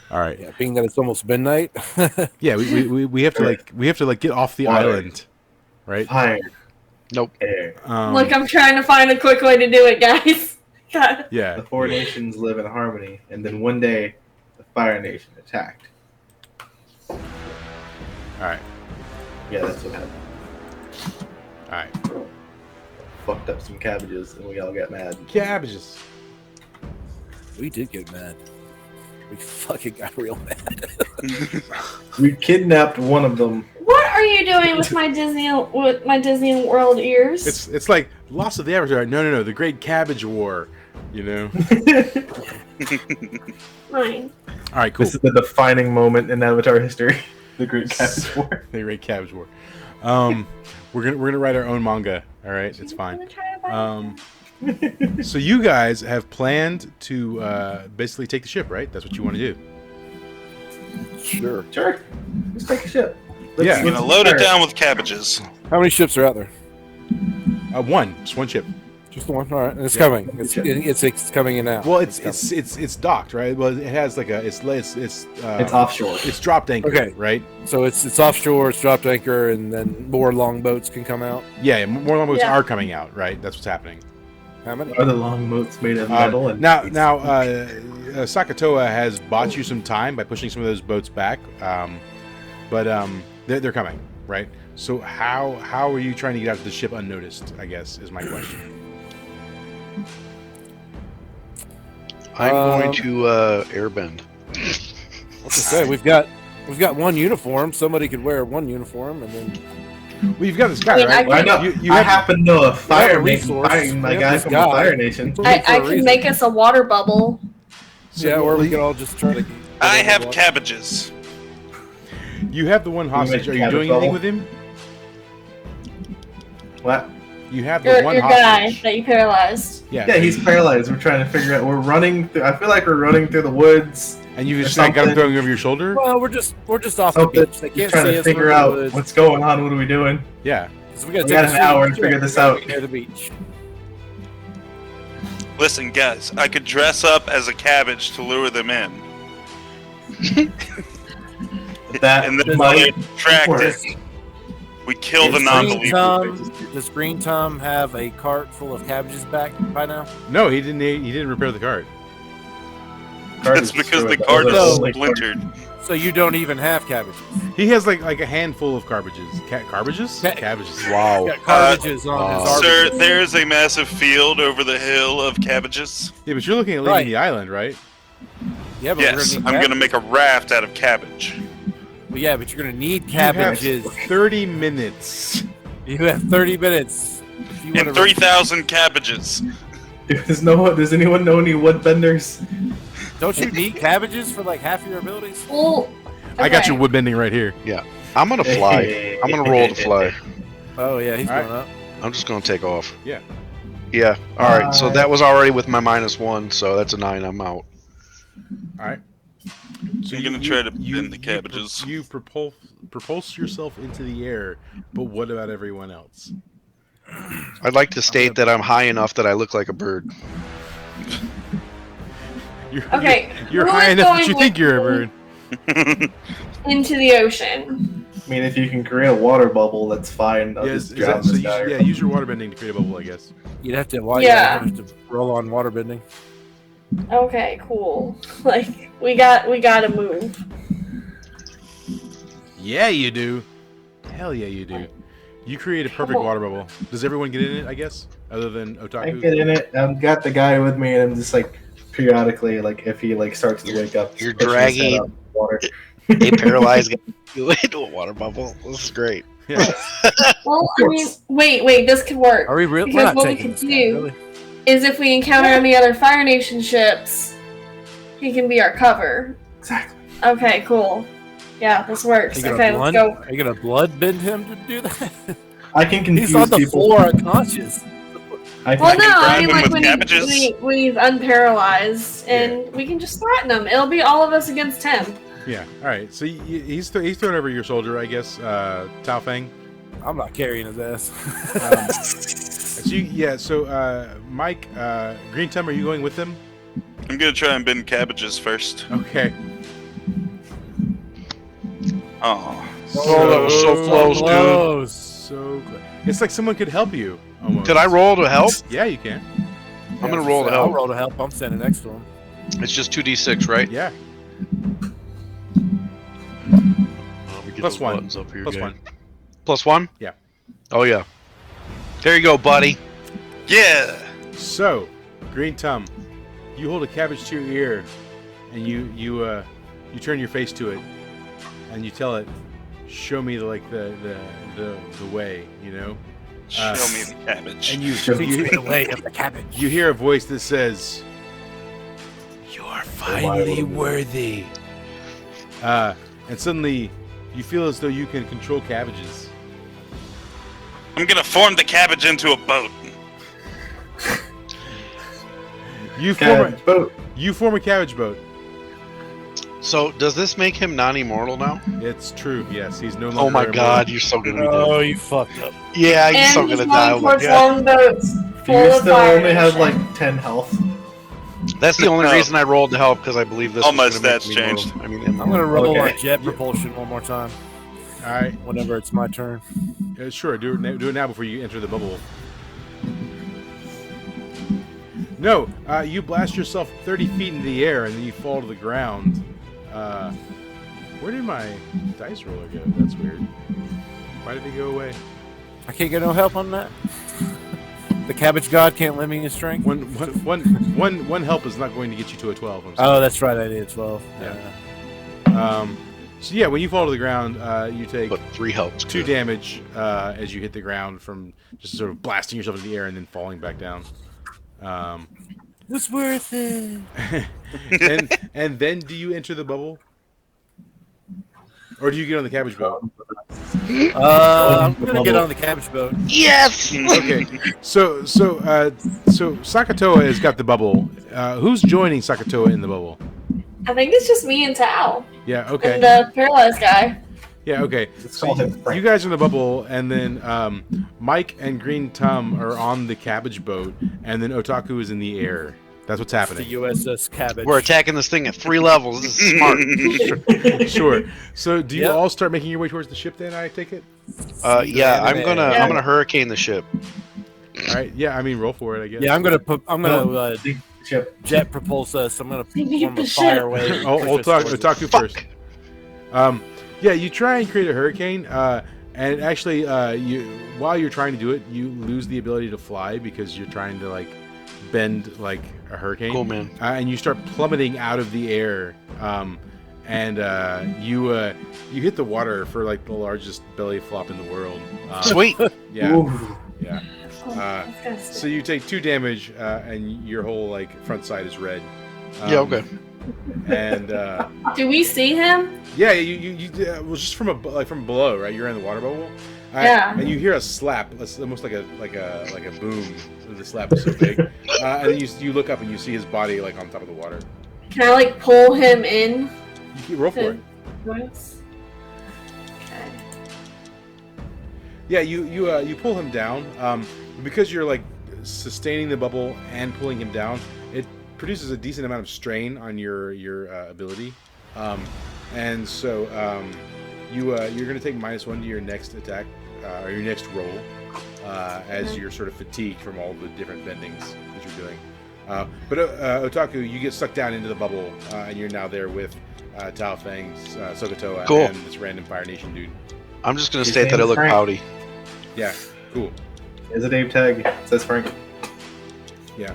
All right. Yeah, being that it's almost midnight. Yeah, we have to get off the island, right? Fire. Nope. Air. Look, I'm trying to find a quick way to do it, guys. God. Yeah. The four nations live in harmony, and then one day, the Fire Nation attacked. All right. Yeah, that's what happened. All right. Fucked up some cabbages, and we all got mad. Cabbages. We did get mad. We fucking got real mad. We kidnapped one of them. What are you doing with my Disney World ears? It's like Lost of the Avatar. No. The Great Cabbage War. You know. Fine. All right. Cool. This is the defining moment in Avatar history. The Great Cabbage War. The Great Cabbage War. We're gonna write our own manga. All right. It's fine. So you guys have planned to basically take the ship, right? That's what you want to do. Sure. Sure. Let's take a ship. Yeah. I'm gonna load it down with cabbages. How many ships are out there? Just one ship. Just the one. All right, and it's coming. It's coming in now. Well, it's docked, right? Well, it has like it's offshore. It's dropped anchor, Okay. right? So it's offshore. It's dropped anchor, and then more longboats can come out. Yeah, more longboats Yeah. are coming out, right? That's what's happening. How many? Are the long boats made of metal? And Now, Sakatoa has bought you some time by pushing some of those boats back, but they're coming, right? So how are you trying to get out to the ship unnoticed? I guess is my question. I'm going to airbend. What's to say? We've got one uniform. Somebody could wear one uniform, and then Well, you've got this guy, I mean, right? I I know. You I have- happen to know a fire resource. nation. My We have guy this from guy. the Fire Nation. We're looking for I a can reason. make us a water bubble. Yeah, or we could all just try to. I have cabbages. You have the one hostage. Are you doing anything with him? What? You have the one Your guy hostage. that you paralyzed. Yeah, he's paralyzed. We're trying to figure out. We're running. I feel like we're running through the woods. And you or just got him something. throwing over your shoulder? Well, we're just off the Something. beach. They Just can't trying see to us. figure We're in the out woods. what's going on. What are we doing? Yeah. So we gotta We take got a an hour to trip figure this gotta out. get near the beach. Listen, guys, I could dress up as a cabbage to lure them in, That and then when might they're attracted, work. we kill the Does non-believers. Does Green Tom have a cart full of cabbages back by now? No, he didn't. He didn't repair the cart. That's because the card card is only splintered. So you don't even have cabbages. He has like a handful of cabbages. Cabbages? Cabbages. Wow. Got cabbages on his Sir, arbitrages. there is a massive field over the hill of cabbages. Yeah, but you're looking at leaving Right. the island, right? Yeah, but Yes, we're I'm gonna gonna make a raft out of cabbage. Yeah, but you're gonna need You have cabbages. 30 minutes. You have 30 minutes. If you And wanna- 3,000 cabbages. Does anyone know any woodbenders? Don't you need cabbages for like half your abilities? Well, I got okay. your woodbending right here. I'm gonna fly. I'm gonna roll to fly. Oh yeah, he's All right. going up. I'm just gonna take off. Yeah. Yeah. All right. So that was already with my -1, so that's a 9. I'm out. All right. So I'm gonna try to bend the cabbages. You propulse yourself into the air, but what about everyone else? I'd like to state that I'm high enough that I look like a bird. Okay, You're who high is enough that going you think with you're a me bird. into the ocean? I mean, if you can create a water bubble, that's fine. I'll Yes, just drown this guy. use your waterbending to create a bubble, I guess. You'd have to Yeah. you'd have to roll on waterbending. Okay, cool. Like we gotta move. Yeah, you do. Hell yeah, you do. You create a perfect Come on. water bubble. Does everyone get in it, I guess? Other than I Otaku? get in it. I've got the guy with me, and I'm just like periodically, like if he like starts to wake up, You're pushing his head dragging- out of the water. A paralyzed guy into a water bubble. This is great. Yeah. Well, I mean, wait, this could work. Are we really? Because We're not what we taking could this guy, do- really. Is if we encounter any other Fire Nation ships, he can be our cover. Exactly. Okay, cool. Yeah, this works. Are you Okay, gonna let's blood? go. Are you gonna blood bend him to do that? I can confuse He's on the people. floor unconscious. I can Well, no, I bribe mean him like with when, cabbages. when he's unparalyzed, and we can just threaten him. It'll be all of us against him. Yeah. All right. So he's thrown over your shoulder, I guess. Tao Feng. I'm not carrying his ass. So Mike, Green Thumb, are you going with them? I'm gonna try and bend cabbages first. Okay. Oh, Oh, that was so close, dude. Close. So close. It's like someone could help you. Almost. Could I roll to help? Yeah, you can. I'm gonna roll to I'll help. roll to help. I'm standing next to him. It's just 2d6, right? Yeah. Let me get Plus those one. buttons up here, Plus gang. one. +1? Yeah. Oh yeah. There you go, buddy. yeah. So, Green Thumb, you hold a cabbage to your ear, and you turn your face to it, and you tell it, "Show me the way," you know. Show me the cabbage. And you Teach me the way of the cabbage. you hear a voice that says, "You're finally worthy." And suddenly, you feel as though you can control cabbages. I'm gonna form the cabbage into a boat. You Cabbage boat. form a cabbage boat. So, does this make him non-immortal now? It's true. Yes, he's no longer. Oh my immortal. god, you're so gonna be Oh, dead. you fucked up. Yeah, you're And so he's gonna going die. Oh my towards god. longboats Do full you of still fire. only have Nation. like 10 health? That's the only No. reason I rolled to help, because I believe this All was my gonna make stats me changed. immortal. I mean, I'm gonna roll Okay. on jet propulsion one more time. All right. Whenever it's my turn. Sure. Do it now before you enter the bubble. No, you blast yourself 30 feet into the air and then you fall to the ground. Where did my dice roller go? That's weird. Why did it go away? I can't get no help on that. The cabbage god can't lend me his strength. One help is not going to get you to a 12. I'm sorry. Oh, that's right. I did 12. Yeah. So yeah, when you fall to the ground, you take but 3 helps. 2 damage as you hit the ground from just sort of blasting yourself into the air and then falling back down. It's worth it. and then do you enter the bubble? Or do you get on the cabbage boat? I'm gonna get on the cabbage boat. Yes. Okay. So Sakatoa has got the bubble. Who's joining Sakatoa in the bubble? I think it's just me and Tao Yeah. Okay. and the paralyzed guy. Yeah. Okay. Let's So call him Frank. you guys are in the bubble, and then Mike and Green Tum are on the cabbage boat, and then Otaku is in the air. That's what's The happening. USS Cabbage. We're attacking this thing at 3 levels. This is smart. Sure. So do you Yep. all start making your way towards the ship? Then I take it. Yeah, I'm Anime. gonna hurricane the ship. All right. Yeah. I mean, roll for it. I guess. Yeah, I'm gonna The ship. jet propulse us. I'm gonna They need form the a ship. fire wave. Oh, push us towards it. Otaku Fuck. first. Yeah, you try and create a hurricane, and actually, while you're trying to do it, you lose the ability to fly because you're trying to like bend like a hurricane. Cool, man. And you start plummeting out of the air, and you hit the water for like the largest belly flop in the world. Sweet. Yeah, Ooh. yeah. Oh, that's gotta So stay. you take 2 damage, and your whole like front side is red. Yeah. Okay. And Do we see him? yeah, you well, just from from below, right? You're in the water bubble. Yeah. And you hear a slap. It's almost like a boom. The slap is so big. And then you look up and you see his body like on top of the water. Can I like pull him in? You keep roll for it. Voice? Okay. Yeah, you pull him down. Because you're like sustaining the bubble and pulling him down, it produces a decent amount of strain on your ability. And so you're going to take -1 to your next attack or your next roll as you're sort of fatigued from all the different bendings that you're doing. But Otaku, you get sucked down into the bubble, and you're now there with Tao Fang, Sokotoa, Cool. and this random Fire Nation dude. I'm just gonna His state that I name's look Frank. pouty. Yeah, cool. There's a name tag. It says Frank. Yeah.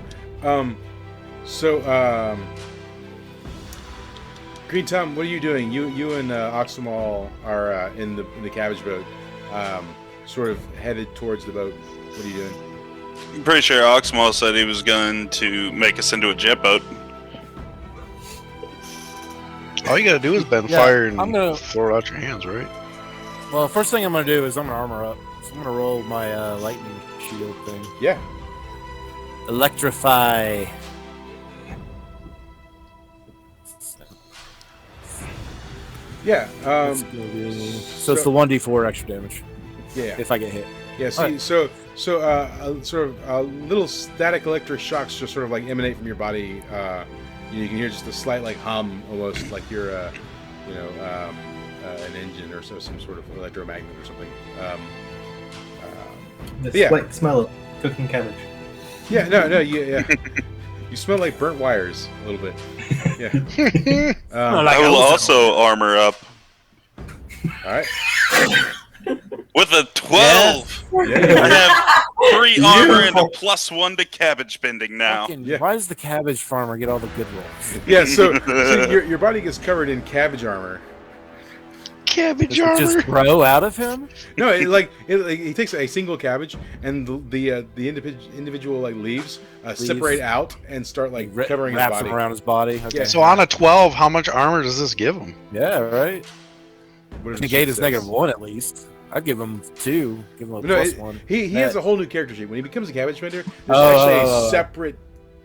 Green Tom, what are you doing? You and Oxamal are in the cabbage boat, sort of headed towards the boat. What are you doing? I'm pretty sure Oxmal said he was going to make us into a jet boat. All you gotta do is bend Yeah, fire and I'm gonna- throw it out your hands, right? Well, first thing I'm gonna do is I'm gonna armor up. So I'm gonna roll my lightning shield thing. Yeah. Electrify. Yeah. That's gonna be- so it's the 1d4 extra damage Yeah. if I get hit. Yeah. Alright. So sort of little static electric shocks just sort of like emanate from your body. You can hear just a slight like hum, almost like you're an engine or some sort of electromagnet or something. The Yeah. slight smell of cooking cabbage. Yeah. No. Yeah. You smell like burnt wires a little bit. Yeah. Like I will ozone. also armor up All right. with a 12. I Yeah. have 3 armor and a Beautiful. +1 to cabbage bending now. Fucking- Yeah. Why does the cabbage farmer get all the good rolls? Yeah. So your body gets covered in cabbage armor. Cabbage Does it armor. just grow out of him? No, he takes a single cabbage and the individual like leaves separate out and start like covering his wraps body. him around his body. Okay. Yeah. So on a 12, how much armor does this give him? Yeah, right. What does the Negate sheet is say? -1 at least. I'd give him 2. Give him a No, +1. he has a whole new character sheet. When he becomes a cabbage bender, there's Oh, actually a separate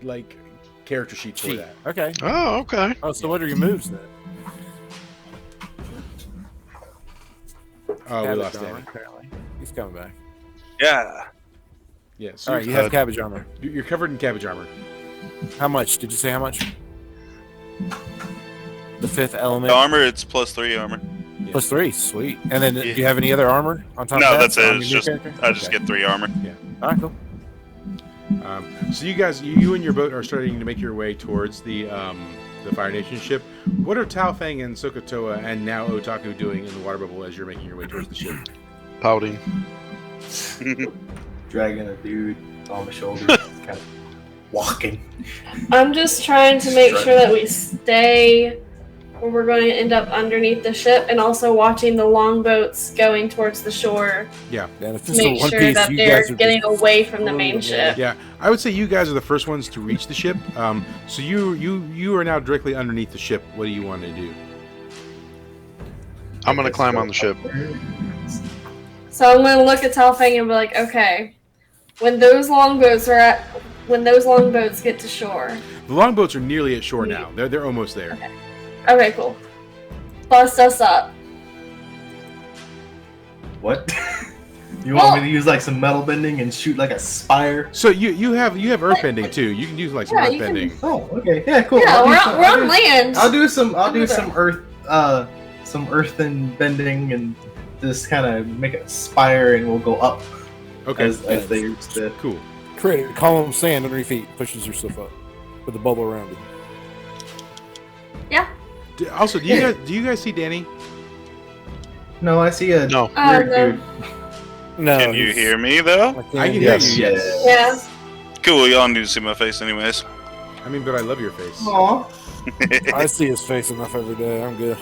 like character sheet for Cheat. that. Okay. Oh, okay. Oh, so what are your moves then? Oh, we Cabbage lost armor, Danny. apparently. He's coming back. Yeah. Yeah, so All right, you have cabbage armor. you're covered in cabbage armor. How much? Did you say how much? The 5th element. The armor, it's +3 armor. Yeah. +3. Sweet. And then do Yeah. you have any other armor on top No, of that? that's it. on It's your new just character? I just Okay. get 3 armor. All right, cool. So you guys, you and your boat are starting to make your way towards the Fire Nation ship. What are Tao Fang and Sokotoa and now Otaku doing in the water bubble as you're making your way towards the ship? Pouting. Dragging a dude on the shoulders. kind of walking. I'm just trying to make sure that we stay where we're going to end up underneath the ship, and also watching the longboats going towards the shore. Yeah. Man, if To this is make One sure Piece, that you they're guys are getting just- away from the Oh, main yeah. ship. Yeah, I would say you guys are the first ones to reach the ship. So you are now directly underneath the ship. What do you want to do? I'm gonna climb on the ship. So I'm gonna look at Talfang and be like, okay, when those longboats get to shore. The longboats are nearly at shore now. They're almost there. Okay, cool. Bust us up. What? You want me to use like some metal bending and shoot like a spire? So you have earthbending too. You can use like some earthbending. Oh, okay. Yeah, cool. Yeah, we're on land. I'll do some earthen bending and just kind of make a spire, and we'll go up. Okay. As they used to. Cool. Create a column of sand under your feet, pushes yourself up with a bubble around it. Yeah. Also, do you guys see Danny? No, I see a No. weird No. dude. No. Can you hear me though? I can Yes. hear you. Yes. Yeah. Cool, y'all need to see my face anyways. I mean, but I love your face. Aw. I see his face enough every day. I'm good.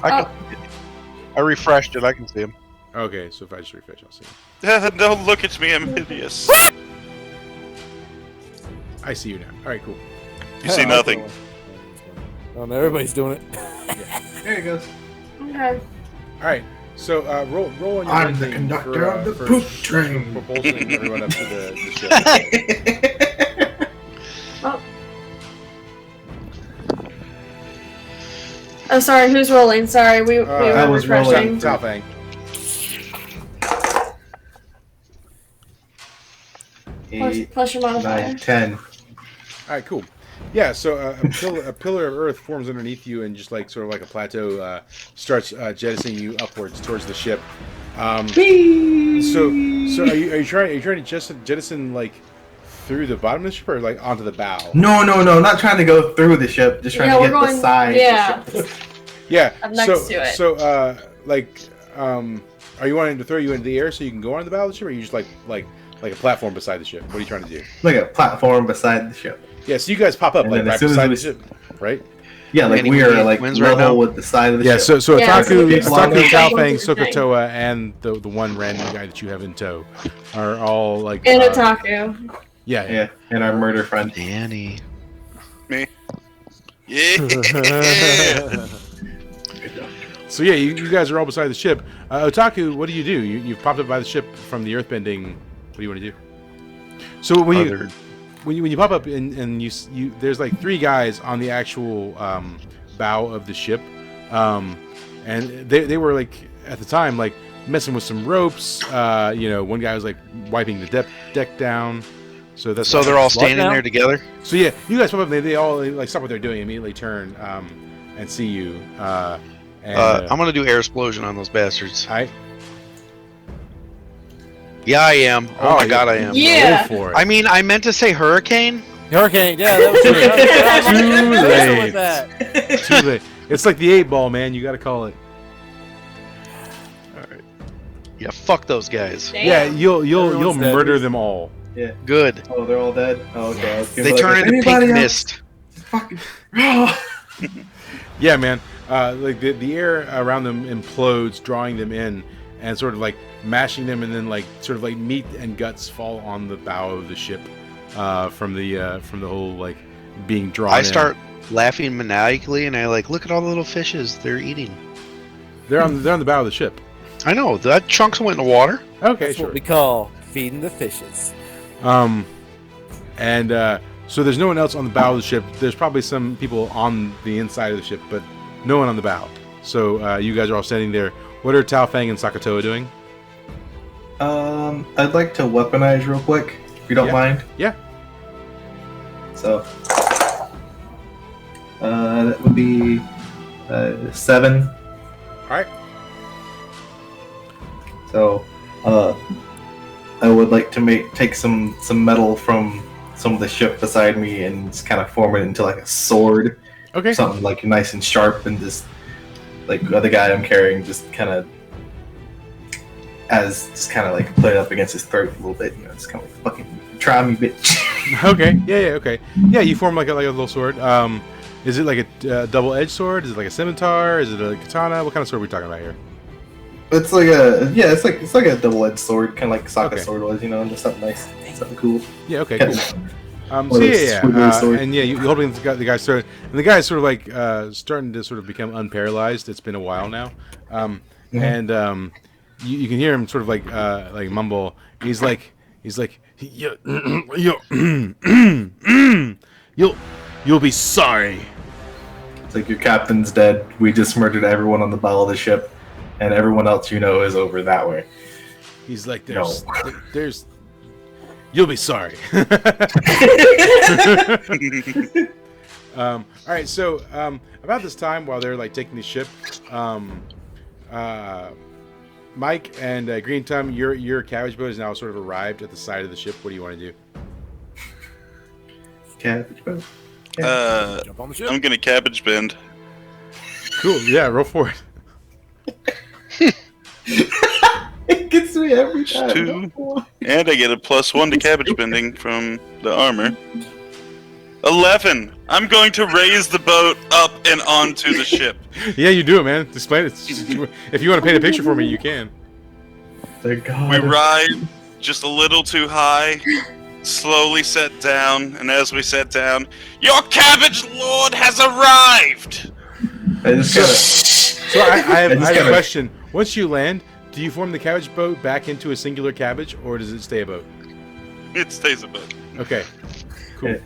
I refreshed it. I can see him. Okay, so if I just refresh, I'll see him. Don't look at me, I'm hideous. I see you now. All right, cool. You see nothing. Oh no, everybody's doing it. There he goes. Okay. All right. So roll on your I'm the thing conductor for, of the for poop sh- train. for propulsing everyone up to the ship. Oh, sorry. Who's rolling? Sorry, we I were was rolling. refreshing. Talfang. Plus your modifier. 9, 10. All right, cool. Yeah, so a pillar of earth forms underneath you, and just like sort of like a plateau starts jettisoning you upwards towards the ship. So are you trying to jettison like through the bottom of the ship or like onto the bow? No, not trying to go through the ship, just trying to get the side. Yeah. Of the ship. Yeah. I'm next to it. So are you wanting to throw you into the air so you can go on the bow of the ship, or are you just like a platform beside the ship? What are you trying to do? Like a platform beside the ship. Yeah, so you guys pop up And like then right as soon as beside we- the ship, right? Yeah, like Any we are like wins level right now? with the side of the Yeah, ship. so Yeah, Otaku, it's Otaku, long. Talfang, It's long. Sokotoa, and the one random guy that you have in tow are all like And Otaku. yeah. Yeah, and our murder friend. Danny. Me? Yeah! So yeah, you guys are all beside the ship. Otaku, what do? You've popped up by the ship from the earthbending. What do you want to do? So when you pop up and you there's like 3 guys on the actual bow of the ship, and they were like at the time like messing with some ropes. One guy was like wiping the deck down. So they're all standing now? there together. So yeah, you guys pop up. They all like stop what they're doing, immediately turn and see you. I'm gonna do air explosion on those bastards. I Yeah, I am. Oh my god, I am. Yeah. Go for it. I mean, I meant to say hurricane. Hurricane, yeah, that was Too late. with that. Too late. It's like the 8-ball, man. You got to call it. Yeah, fuck those guys. Damn. Yeah, you'll Everyone's dead. murder them all. Yeah. Good. Oh, they're all dead. Oh, okay. I was gonna They be turn like, into pink "Anybody else?" mist. Fucking. Yeah, man. Like the air around them implodes, drawing them in, and sort of like mashing them, and then like sort of like meat and guts fall on the bow of the ship from the whole like being drawn. I in. start laughing maniacally, and I like look at all the little fishes they're eating. They're on the bow of the ship. I know that chunks went in the water. Okay, That's sure. what we call feeding the fishes. So there's no one else on the bow of the ship. There's probably some people on the inside of the ship, but no one on the bow. So you guys are all standing there. What are Talfang and Sakatoa doing? I'd like to weaponize real quick, if you don't mind. Yeah. So, that would be 7. All right. So, I would like to take some metal from some of the ship beside me and just kind of form it into like a sword, Okay. something like nice and sharp, and just like the other guy I'm carrying, just kind of like put it up against his throat a little bit, just kind of like, fucking try me, bitch. Okay. Yeah. Okay. Yeah. You form like a little sword. Is it like a double-edged sword? Is it like a scimitar? Is it a katana? What kind of sword are we talking about here? It's like it's like a double-edged sword, kind of like Sokka's Okay. sword was, just something nice, something cool. Yeah. Okay. Cool. So Or swing with a sword. and you're holding the guy's throat, and the guy's sort of like starting to sort of become unparalyzed. It's been a while now, and you can hear him sort of like mumble. He's like you'll be sorry. It's like your captain's dead. We just murdered everyone on the bow of the ship, and everyone else you know is over that way. He's like there's you'll be sorry. All right, so about this time, while they're like taking the ship, Mike and Green Tum, your cabbage boat has now sort of arrived at the side of the ship. What do you want to do? Cabbage boat. Jump on the ship. I'm gonna cabbage bend. Cool. Yeah, roll for it. It gets me every time. 2, and I get a +1 to cabbage bending from the armor. 11. I'm going to raise the boat up and onto the ship. Yeah, you do it, man. Explain it. If you want to paint a picture for me, you can. Thank God. We ride just a little too high, slowly set down, and as we set down, your cabbage lord has arrived! I just gotta, So I have a question. Once you land, do you form the cabbage boat back into a singular cabbage, or does it stay a boat? It stays a boat. Okay, cool.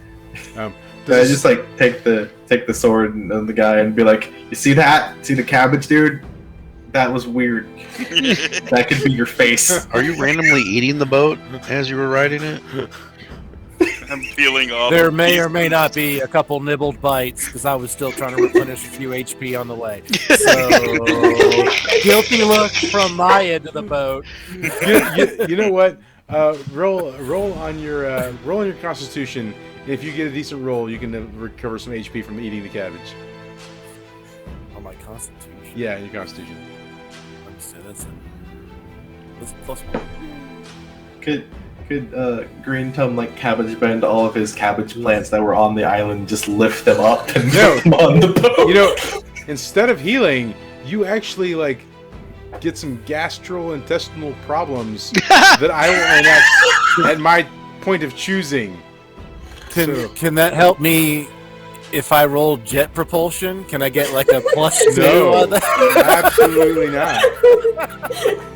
I just like take the sword and the guy and be like, you see that? See the cabbage, dude? That was weird. That could be your face. Are you randomly eating the boat as you were riding it? I'm feeling off. There may or may not be a couple nibbled bites because I was still trying to replenish a few HP on the way. So guilty look from my end of the boat. You know what? Roll on your Constitution. If you get a decent roll, you can recover some HP from eating the cabbage. On my Constitution. Yeah, your Constitution. Understand that's +1. Could Green Tum like cabbage bend all of his cabbage plants that were on the island, just lift them up and put them on the boat? You know, instead of healing, you actually like get some gastrointestinal problems that I will enact at my point of choosing. Can that help me if I roll jet propulsion? Can I get like a +2 No, on that? absolutely not.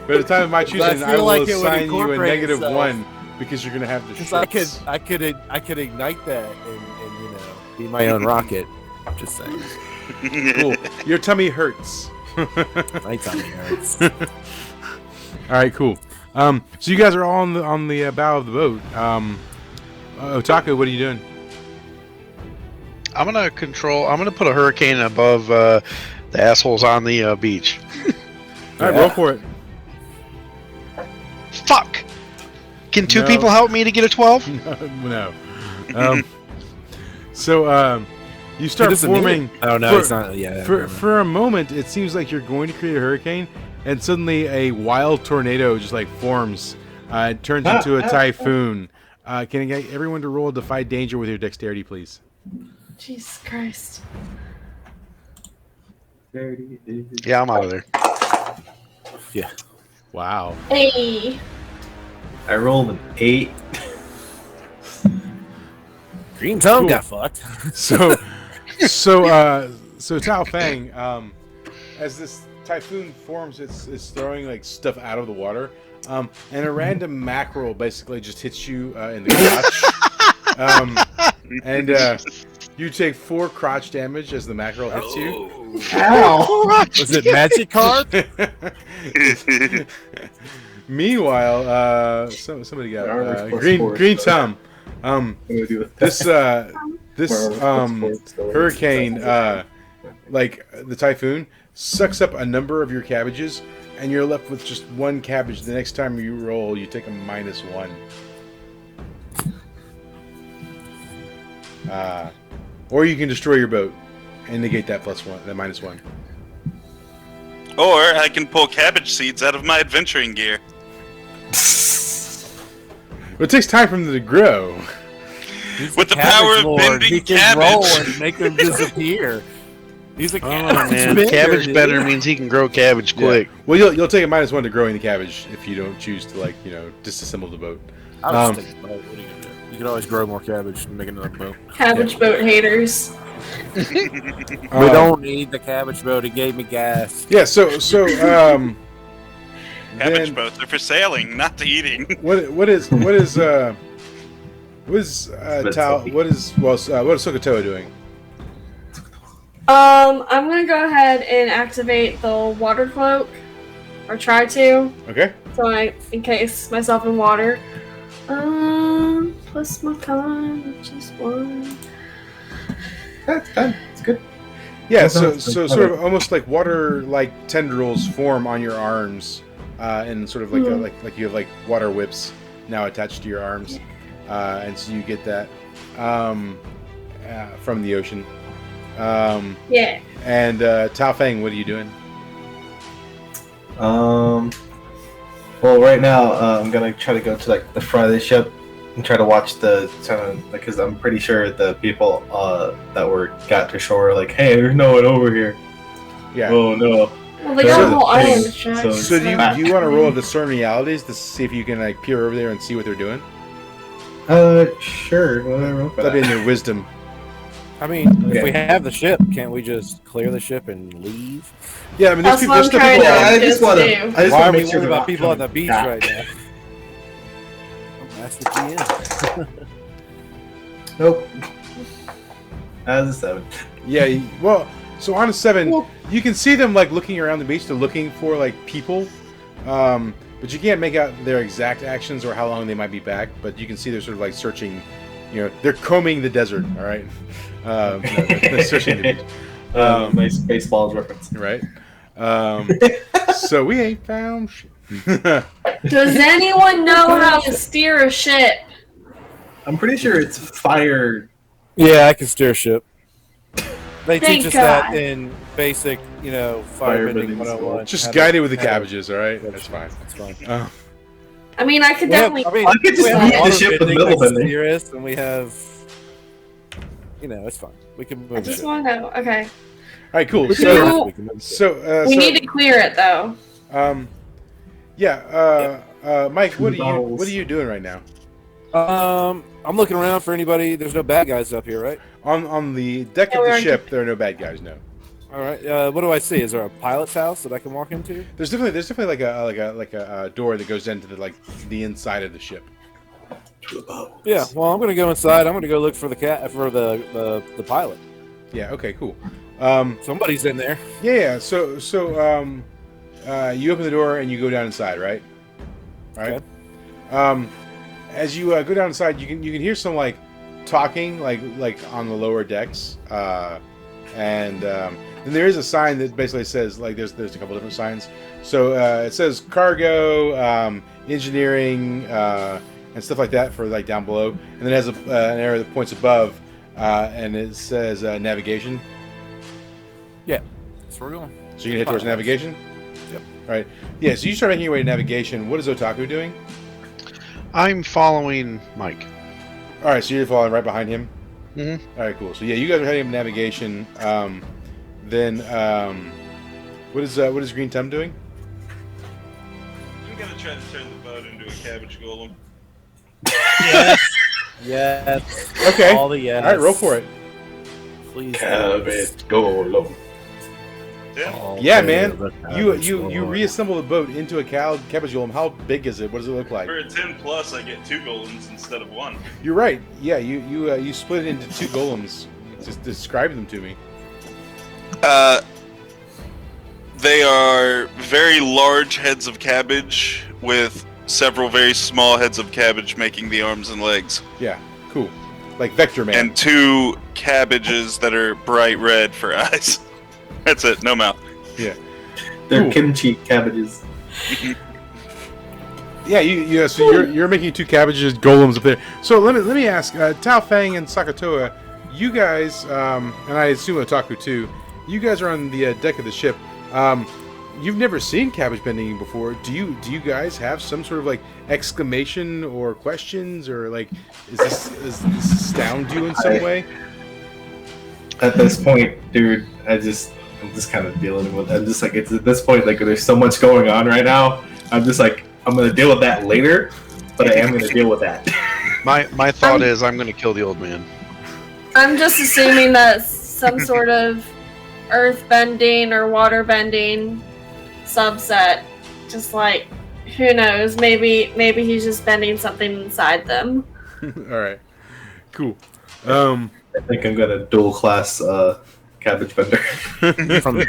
But at the time of my choosing, I will like it would assign you a incorporate -1 because you're gonna have the Because shits. I could ignite that and you know be my own rocket. Just saying. Cool. Your tummy hurts. My tummy hurts. All right, cool. So you guys are all on the bow of the boat. Otaku, what are you doing? I'm gonna put a hurricane above the assholes on the beach. All right, roll for it. Fuck! Can two No. people help me to get a 12? No. So you start He doesn't need forming. it. Oh no, it's not. Yeah. For a moment, it seems like you're going to create a hurricane, and suddenly a wild tornado just like forms. It turns into a typhoon. Can I get everyone to roll Defy Danger with your dexterity, please? Jesus Christ. Yeah, I'm out of there. Yeah. Wow. Hey. I rolled an 8. Green Tongue Cool. got fucked. So Tao Fang, as this typhoon forms, it's throwing like stuff out of the water, and a random mackerel basically just hits you in the crotch, and you take 4 crotch damage as the mackerel hits you. Ow! Was it Magic Card? Meanwhile, somebody got Armor's plus Green 4. Green Tom. This Plus 4, hurricane, like the typhoon, sucks up a number of your cabbages, and you're left with just 1 cabbage. The next time you roll, you take a -1. Or you can destroy your boat and negate that +1, that -1. Or I can pull cabbage seeds out of my adventuring gear. But it takes time for them to grow. With the Cabbage power of Lord. bending He can cabbage. roll and make them disappear. He's a Oh cabbage man, bender, cabbage dude. bender means he can grow cabbage quick. Yeah. Well, you'll take a -1 to growing the cabbage if you don't choose to disassemble the boat. I'll just take the boat. What are you gonna do? You can always grow more cabbage and make another boat. Cabbage boat haters. We don't need the cabbage boat. It gave me gas. Yeah. So Cabbage then boats are for sailing, not to eating. what is Tao? What is Sokotoa doing? I'm gonna go ahead and activate the water cloak, or try to, Okay. so I encase myself in water. Plus my con, which is 1. That's fine. It's good. Yeah. So sort of almost like water like tendrils form on your arms, and sort of like like you have like water whips now attached to your arms, and so you get that from the ocean. Yeah. And Tao Feng, what are you doing? Well, right now I'm gonna try to go to like the front of the ship and try to watch the because I'm pretty sure the people that got to shore are like, hey, there's no one over here. Yeah. Oh no. Well, they got a whole Hey, island to check. so So do you want to roll discern realities to see if you can like peer over there and see what they're doing? Sure. Whatever. That'd be in your wisdom. I mean, Okay. if we have the ship, can't we just clear the ship and leave? Yeah, I mean, That's what I'm still trying people. to- I just want to. do. I just Why want are to we make sure worried they're about not people on the coming beach back. right now? That's the GM. Nope. As a 7. Yeah, well, so on a 7, you can see them like looking around the beach. They're looking for like people, but you can't make out their exact actions or how long they might be back. But you can see they're sort of like searching. You know, they're combing the desert. All right, no, they're searching the beach. Nice Baseballs reference. Right. So we ain't found shit. Does anyone know how to steer a ship? I'm pretty sure it's fire. Yeah, I can steer a ship. They Thank teach us God. that in basic, firebending Firebending 101. Just How to- guide it with the how to- cabbages. All right, that's fine. That's fine. I mean, I could We have, definitely. I mean, I could just we have move the water ship with bending middle that's bending. nearest, and we have, it's fine. We can move I the just ship. want to know. Okay. All right, cool. We can So, move- we can move the ship. We need to clear it though. Mike, what are you doing right now? I'm looking around for anybody. There's no bad guys up here, right? On the deck Yeah, of we're the on ship, there are no bad guys. No. All right. What do I see? Is there a pilot's house that I can walk into? There's definitely like a door that goes into the inside of the ship. Yeah. Well, I'm gonna go inside. I'm gonna go look for the pilot. Yeah. Okay. Cool. Somebody's in there. Yeah. So you open the door and you go down inside, right? Right. Okay. As you go down inside, you can hear some like talking like on the lower decks, and then there is a sign that basically says like there's a couple different signs. So it says cargo, engineering, and stuff like that for like down below, and then it has an area that points above, and it says navigation. Yeah. That's where we're going. So you can head towards navigation. Yep. All right. Yeah. So you start making your way to navigation. What is Otaku doing? I'm following Mike. All right. So you're following right behind him. Mm-hmm. All right. Cool. So yeah, you guys are heading up navigation. Then what is Green Tum doing? I'm gonna try to turn the boat into a cabbage golem. Yes. Okay. All the yes. All right. Roll for it. Please. Cabbage go. Yeah. Yeah, man. You reassemble the boat into a cabbage golem. How big is it? What does it look like? For a 10 plus, I get 2 golems instead of 1. You're right. Yeah. You split it into 2 golems. Just describe them to me. They are very large heads of cabbage with several very small heads of cabbage making the arms and legs. Yeah. Cool. Like Vector Man. And 2 cabbages that are bright red for eyes. That's it, no mouth. Yeah. They're Cool. kimchi cabbages. Yeah, so you're making 2 cabbages golems up there. So let me ask, Tao Feng and Sakatoa, you guys, and I assume Otaku too, you guys are on the deck of the ship. You've never seen cabbage bending before. Do you guys have some sort of like exclamation or questions, or like does this astound you in some way? At this point, dude, I'm just kind of dealing with. I'm just like, it's at this point, like, there's so much going on right now. I'm just like, I'm gonna deal with that later, but I am gonna deal with that. My thought is I'm going to kill the old man. I'm just assuming that some sort of earth bending or water bending subset. Just like, who knows? Maybe he's just bending something inside them. All right, cool. I think I'm gonna dual class cabbage bender. From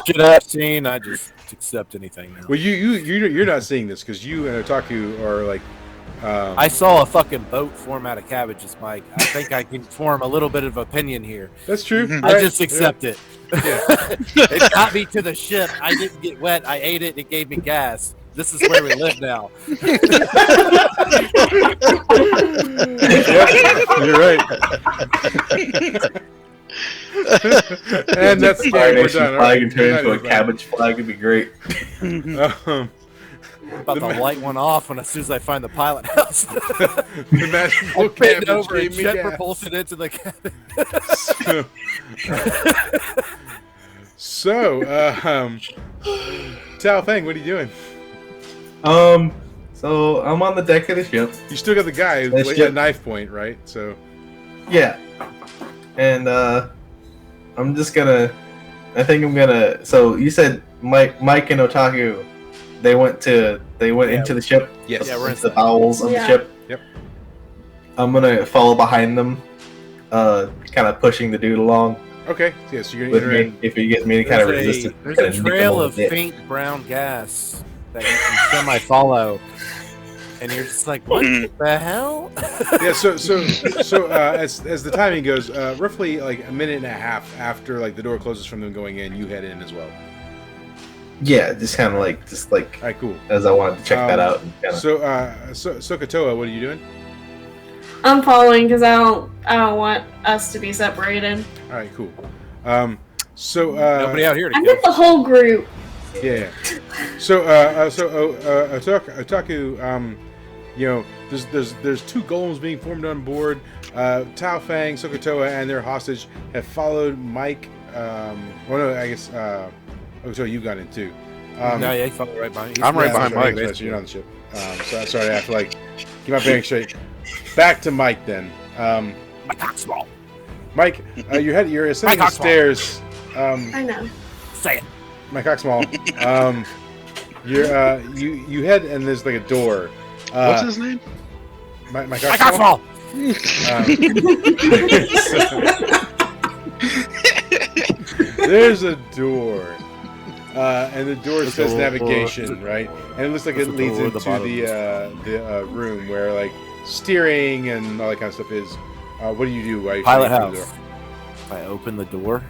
shit I've seen, I just accept anything now. Well, you're not seeing this because you and Otaku are like. I saw a fucking boat form out of cabbages, Mike. I think I can form a little bit of opinion here. That's true. I just accept it. It got me to the ship. I didn't get wet. I ate it. It gave me gas. This is where we live now. Yep, you're right. And that's the Fire game. We're Nation done. flag and Good turn night, into a everybody. cabbage flag would be great. About to light one off when as soon as I find the pilot house. The magical Bend cabbage over and gave me jet gas. propulse it into the cabin. So, Tao Feng, what are you doing? So I'm on the deck of the ship. You still got the guy That's at ship. knife point, right? So, Yeah. And I'm just gonna. I think I'm gonna. So you said Mike and Otaku, they went into the ship. yes. Yeah, we're Into the bowels of the Yeah. ship. Yep. I'm gonna follow behind them, kind of pushing the dude along Okay. Yeah, so you're with gonna enter me. If he gives me any kind of There's resistance, a I'm gonna nick him trail on of the dick. faint brown gas that you can semi-follow, and you're just like, what the hell? Yeah, so as the timing goes, roughly like a minute and a half after like the door closes from them going in, you head in as well. Yeah, just kind of like All right, cool. as I wanted to check that out. And kinda, So Sokotoa, what are you doing? I'm following because I don't want us to be separated. All right, cool. Nobody out here to I kill. get the whole group. Yeah. So Otaku, you know, there's two golems being formed on board. Tao Fang, Sokotoa, and their hostage have followed Mike. Well, no, I guess. So you got in too. No, yeah, he followed right behind you. I'm right Yeah, behind that's Mike. right, so you're on the ship. So sorry, I have to like keep my bearing straight. Back to Mike then. My cock's small. Mike, you're ascending the cock's small. stairs. I know. Say it. My cock's small. You head and there's like a door. What's his name? My My cock's cock's small. small. There's a door. And the door says door. navigation, right? And it looks like it There's a leads door at the into the room where like steering and all that kind of stuff is. What do you do? While you're Pilot trying to house. open the door? I open the door.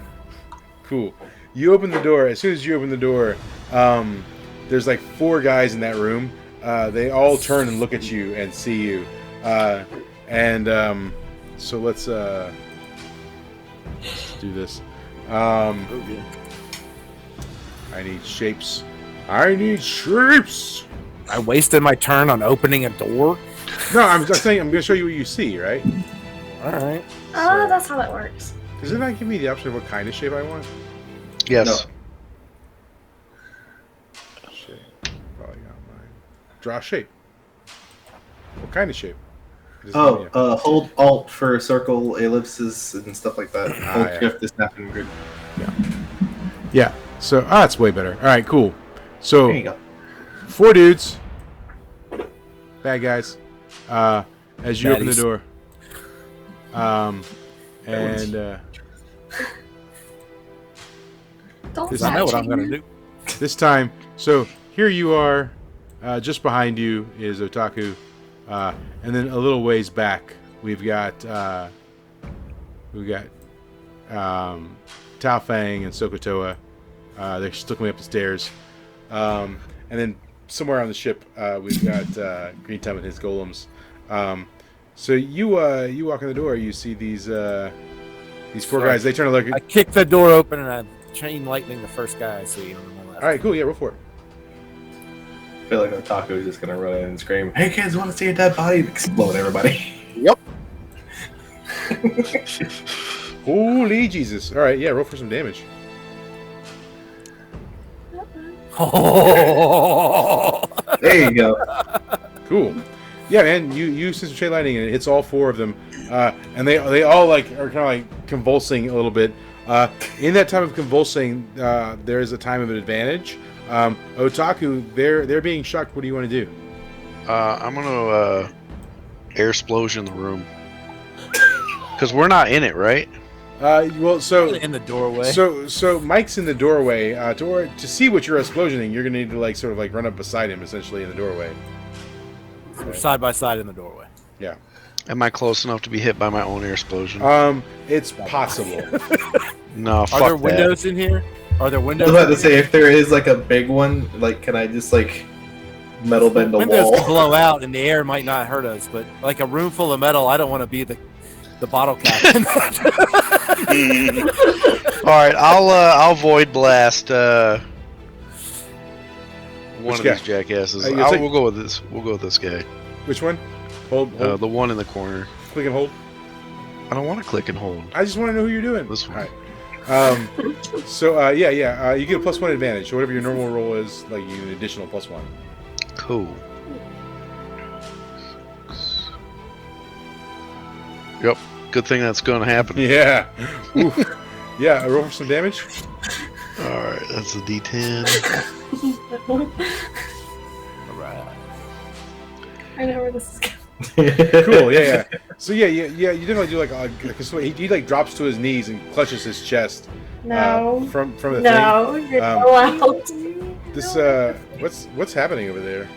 Cool. You open the door. As soon as you open the door, there's like 4 guys in that room. They all turn and look at you and see you. So let's do this. Okay. I need shapes. I need shapes. I wasted my turn on opening a door. No, I'm just saying. I'm going to show you what you see, right? All right. Oh, that's how that works. Does it not give me the option of what kind of shape I want? Yes. Shape. Probably got mine. Draw shape. What kind of shape? It doesn't give me a- hold Alt for circle, ellipses, and stuff like that. Hold yeah. Shift to snap and grid. Yeah. So, that's way better. All right, cool. So, There you go. 4 dudes. Bad guys. As you open the Baddies. door. And Don't This- I know what touch I'm gonna him. do. this time, so here you are. Just behind you is Otaku. And then a little ways back, we've got Tao Fang and Sokotoa. They're still coming up the stairs. And then somewhere on the ship, we've got Green Thumb and his golems. So you walk in the door, you see these 4 guys. They turn to look. I kick the door open and I chain lightning the first guy I see on the left. All right, cool. Yeah, roll for it. I feel like Otaku is just gonna run in and scream, "Hey kids, want to see a dead body?" and explode everybody. Yep. Holy Jesus! All right, yeah, roll for some damage. Oh. There you go. Cool. Yeah, man, you send some chain lightning and it hits all 4 of them, and they all like are kind of like convulsing a little bit. In that time of convulsing, there is a time of advantage. Otaku, they're being shocked. What do you want to do? I'm gonna air explosion the room because we're not in it, right? Well, so In the doorway. so Mike's in the doorway. To see what you're explosioning, you're gonna need to like sort of like run up beside him, essentially in the doorway. We're side by side in the doorway. Yeah. Am I close enough to be hit by my own air explosion? It's possible. No, fuck Are there that. windows in here? Are there I windows? was about to say, if there is like a big one, like, can I just like metal bend a Windows wall? can blow out and the air might not hurt us, but like a room full of metal, I don't want to be the bottle cap. All right, I'll void blast one Which of guy? these jackasses. you'll take- We'll go with this. We'll go with this guy. Which one? Hold, The one in the corner. click and hold. I don't want to click and hold. I just want to know who you're doing. This one. All right. So you get a +1 advantage. So whatever your normal roll is, like you get an additional +1. Cool. Yep. Good thing that's going to happen. Yeah. Oof. Yeah. Roll for some damage. All right, that's a D10. I know where this is going. Cool. Yeah. So you definitely do he like drops to his knees and clutches his chest. No. From the No, you're not allowed. thing. This what's happening over there?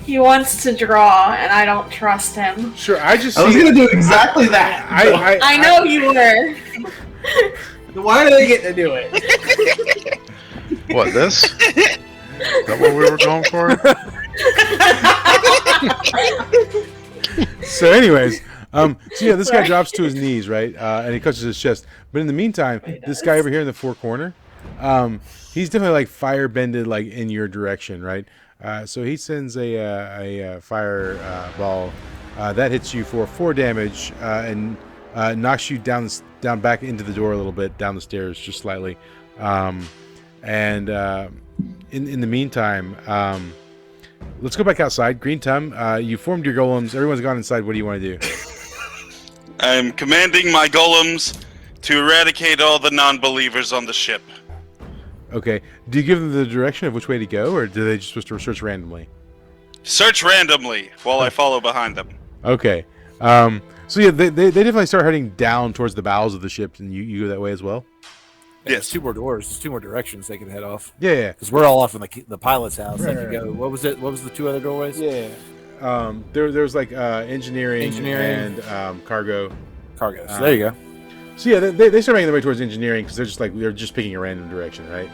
He wants to draw, and I don't trust him. Sure. I just. I was see- gonna do exactly that. I know you were. Why do they get to do it? What, this? Is that what we were going for? So, anyways, this guy drops to his knees, right, and he clutches his chest. But in the meantime, this guy over here in the 4 corner, he's definitely like fire bended, like in your direction, right? So he sends a fire ball that hits you for 4 damage and knocks you down back into the door a little bit, down the stairs just slightly. In the meantime, let's go back outside. Green Tum, you formed your golems. Everyone's gone inside. What do you want to do? I'm commanding my golems to eradicate all the non-believers on the ship. Okay. Do you give them the direction of which way to go, or do they just supposed to search randomly? Search randomly while I follow behind them. Okay. So yeah, they definitely start heading down towards the bowels of the ship, and you go that way as well. There's Yes. 2 more doors. There's 2 more directions they can head off. Yeah. Because we're all off in the pilot's house. They Right, can go. What was it? What was the 2 other doorways? Yeah. There's like engineering and cargo. Cargo. So there you go. So yeah, they start making their way towards engineering because they're just picking a random direction, right?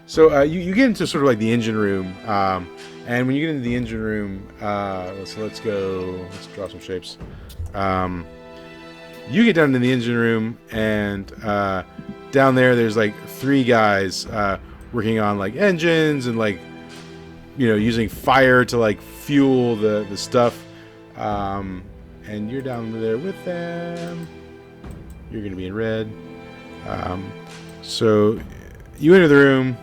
So you get into sort of like the engine room, and when you get into the engine room, let's draw some shapes. You get down to the engine room, and down there's like 3 guys working on like engines and like using fire to like fuel the stuff. And you're down there with them. You're going to be in red. So you enter the room,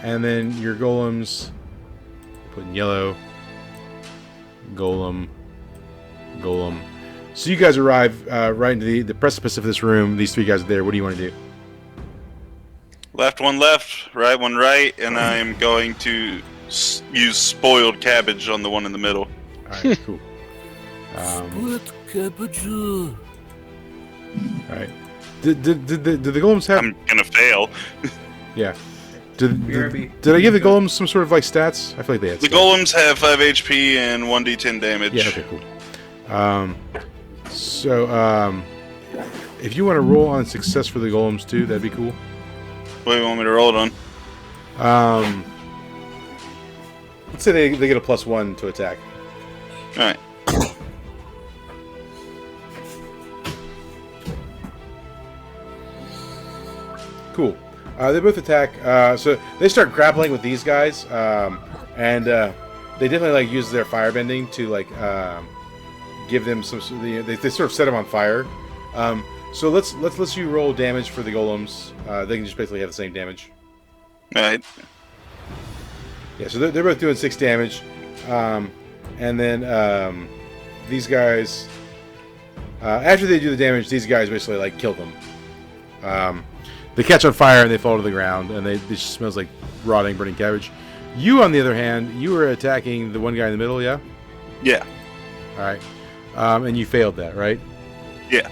and then your golems put in yellow. Golem. So you guys arrive right into the precipice of this room. These 3 guys are there. What do you want to do? Left one left, right one right, and I'm going to use spoiled cabbage on the one in the middle. All right, cool. All right. Did the golems have? I'm gonna fail. Yeah. Did I give the golems some sort of like stats? I feel like they had. The stats. golems have 5 HP and 1d10 damage. Yeah. Okay. Cool. So if you want to roll on success for the golems too, that'd be cool. What do you want me to roll it on? Let's say they get a +1 to attack. Alright. Cool. They both attack. So they start grappling with these guys, and they definitely like use their firebending to like give them some. They sort of set them on fire. So let's you roll damage for the golems. They can just basically have the same damage. Alright. Yeah. So they're both doing 6 damage, and then these guys, after they do the damage, these guys basically like kill them. They catch on fire and they fall to the ground, and it just smells like rotting, burning cabbage. You, on the other hand, you were attacking the one guy in the middle, yeah? Yeah. All right. And you failed that, right? Yeah.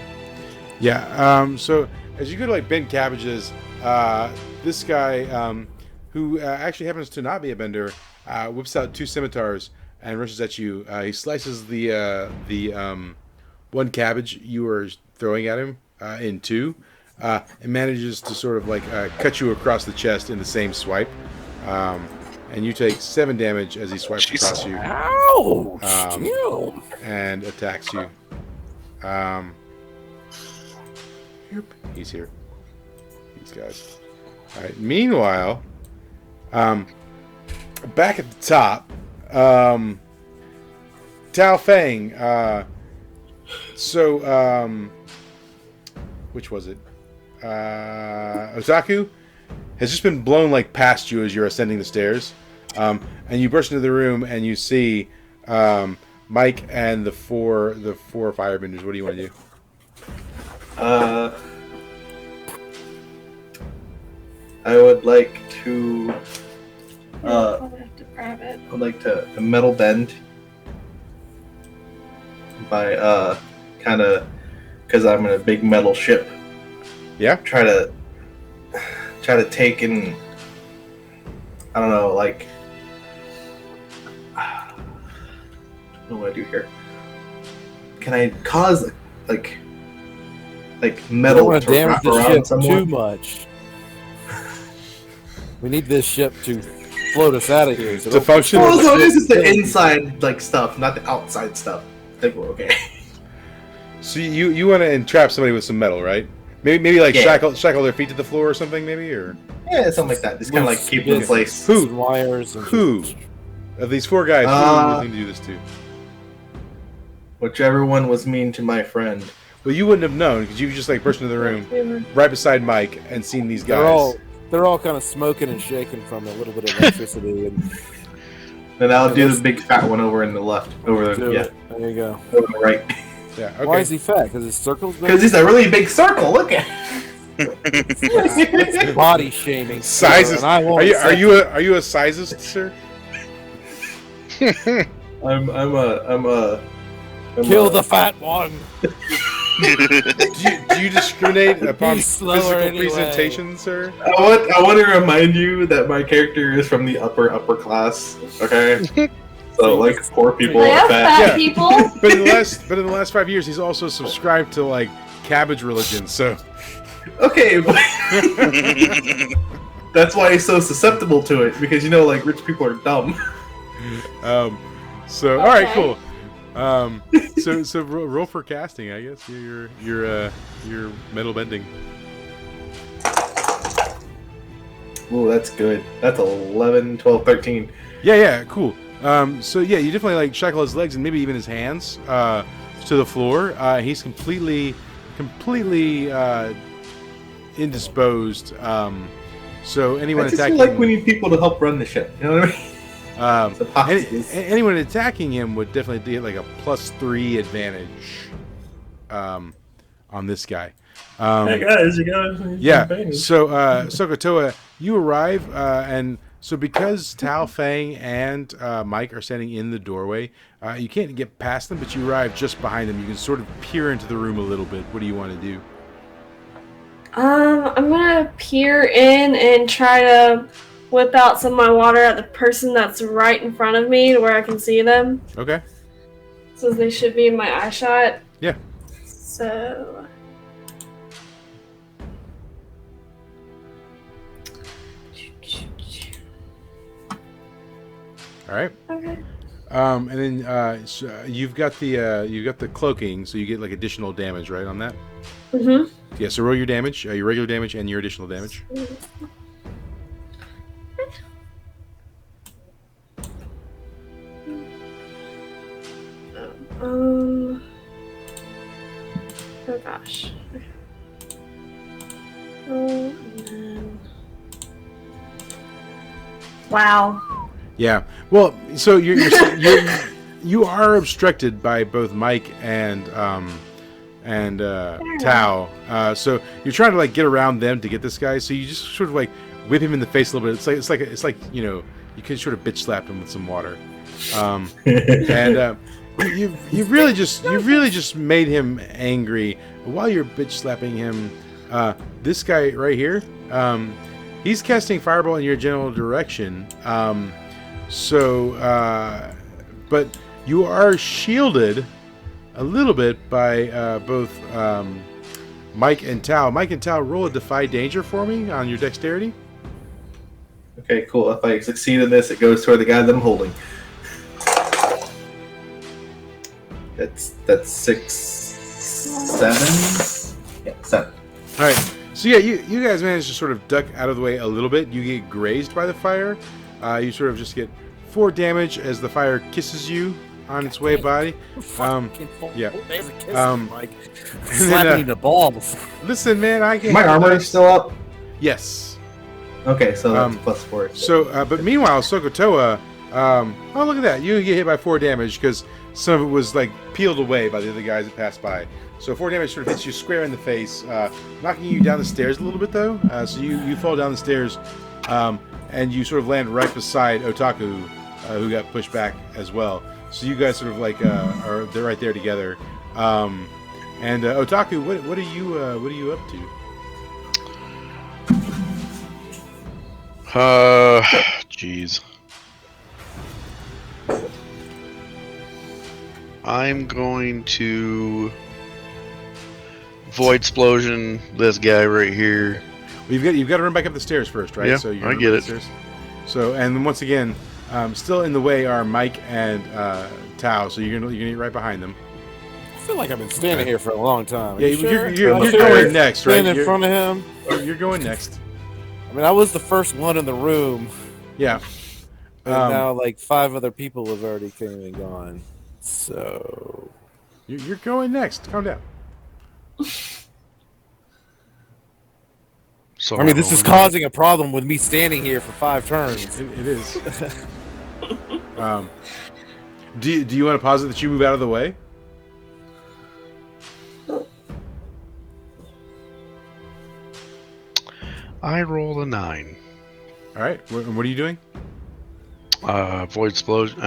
Yeah. So as you go to like bend cabbages, this guy, who actually happens to not be a bender, whips out 2 scimitars and rushes at you. He slices the one cabbage you were throwing at him in 2, and manages to sort of like cut you across the chest in the same swipe. And you take 7 damage as he swipes across you. Ouch! And attacks you. He's here. These guys. All right. Meanwhile, back at the top, Tao Feng. Which was it? Otaku has just been blown like past you as you're ascending the stairs, and you burst into the room and you see Mike and the four firebenders. What do you want to do? I would like to. I'll have to grab it. I'd like to metal bend by kind of because I'm in a big metal ship. Yeah. Try to take in. I don't know, like. What do I do here? Can I cause like metal don't want to to damage wrap the around ship someone? too much. We need this ship to float us out of here. So To function. Well, so this is the inside like stuff, not the outside stuff. I think we're okay. So you want to entrap somebody with some metal, right? Maybe like Yeah. shackle their feet to the floor or something, maybe, or Yeah, something like that. Just kind of like keep them in place. Who? Some wires. And who of these 4 guys who would think to do this to? Whichever one was mean to my friend. Well, you wouldn't have known because you just like burst into the room right beside Mike and seen these guys. They're all kind of smoking and shaking from a little bit of electricity. And Then I'll do the big fat one over in the left, over the there you go. over the right. Yeah. Okay. Why is he fat? Because his circle's big? Because he's a really big circle. Look at. That's body shaming. Sizes. And I won't Are accept you a sizist, sir? Kill the fat one. Do you discriminate upon He's slower physical anyway. presentation, sir? I want to remind you that my character is from the upper class. Okay. So like poor people I are have fat. fat Yeah. people. But in the last 5 years, he's also subscribed to like cabbage religion. So Okay, but that's why he's so susceptible to it because like rich people are dumb. So all right, Okay. cool. So roll for casting, I guess. Your metal bending. Ooh, that's good. That's 11, 12, 13. Yeah, cool. So yeah, you definitely like shackle his legs and maybe even his hands to the floor. He's completely indisposed. So anyone I just attacking feel like we need people to help run the ship. You know what I mean? It's a hostages. anyone attacking him would definitely get like a +3 advantage on this guy. Hey guys, you guys. Yeah. So Sokotoa, you arrive, and so because Tao Feng and Mike are standing in the doorway, you can't get past them, but you arrive just behind them. You can sort of peer into the room a little bit. What do you want to do? I'm gonna peer in and try to whip out some of my water at the person that's right in front of me to where I can see them. Okay. So they should be in my eye shot. Yeah. So. All right. Okay. And then so you've got the cloaking, so you get like additional damage, right, on that? Mhm. Yeah. So roll your damage, your regular damage, and your additional damage. Oh gosh. Oh, and then... Wow. Yeah. Well, so you're you are obstructed by both Mike and Tao. So you're trying to like get around them to get this guy. So you just sort of like whip him in the face a little bit. It's like you know, you can sort of bitch slap him with some water. And you've really just made him angry. While you're bitch slapping him, this guy right here, he's casting fireball in your general direction. But you are shielded a little bit by both Mike and Tao. Mike and Tao, roll a Defy Danger for me on your dexterity. Okay, cool. If I succeed in this, it goes toward the guy that I'm holding. That's 6, 7. Yeah, 7. All right. So yeah, you guys managed to sort of duck out of the way a little bit. You get grazed by the fire. You sort of just get 4 damage as the fire kisses you on its way by. Yeah. Mike. Slapping me in the balls. Listen, man, I can. My armor is still up. Yes. Okay, so that's +4. So, but meanwhile, Sokotoa, oh look at that! You get hit by 4 damage because some of it was like peeled away by the other guys that passed by. So 4 damage sort of hits you square in the face, knocking you down the stairs a little bit though. So you fall down the stairs, and you sort of land right beside Otaku, who got pushed back as well. So you guys sort of like they're right there together. And Otaku, what are you up to? Jeez. I'm going to Void Explosion this guy right here. Well, you've got to run back up the stairs first, right? Yeah, so I get it. Stairs. So, and then once again, still in the way are Mike and Tao. So you're gonna get right behind them. I feel like I've been standing here for a long time. Yeah, sure? you're going next, right? Stand in front of him. You're going next. I mean, I was the first one in the room. Yeah. And now, like, 5 other people have already came and gone. So you're going next. Calm down. I mean, this is causing a problem with me standing here for 5 turns. It is. Do you want to posit that you move out of the way? I roll a 9. All right. What are you doing? Void Explosion.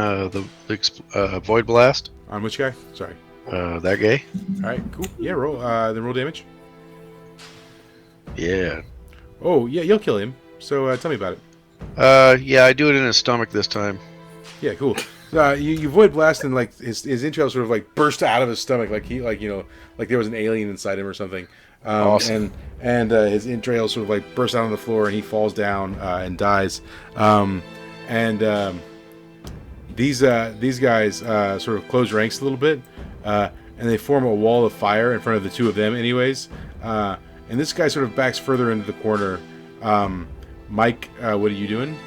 Void Blast. On which guy? Sorry. That guy. All right. Cool. Yeah. Roll. Then roll damage. Yeah. Oh yeah, you'll kill him. So tell me about it. Yeah, I do it in his stomach this time. Yeah. Cool. You void blast and like his entrails sort of like burst out of his stomach, like there was an alien inside him or something. Awesome. And his entrails sort of like burst out on the floor and he falls down and dies. These guys sort of close ranks a little bit, and they form a wall of fire in front of the 2 of them, anyways. And this guy sort of backs further into the corner. Mike, what are you doing?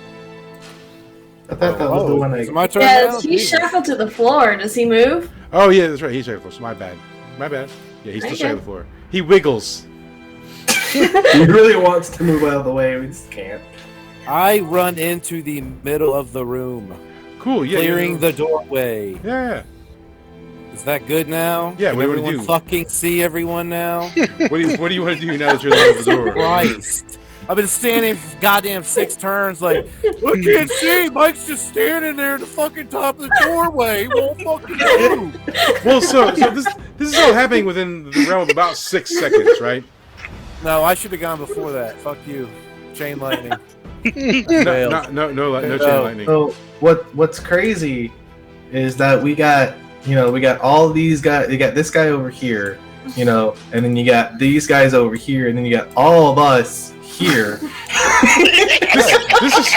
I thought that was the one. It's my turn Yeah, now? he's shackled to the floor. Does he move? Oh yeah, that's right. He's shackled. So my bad. Yeah, he's still Okay. shackled to the floor. He wiggles. He really wants to move out of the way. We just can't. I run into the middle of the room, Cool. Yeah. clearing the doorway. Yeah. Is that good now? Yeah, Can what do you wanna everyone do? fucking see everyone now? What do you want to do now that you're in the middle of the door? Christ. I've been standing for goddamn 6 turns like, I can't see. Mike's just standing there at the fucking top of the doorway. He won't fucking move. Well, so this is all happening within the realm of about 6 seconds, right? No, I should have gone before that. Fuck you. Chain lightning. No chain lightning. So what's crazy is that we got all these guys. You got this guy over here, and then you got these guys over here, and then you got all of us here. This is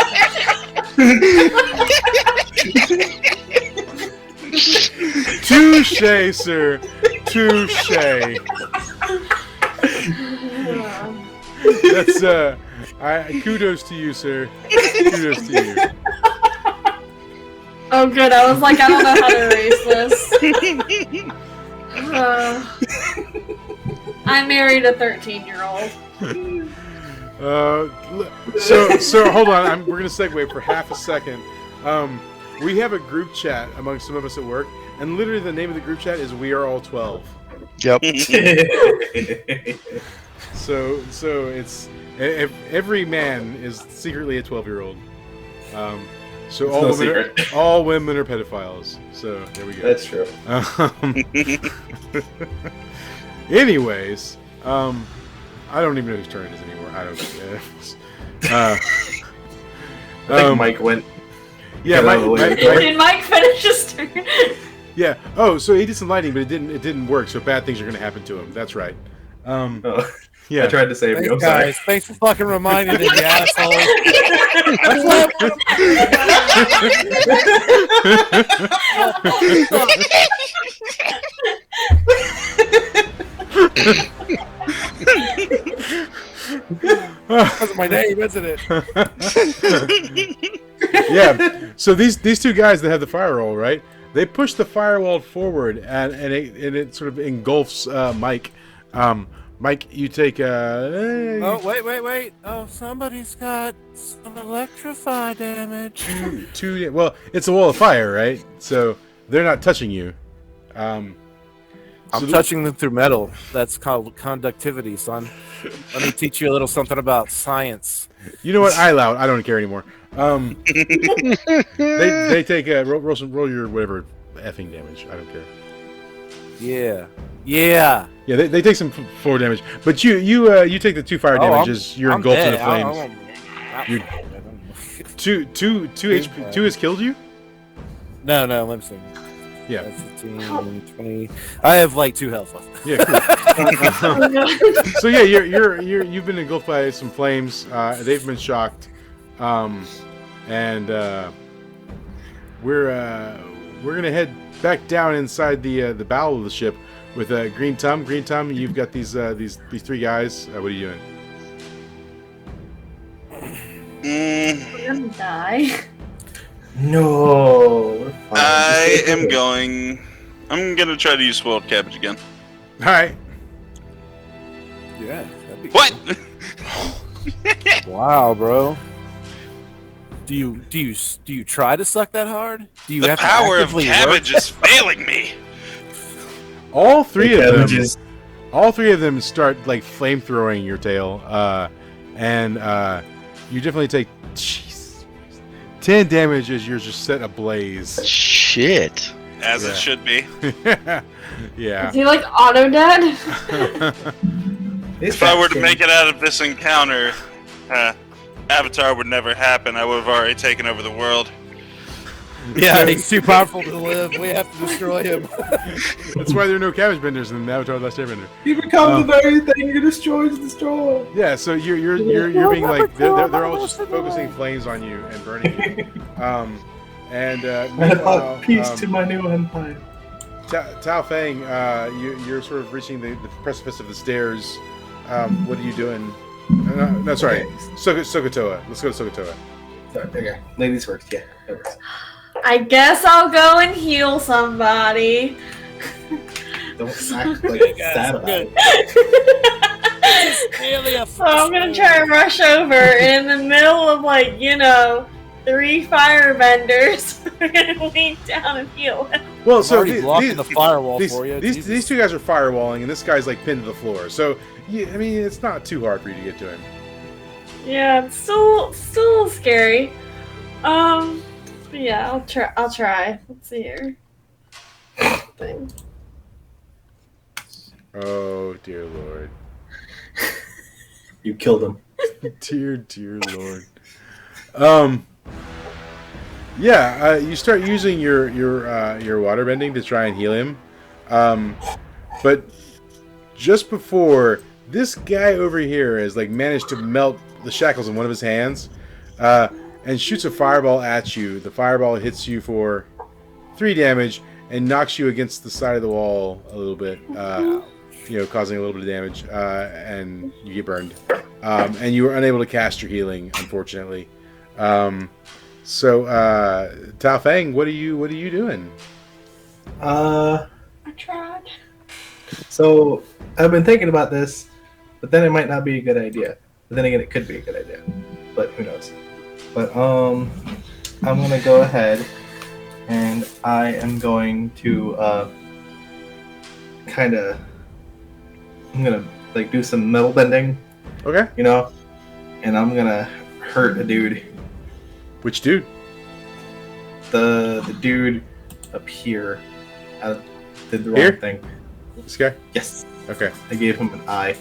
touche, sir. Touche. That's kudos to you, sir. Kudos to you. Oh, good. I was like, I don't know how to erase this. I married a 13-year-old. So hold on. We're gonna segue for half a second. we have a group chat among some of us at work, and literally the name of the group chat is "We Are All 12." Yep. So it's if every man is secretly a 12-year-old. So all women are pedophiles. So there we go. That's true. Anyways, I don't even know whose turn it is anymore. I don't know. I think Mike went. Yeah, Did Mike finish his turn? Yeah. Oh, so he did some lighting, but it didn't work. So bad things are going to happen to him. That's right. Oh. Yeah. I tried to save you. I'm Thanks, sorry. guys. Thanks for fucking reminding me, you asshole. That's my name, isn't it? Yeah. So these two guys that have the firewall, right? They push the firewall forward, and it sort of engulfs Mike. Mike, you take Oh, wait. Oh, somebody's got some electrify damage. two. Well, it's a wall of fire, right? So they're not touching you. I'm touching them through metal. That's called conductivity, son. Let me teach you a little something about science. You know what? I don't care anymore. They take roll your whatever effing damage. I don't care. Yeah. Yeah, they take some forward damage, but you take the 2 fire damages. You're engulfed in the flames. Two HP. 2 has killed you. No, let me see. Yeah. 15, 20. I have like 2 health left. Yeah. Cool. So yeah, you've been engulfed by some flames. They've been shocked, and we're gonna head back down inside the bowel of the ship with Green Tum. Green Tum, you've got these 3 guys. What are you doing? We're gonna die. No. We're fine. I'm gonna try to use spoiled cabbage again. All right. Yeah. That'd be What? cool. Wow, bro. Do you try to suck that hard? Do you The have power to of actively cabbage work? is failing me. All three of them. Cabbages. All 3 of them start like flamethrowing your tail, and you definitely take 10 damage as you're just set ablaze. Shit. As Yeah. it should be. Yeah. Is he like auto dead? If I were to make it out of this encounter, Avatar would never happen. I would have already taken over the world. Yeah, he's too powerful to live. We have to destroy him. That's why there are no cabbage benders in Avatar The Last Airbender. He becomes the very thing you destroy is destroyed. Yeah, so you're being like they're all just focusing flames on you and burning you. And meanwhile, Peace to my new empire. Tao Fang, you're sort of reaching the precipice of the stairs. What are you doing? No, sorry, Sokotoa. Let's go to Sokotoa. Sorry, okay. Ladies first, yeah, that works. I guess I'll go and heal somebody. Don't act like sad about it. So I'm gonna try and rush over, and in the middle of 3 firebenders, we're gonna lean down and heal him. Well, I'm already blocking the firewall for you. These 2 guys are firewalling, and this guy's like pinned to the floor. So, I mean, it's not too hard for you to get to him. Yeah, it's still scary. But yeah, I'll try. Let's see here. Thing. Oh dear Lord. You killed him. Dear Lord. You start using your water bending to try and heal him. But just before, this guy over here has managed to melt the shackles in one of his hands, and shoots a fireball at you. The fireball hits you for 3 damage and knocks you against the side of the wall a little bit, causing a little bit of damage, and you get burned. And you were unable to cast your healing, unfortunately. So, Tao Fang, what are you doing? I tried. So I've been thinking about this, but then it might not be a good idea. But then again, it could be a good idea. But who knows? But I'm gonna go ahead and I am going to I'm gonna like do some metal bending, Okay. you know, and I'm gonna hurt a dude. Which dude? The dude up here. I did the wrong Here? thing. This guy? Yes, Okay. I gave him an eye.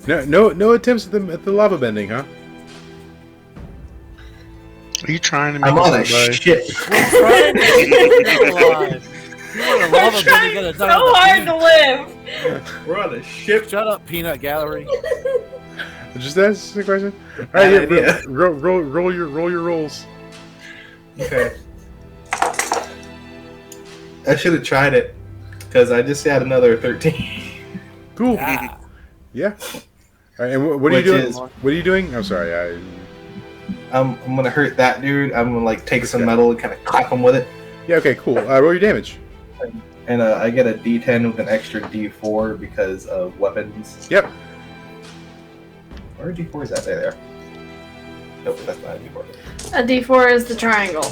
No attempts at the lava bending, huh? Are you trying to make I'm on a us die? ship. Trying to keep alive. You want to We're love a trying bit, you so gotta hard to live. We're on a ship. Shut up, peanut gallery. Just that's the question. All Bad right, idea. roll your rolls. Okay. I should have tried it because I just had another 13. Cool. Ah, Yeah. All right, and what are you Which doing? is- What are you doing? I'm sorry. I'm gonna hurt that dude. I'm gonna like take some Okay. metal and kind of clap him with it, Yeah. Okay. Cool. Roll your damage. and I get a D10 with an extra D4 because of weapons. Yep. Where D4 is that? There. Nope, that's not a D4. A D4 is the triangle.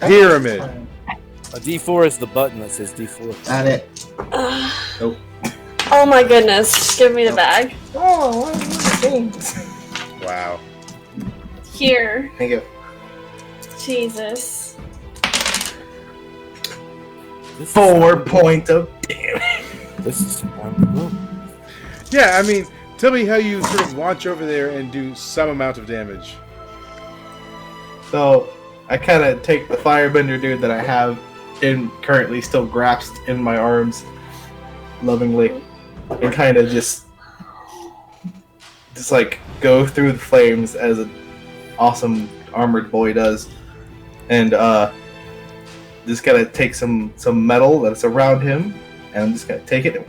Pyramid. a D4 is the button that says D4. Not it. Nope. Oh my goodness. Give me the bag. Oh, what are these things? Wow. Here. Thank you. Jesus. This is 4 points of damage. This is wonderful. Yeah. I mean, tell me how you sort of launch over there and do some amount of damage. So I kind of take the firebender dude that I have currently still grasped in my arms lovingly and kind of just like go through the flames as an awesome armored boy does, and just gotta take some metal that's around him, and I'm just gonna take it and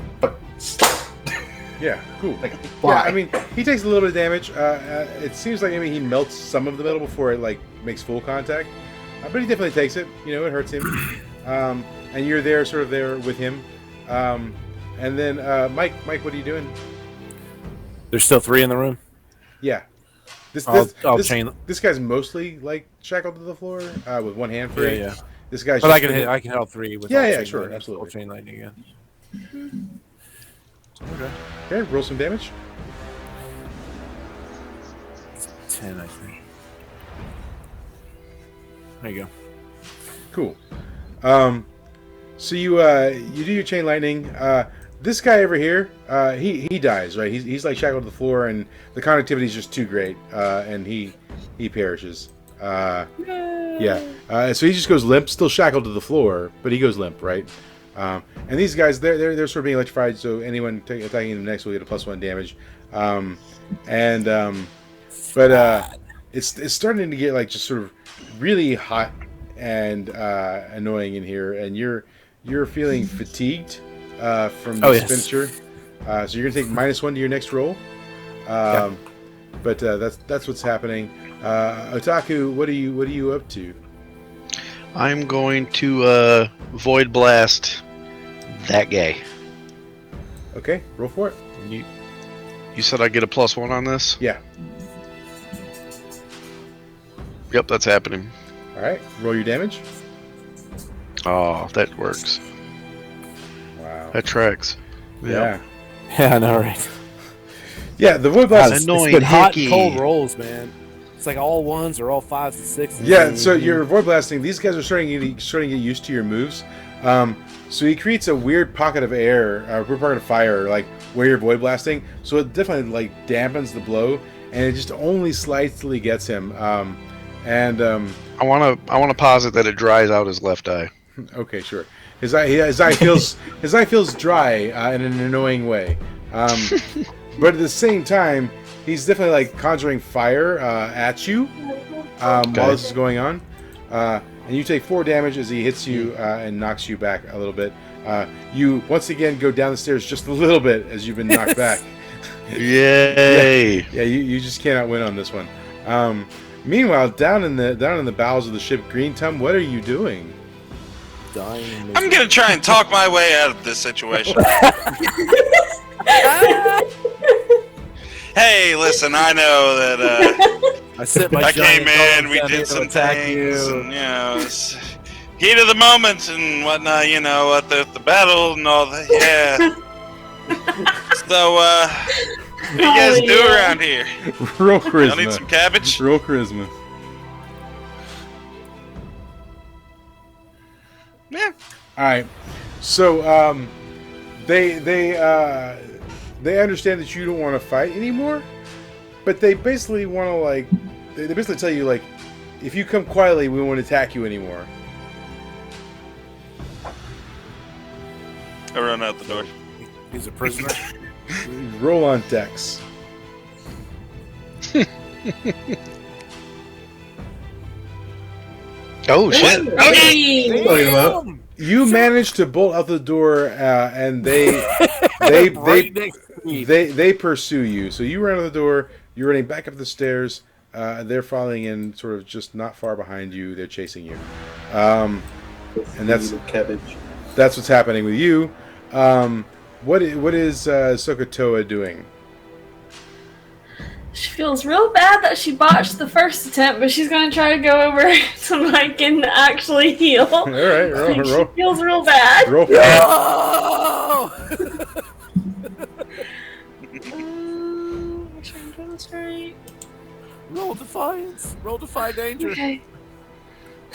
Yeah. Cool. like Yeah, fly. I mean, he takes a little bit of damage. It seems like maybe he melts some of the metal before it like makes full contact, but he definitely takes it. You know, it hurts him, and you're there, sort of there with him. And then Mike, what are you doing? There's still 3 in the room. Yeah, this I'll this, chain. this guy's mostly like shackled to the floor with one hand free. Yeah. This guy's. But just I can help 3 with Yeah, all yeah, chain sure, lightning, absolutely. all chain lightning again. Okay. Okay, roll some damage. It's 10, I think. There you go. Cool. So you do your chain lightning. This guy over here, he dies, right? He's like shackled to the floor, and the conductivity is just too great, and he perishes. Yeah. So he just goes limp, still shackled to the floor, but he goes limp, right? And these guys, they're sort of being electrified, so anyone attacking them next will get a +1 damage. But it's starting to get like just sort of really hot and annoying in here, and you're feeling fatigued from the yes. expenditure. So you're gonna take -1 to your next roll. But that's what's happening. Otaku, what are you up to? I'm going to void blast that guy. Okay, roll for it. You said I get a +1 on this? Yeah. Yep, that's happening. All right, roll your damage. Oh, that works. Wow. That tracks. Yeah. Yeah, I know, right? Yeah, the void God, blast. it's annoying been hot hickey. and cold rolls, man. It's like all 1s or all 5s and 6s. Yeah, so you're void blasting. These guys are starting to get used to your moves. So he creates a weird pocket of air, a weird pocket of fire, like where you're void blasting. So it definitely like dampens the blow, and it just only slightly gets him. I want to posit that it dries out his left eye. Okay, sure. His eye feels dry in an annoying way. But at the same time, he's definitely like conjuring fire at you while this is going on. And you take 4 damage as he hits you and knocks you back a little bit. You once again go down the stairs just a little bit as you've been knocked back. Yay! Yeah, you just cannot win on this one. Meanwhile, down in the bowels of the ship, Green Tum, what are you doing? Dying in I'm misery. gonna try and talk my way out of this situation. Hey, listen, I know that I sit my I giant came in, dogs we down here did to some attack things, you. and heat of the moment and whatnot, you know, at the battle and all that. Yeah. So, what do you guys do around here? Roll Y'all need charisma. some cabbage? Roll charisma. Yeah. All right. So they understand that you don't want to fight anymore, but they basically want to like they basically tell you like, if you come quietly, we won't attack you anymore. I run out the door. He's a prisoner. Roll on Dex. Oh shit! Hey! Talking about? You managed to bolt out the door, and they Right next to me. they pursue you. So you run out the door. You're running back up the stairs. They're following in, sort of just not far behind you. They're chasing you, and that's cabbage. what's happening with you. What is Sokotoa doing? She feels real bad that she botched the first attempt, but she's gonna try to go over to Mike and actually heal. All right, roll. She feels real bad. Roll. Oh! Make sure I'm doing this right. Roll defiance. Roll defy danger. Okay.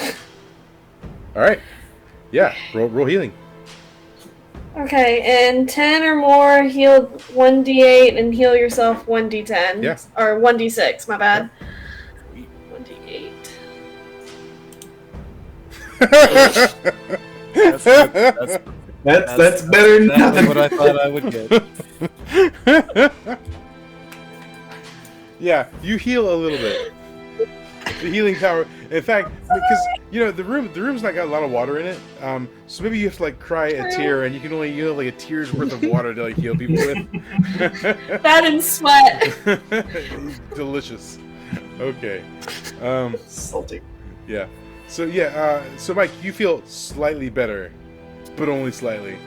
All right. Yeah. Roll healing. Okay, and 10 or more, heal 1d8 and heal yourself 1d10. Yeah. Or 1d6, my bad. 1d8. That's good. That's better than That's nothing. what I thought I would get. Yeah, you heal a little bit. The healing power. In fact, because you know the room's not got a lot of water in it. So maybe you have to like cry a tear, and you can only like a tear's worth of water to like heal people with. That and sweat. Delicious. Okay. Salty. Yeah. So yeah. So Mike, you feel slightly better, but only slightly.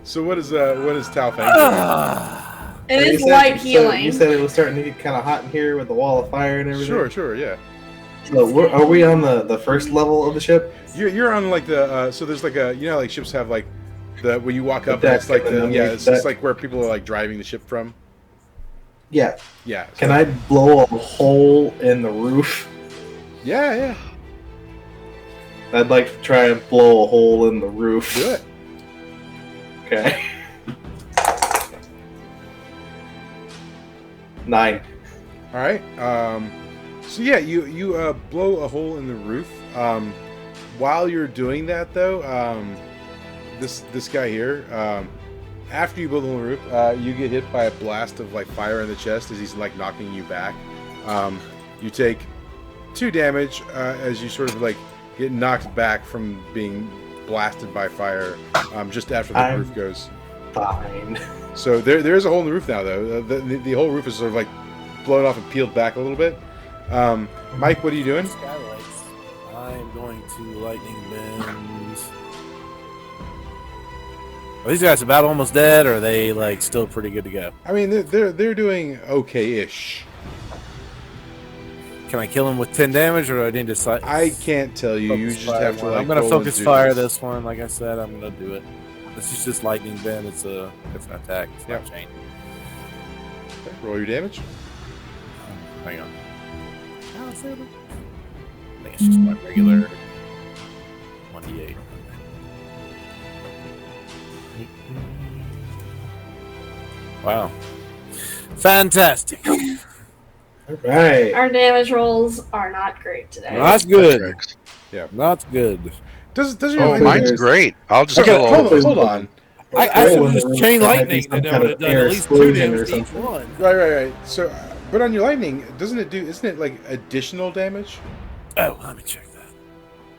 So what is Tao Fang doing? It is You said- light so healing. you said it was starting to get kind of hot in here with the wall of fire and everything. Sure, yeah. So are we on the first level of the ship? You're on like the so there's like a, you know, like ships have like the where you walk up The and it's like deck and the, then yeah, the it's just deck. like where people are like driving the ship from. Yeah. Yeah. Can I blow a hole in the roof? Yeah. I'd like to try and blow a hole in the roof. Do it. Okay. 9. All right. So yeah, you blow a hole in the roof. While you're doing that though, this guy here, after you blow the hole in the roof, you get hit by a blast of like fire in the chest as he's like knocking you back. You take 2 damage as you sort of like get knocked back from being blasted by fire just after the roof goes. Fine. So there is a hole in the roof now, though. The whole roof is sort of like blown off and peeled back a little bit. Mike, what are you doing? Skylights. I'm going to lightning bends. Are these guys about almost dead, or are they like still pretty good to go? I mean, they're doing okay-ish. Can I kill him with 10 damage, or do I need to? I can't tell you. You just have to. Like, I'm gonna roll focus and do fire this one. Like I said, I'm gonna do it. This is just lightning bend. It's a different attack. It's not chain. Okay, roll your damage. Hang on. How is that? I think it's just my regular 1d8. Wow. Fantastic. Alright. Our damage rolls are not great today. That's good. Yeah. Not good. Does your Oh, lightning- mine's great. I'll just Okay, kill all of them. hold on. I should Roll in just the chain room. There might be lightning, some and that kind would of have done air at least 2 explosion or damage to each something. one. Right. So, but on your lightning, doesn't it do? Isn't it like additional damage? Oh, let me check that.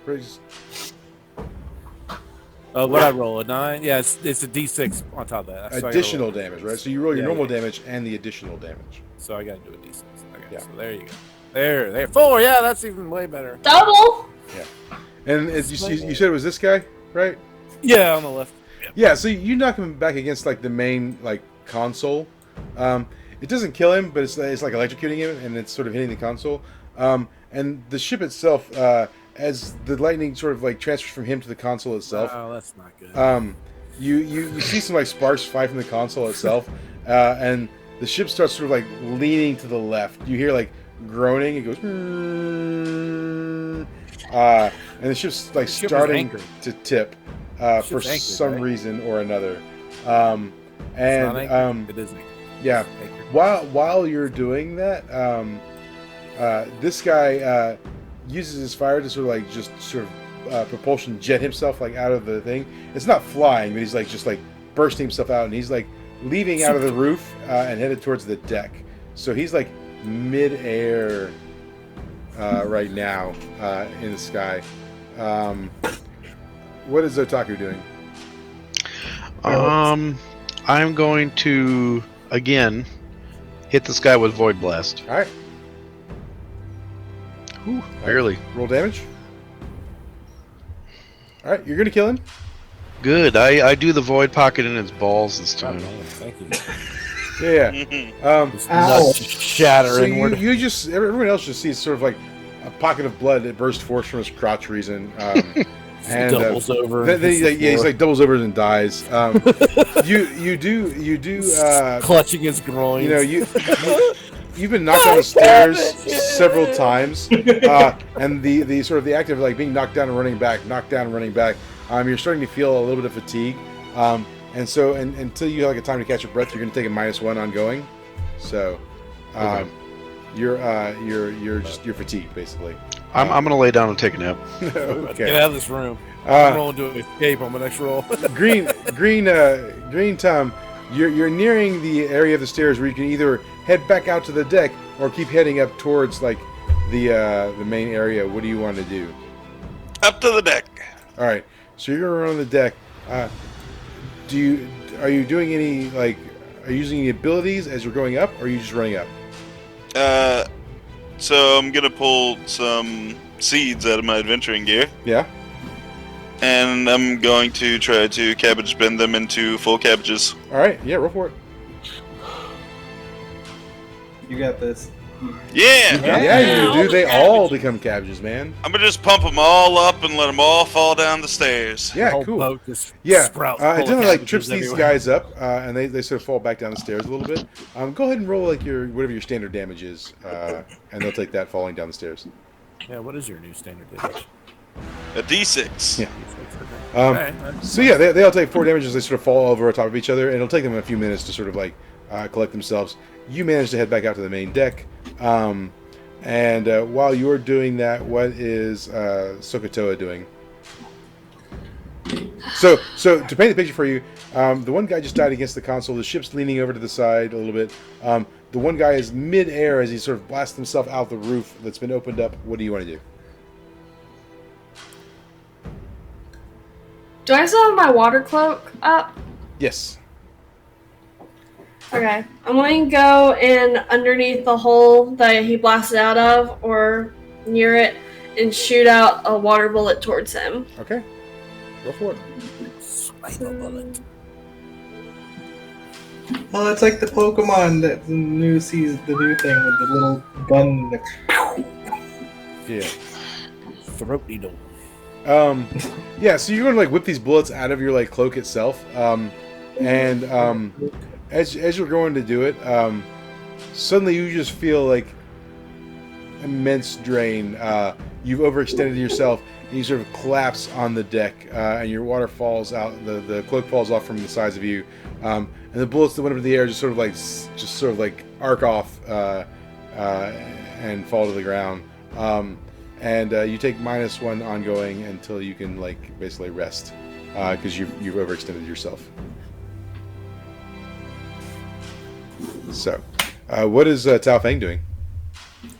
Right, just- What I roll, a 9? Yeah, it's a d6 on top of that. So I gotta additional roll- damage, right? So you roll your Yeah, normal yeah. damage and the additional damage. So I gotta do a d6. Okay, Yeah. so there you go. There. 4, yeah, that's even way better. Double! And as you said it was this guy, right? Yeah, on the left. Yeah, so you knock him back against like the main like console. It doesn't kill him, but it's like electrocuting him, and it's sort of hitting the console. And the ship itself as the lightning sort of like transfers from him to the console itself, Oh, that's not good. you see some like sparks fly from the console itself, and the ship starts sort of like leaning to the left. You hear like groaning. It goes, and the ship's like Ship is starting anchored. to tip for Ship's anchored, some right? reason or another. It's not anchored. It is anchored. Yeah. It's anchored. While you're doing that, this guy uses his fire to sort of like just sort of propulsion jet himself like out of the thing. It's not flying, but he's like just like bursting himself out, and he's like leaving out of the roof and headed towards the deck. So he's like mid-air right now in the sky. What is Otaku doing? I'm going to again hit this guy with Void Blast. All right, Whew, barely. roll damage. All right, you're gonna kill him. Good. I do the Void Pocket in its balls this Oh, time. man, thank you. Yeah. Just Ow. nuts shatter So inward. you just everyone else just sees sort of like a pocket of blood that burst forth from his crotch region, and doubles over. and then hits the he's floor, like doubles over and dies. You do clutching his groin. you know you've been knocked down the stairs several times, and the sort of the act of like being knocked down and running back, knocked down and running back. You're starting to feel a little bit of fatigue, and so until you have like a time to catch your breath, you're going to take a -1 ongoing. So Okay. you're fatigued basically. I'm gonna lay down and take a nap. Get Okay. out of this room. I'm Uh, rolling to escape on my next roll. green Tom, you're nearing the area of the stairs where you can either head back out to the deck or keep heading up towards like the main area. What do you want to do? Up to the deck. All right, so you're gonna run on the deck. Are you doing any like? Are you using any abilities as you're going up, or are you just running up? So I'm gonna pull some seeds out of my adventuring gear, Yeah. and I'm going to try to cabbage bend them into full cabbages. All right. Yeah. Roll for it. You got this. Yeah! Yeah, you do. They all become cabbages, man. I'm gonna just pump them all up and let them all fall down the stairs. Yeah. The whole Cool. boat just Yeah, sprouts it full of definitely like cabbages trips these everywhere. guys up, and they sort of fall back down the stairs a little bit. Go ahead and roll like your whatever your standard damage is, and they'll take that falling down the stairs. Yeah, what is your new standard damage? A D6. Yeah. Alright, So yeah, they all take 4 damage as they sort of fall over on top of each other, and it'll take them a few minutes to sort of like collect themselves. You manage to head back out to the main deck, and while you're doing that, what is Sokotoa doing? So to paint the picture for you, the one guy just died against the console. The ship's leaning over to the side a little bit. The one guy is mid-air as he sort of blasts himself out the roof that's been opened up. What do you want to do? Do I still have my water cloak up? Yes. Okay. I'm going to go in underneath the hole that he blasted out of, or near it, and shoot out a water bullet towards him. Okay. Go for it. Swipe a bullet. Well, it's like the Pokemon that the new season, the new thing with the little gun. Yeah. Throat needle. Yeah, so you're going to like whip these bullets out of your like cloak itself, and as you're going to do it, suddenly you just feel like immense drain. You've overextended yourself, and you sort of collapse on the deck, and your water falls out. The cloak falls off from the sides of you, and the bullets that went up into the air just sort of like arc off and fall to the ground. And you take -1 ongoing until you can like basically rest because you've overextended yourself. So, what is Tao Feng doing?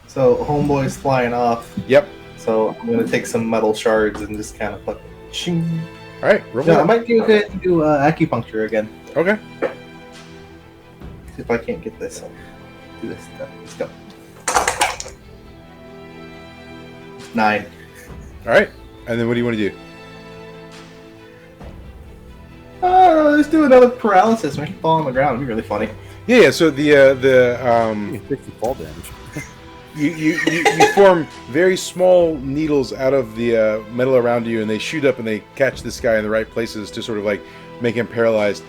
So Homeboy's flying off. Yep. So I'm gonna take some metal shards and just kind of like, shing. All right. Roll No, I for it. might do good and do acupuncture again. Okay. See if I can't get this. Do this. Let's go. 9. All right. And then what do you want to do? Let's do another paralysis. Make it fall on the ground. It'd be really funny. Yeah. So the You can fix the fall damage. You form very small needles out of the metal around you, and they shoot up and they catch this guy in the right places to sort of like make him paralyzed.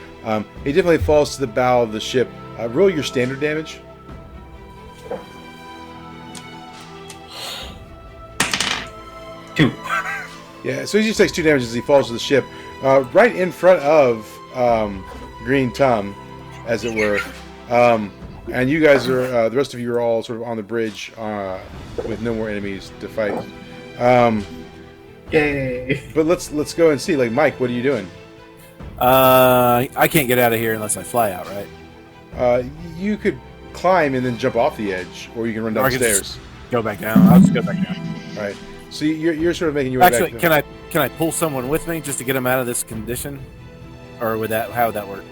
He definitely falls to the bow of the ship. Roll your standard damage. 2. Yeah, so he just takes 2 damage as he falls to the ship, right in front of Green Tom, as it were. And you guys are, the rest of you are all sort of on the bridge with no more enemies to fight. Yay! But let's go and see. Like, Mike, what are you doing? I can't get out of here unless I fly out, right? You could climb and then jump off the edge, or you can run down Or I the could stairs. just go back down. I'll just go back down. All right. So you're sort of making your way Actually, back. can I pull someone with me just to get them out of this condition, or how would that work?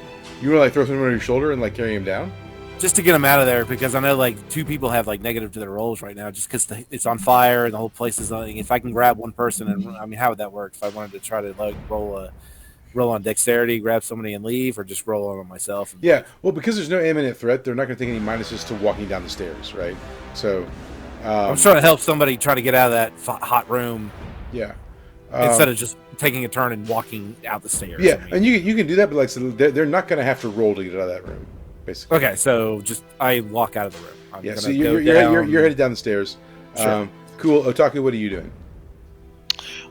You want to like throw someone on your shoulder and like carry him down? Just to get them out of there, because I know like 2 people have like negative to their rolls right now, just because it's on fire and the whole place is on. If I can grab one person, and I mean, how would that work? If I wanted to try to like roll on dexterity, grab somebody and leave, or just roll on myself? Yeah. Well, because there's no imminent threat, they're not going to take any minuses to walking down the stairs, right? So. I'm trying to help somebody try to get out of that hot room. Yeah. Instead of just taking a turn and walking out the stairs. Yeah, I mean. and you can do that, but like so they're not going to have to roll to get out of that room, basically. Okay, so just I walk out of the room. I'm Yeah, gonna so go you're down. headed down the stairs. Sure. Cool. Otaku, what are you doing?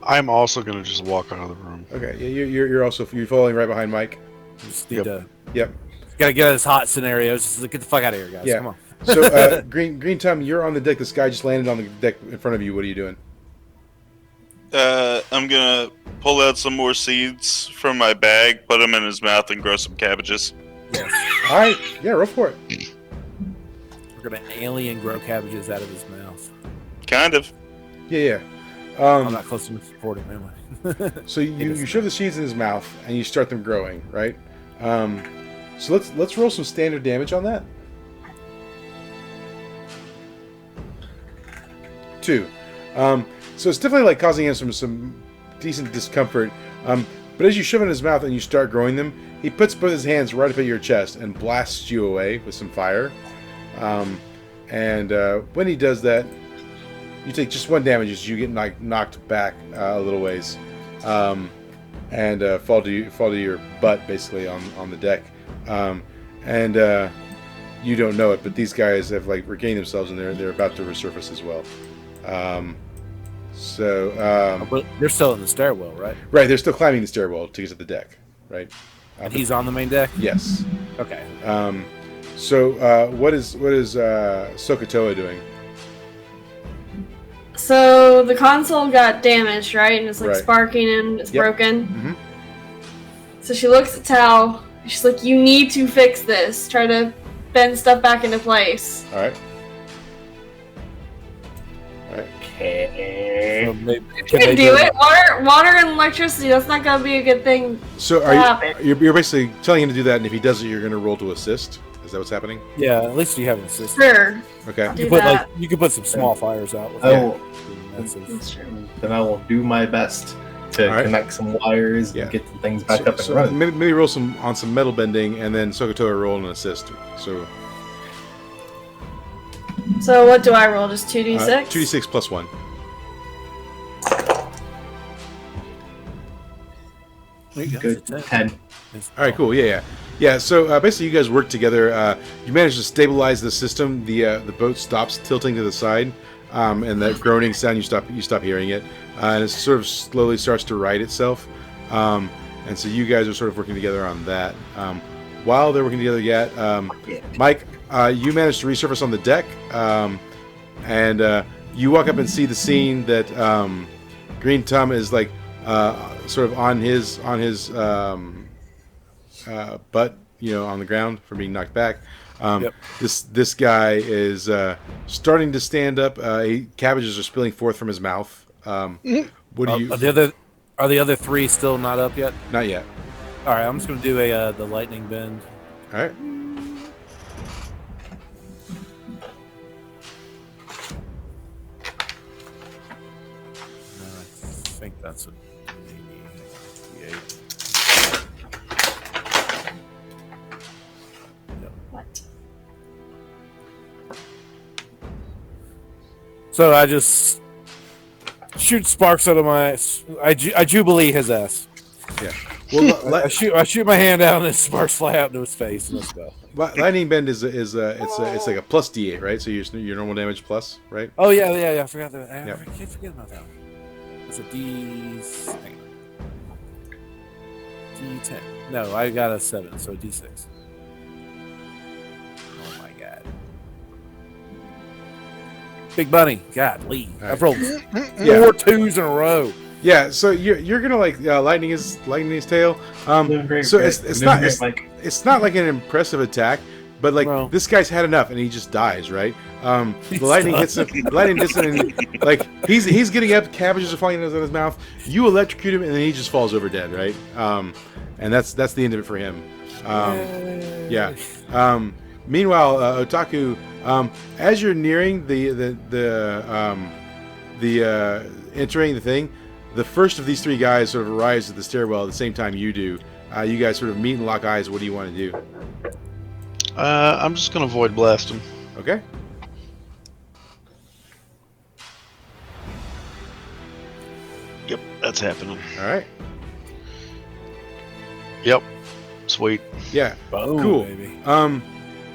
I'm also going to just walk out of the room. Okay, yeah, you're also you're following right behind Mike. Just need Yep. to Yep. gotta get out of this hot scenario. Just get the fuck out of here, guys. Yeah. Come on. So Green Tom, you're on the deck. This guy just landed on the deck in front of you. What are you doing? I'm gonna pull out some more seeds from my bag, put them in his mouth, and grow some cabbages. Yes. All right, yeah, roll for it. We're gonna alien grow cabbages out of his mouth. Kind of. Yeah. I'm not close enough to support him anyway. So you shove the seeds in his mouth and you start them growing, right? So let's roll some standard damage on that. 2. So it's definitely like causing him some decent discomfort. But as you shove it in his mouth and you start growing them, he puts both his hands right up at your chest and blasts you away with some fire. And when he does that, you take just 1 damage as you get knocked back a little ways, and fall to your butt basically on the deck. And you don't know it, but these guys have like regained themselves and they're about to resurface as well. But they're still in the stairwell, right? Right, they're still climbing the stairwell to get to the deck, right? And he's on the main deck. Yes. Okay. So what is Sokotoa doing? So the console got damaged, right? And it's like Right. sparking and it's Yep. broken. Mhm. So she looks at Tao. She's like, "You need to fix this. Try to bend stuff back into place." All right. Okay. So maybe, You can do it. Water and electricity. That's not gonna be a good thing. So What happened? you're basically telling him to do that, and if he does it, you're going to roll to assist. Is that what's happening? Yeah, at least you have an assist. Sure. Okay. Do You put that. you could put some small fires out with I will, That's That's true. then I will do my best to All right. connect some wires Yeah. and get some things back So, up and so running. maybe roll some metal bending, and then Sokotoa roll an assist. So So what do I roll? Just 2d6? 2d6 plus 1. Good. 10. All right, cool. Yeah. So basically, you guys work together. You manage to stabilize the system. The boat stops tilting to the side, and that groaning sound you stop hearing it, and it sort of slowly starts to right itself. And so you guys are sort of working together on that. While they're working together, Mike, you manage to resurface on the deck, and you walk up and see the scene that Green Tom is like sort of on his butt, on the ground from being knocked back. Yep. This guy is starting to stand up. Cabbages are spilling forth from his mouth. What do you? Are the other 3 still not up yet? Not yet. All right, I'm just gonna do the lightning bend. All right. I think that's a 88. What? So I just shoot sparks out of my. I jubilee his ass. Yeah. Well, I shoot my hand out and the sparks fly out into his face and let's go. lightning bend is it's like a plus D8, right? So your normal damage plus, right? Oh yeah. I forgot that. I Yep. can't forget about that one. It's a D10. No, I got a 7, so D6. Oh my god. Big Bunny, God, Lee. All right. I've rolled Yeah. 4 2s in a row. Yeah. So you're gonna like lightning his tail. Doing great, So Greg. it's Doing not great, Mike. it's not like an impressive attack, but like No. this guy's had enough and he just dies, right? The He's lightning done. hits him. Lightning hits him, and like he's getting up. Cabbages are falling out of his mouth. You electrocute him, and then he just falls over dead, right? And that's the end of it for him. Yeah. Meanwhile, Otaku, as you're nearing the entering the thing, the first of these 3 guys sort of arrives at the stairwell at the same time you do. You guys sort of meet and lock eyes. What do you want to do? I'm just gonna void blast him. Okay. Yep, that's happening. All right. Yep, sweet. Yeah. Boom, Cool. baby.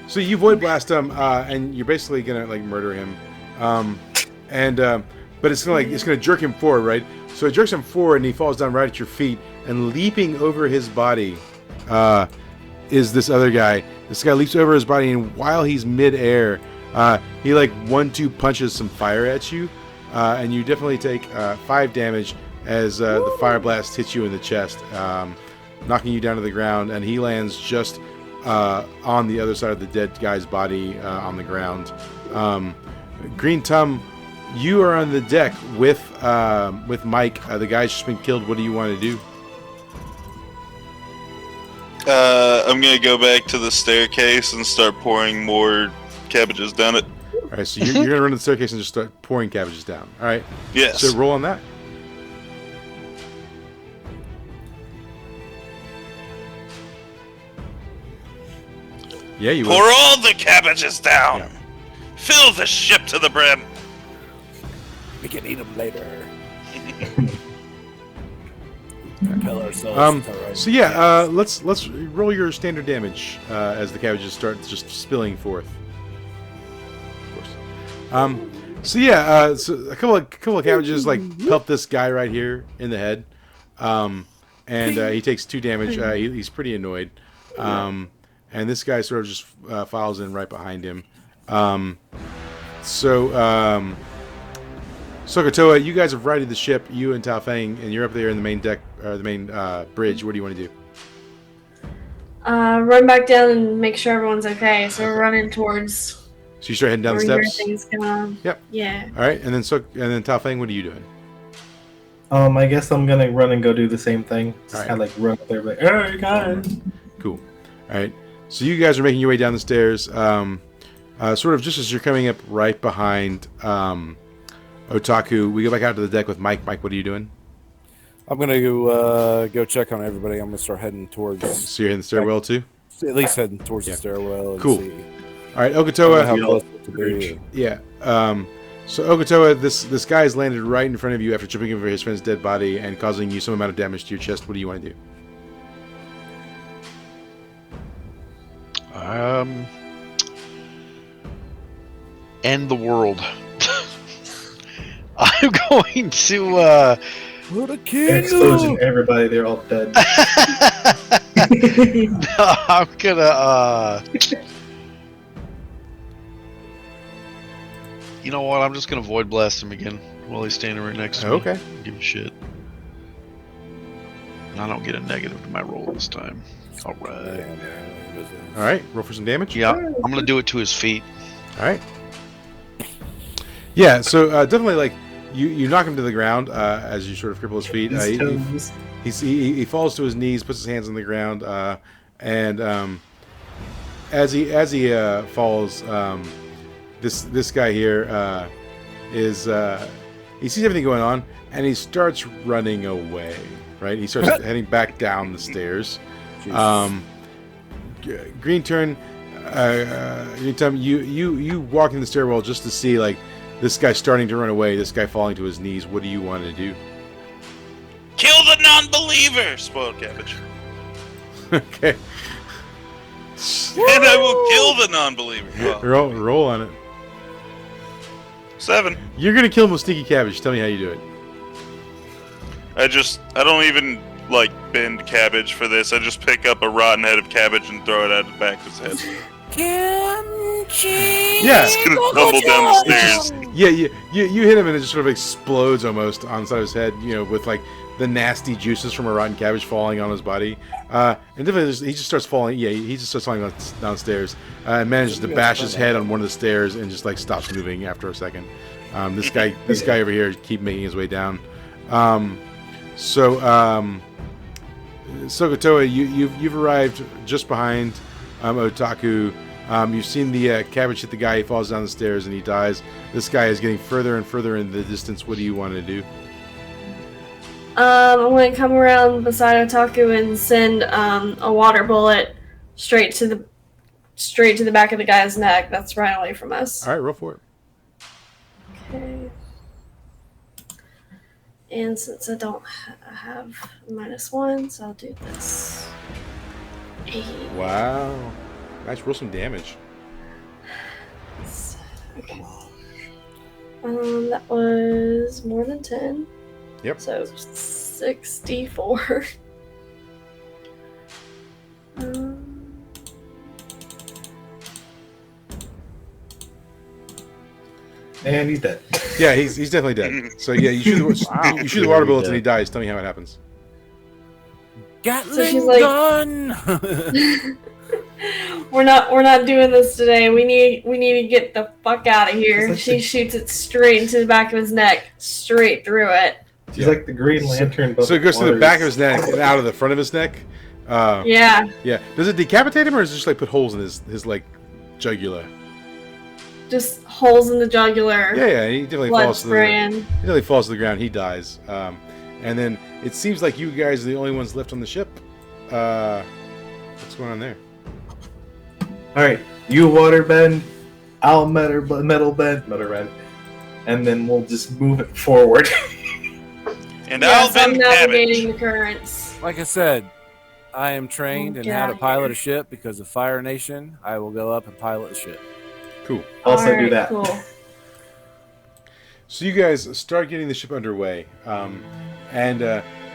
So you void blast him, and you're basically gonna like murder him, but it's gonna jerk him forward, right? So it jerks him forward, and he falls down right at your feet, and leaping over his body, is this other guy. This guy leaps over his body, and while he's midair, he like 1-2 punches some fire at you, and you definitely take 5 damage as the fire blast hits you in the chest, knocking you down to the ground, and he lands just on the other side of the dead guy's body on the ground. Green Tum, you are on the deck with Mike. The guy's just been killed. What do you want to do? I'm gonna go back to the staircase and start pouring more cabbages down it. All right, so you're gonna run to the staircase and just start pouring cabbages down. All right. Yes. So roll on that. Yeah, you Pour will. all the cabbages down. Yeah. Fill the ship to the brim. We can eat them later. Kill ourselves. It's all right. So yeah, let's roll your standard damage as the cabbages start just spilling forth. Of course. So yeah, so a couple of cabbages like pelt this guy right here in the head, and he takes 2 damage. He's pretty annoyed, and this guy sort of just files in right behind him. Sokotoa, you guys have righted the ship. You and Tao Feng, and you're up there in the main deck, or the main bridge. What do you want to do? Run back down and make sure everyone's okay. So we're running towards So you start heading down the where steps. everything's going. Yep. Yeah. All right, and then Tao Feng, what are you doing? I guess I'm gonna run and go do the same thing. Just Alright. kind of like run up there, like, hey guys. Cool. All right. So you guys are making your way down the stairs. Sort of just as you're coming up right behind Otaku, we go back out to the deck with Mike. Mike, what are you doing? I'm gonna go check on everybody. I'm gonna start heading towards, So you're in the stairwell too? at least heading towards Yeah. the stairwell. And Cool. See All right, how Okotoa. close it to be. Yeah. So Okotoa, this guy has landed right in front of you after tripping over his friend's dead body and causing you some amount of damage to your chest. What do you want to do? End the world. I'm going to What a Explosion, everybody, they're all dead. I'm gonna you know what, I'm just gonna void blast him again while he's standing right next to me. Okay. Give a shit. And I don't get a negative to my roll this time. Alright. All right, roll for some damage. Yeah, I'm gonna do it to his feet. All right. Yeah, so definitely like you knock him to the ground as you sort of cripple his feet. His toes. He falls to his knees, puts his hands on the ground, and as he falls, this guy here is he sees everything going on, and he starts running away. Right, he starts heading back down the stairs. Green Turn, you walk in the stairwell just to see like This guy starting to run away. This guy falling to his knees. What do you want to do? Kill the non-believer! Spoiled cabbage. Okay. And I will kill the non-believer. Well, Roll on it. 7. You're gonna kill him with sneaky cabbage. Tell me how you do it. I don't even, like, bend cabbage for this. I just pick up a rotten head of cabbage and throw it at the back of his head. Kimchi. Yeah. He's gonna tumble down the stairs. Yeah, you hit him and it just sort of explodes almost on the side of his head, with like the nasty juices from a rotten cabbage falling on his body. And he just starts falling. Yeah, he just starts falling downstairs and manages to bash his head on one of the stairs and just like stops moving after a second. This guy over here keep making his way down. Sokotoa, you've arrived just behind Otaku. You've seen the cabbage hit the guy. He falls down the stairs and he dies. This guy is getting further and further in the distance. What do you want to do? I'm going to come around beside Otaku and send a water bullet straight to the back of the guy's neck that's right away from us. All right, roll for it. Okay. And since I don't have -1, so I'll do this. Wow. Nice, roll some damage. Okay. That was more than 10. Yep. So 64. And he's dead. Yeah, he's definitely dead. So yeah, you shoot the water bullets and he dies. Tell me how it happens. Gatling So she's like- gun. We're not doing this today. We need to get the fuck out of here. She shoots it straight into the back of his neck, straight through it. She's like the Green Lantern. So it goes to the back of his neck and out of the front of his neck. Yeah. Yeah. Does it decapitate him or does it just like put holes in his like jugular? Just holes in the jugular. Yeah. He definitely Blood falls to the spraying. he definitely falls to the ground. He dies. And then it seems like you guys are the only ones left on the ship. What's going on there? All right, you water bend, I'll metal bend, and then we'll just move it forward. And I'll Yes, I'm bend navigating cabbage. the currents. Like I said, I am trained in how to pilot a ship because of Fire Nation. I will go up and pilot the ship. Cool. Also do Alright, that. Cool. So you guys start getting the ship underway, and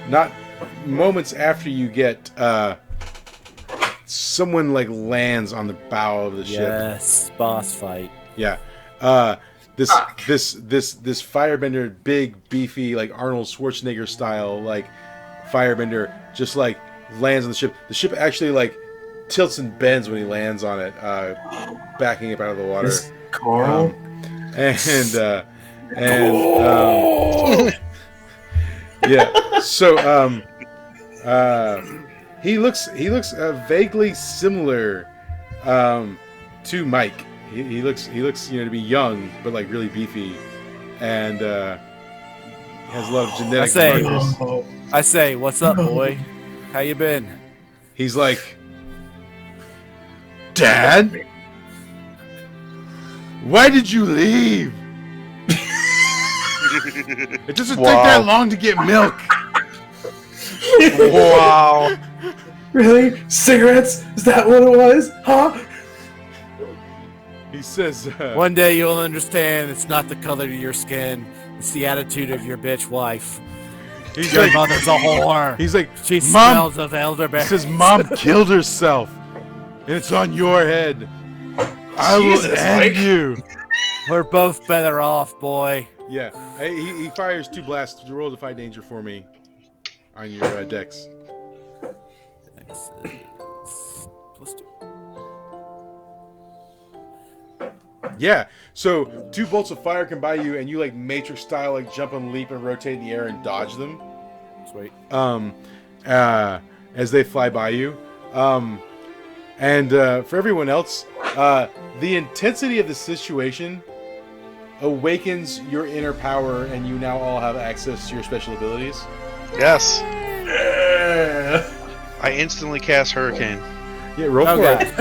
not moments after you get someone like lands on the bow of the ship. Yes, boss fight. Yeah. This firebender, big, beefy, like Arnold Schwarzenegger style, like firebender, just like lands on the ship. The ship actually like tilts and bends when he lands on it, backing up out of the water. Is Carl? Yeah. So he looks vaguely similar to Mike. He looks to be young but like really beefy, and has a lot of genetic markers. I say, what's up, boy? How you been? He's like, Dad, why did you leave? It doesn't take that long to get milk. Wow. Really? Cigarettes? Is that what it was? Huh? He says, One day you'll understand it's not the color of your skin, it's the attitude of your bitch wife. he's Your like, mother's a whore. he's like, She Mom. smells of He elderberry. says, Mom killed herself, and it's on your head. I will Jesus, end Mike. you. We're both better off, boy. Yeah, he fires 2 blasts. Roll Defy Danger for me on your dex. +2. Yeah, so 2 bolts of fire come by you, and you like Matrix style, like jump and leap and rotate in the air and dodge them. Sweet. As they fly by you. And for everyone else, the intensity of the situation awakens your inner power, and you now all have access to your special abilities. Yes. I instantly cast Hurricane. Yeah, roll Oh for god. it.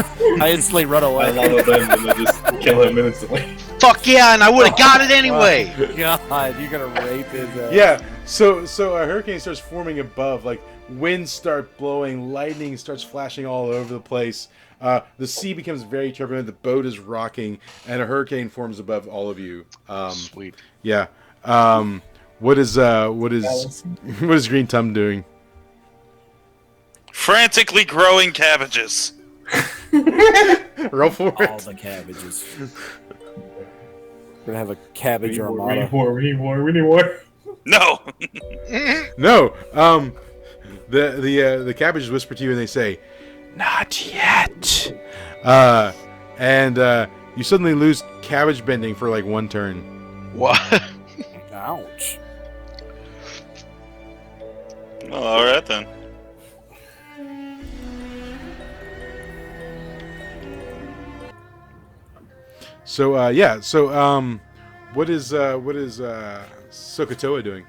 I instantly run I away. love them and they just kill him instantly. Fuck yeah, and I would have got it anyway. God, you're gonna rape his ass. Yeah. So a hurricane starts forming above. Like winds start blowing, lightning starts flashing all over the place. The sea becomes very turbulent. The boat is rocking, and a hurricane forms above all of you. Sweet. Yeah. What is Green Tum doing? Frantically growing cabbages. Roll for All it. the cabbages. We're gonna have a cabbage We armada. need more. No. No. The cabbages whisper to you and they say, "Not yet." And you suddenly lose cabbage bending for like one turn. What? Ouch. Well, all right then. So yeah. So what is Sokotoa doing?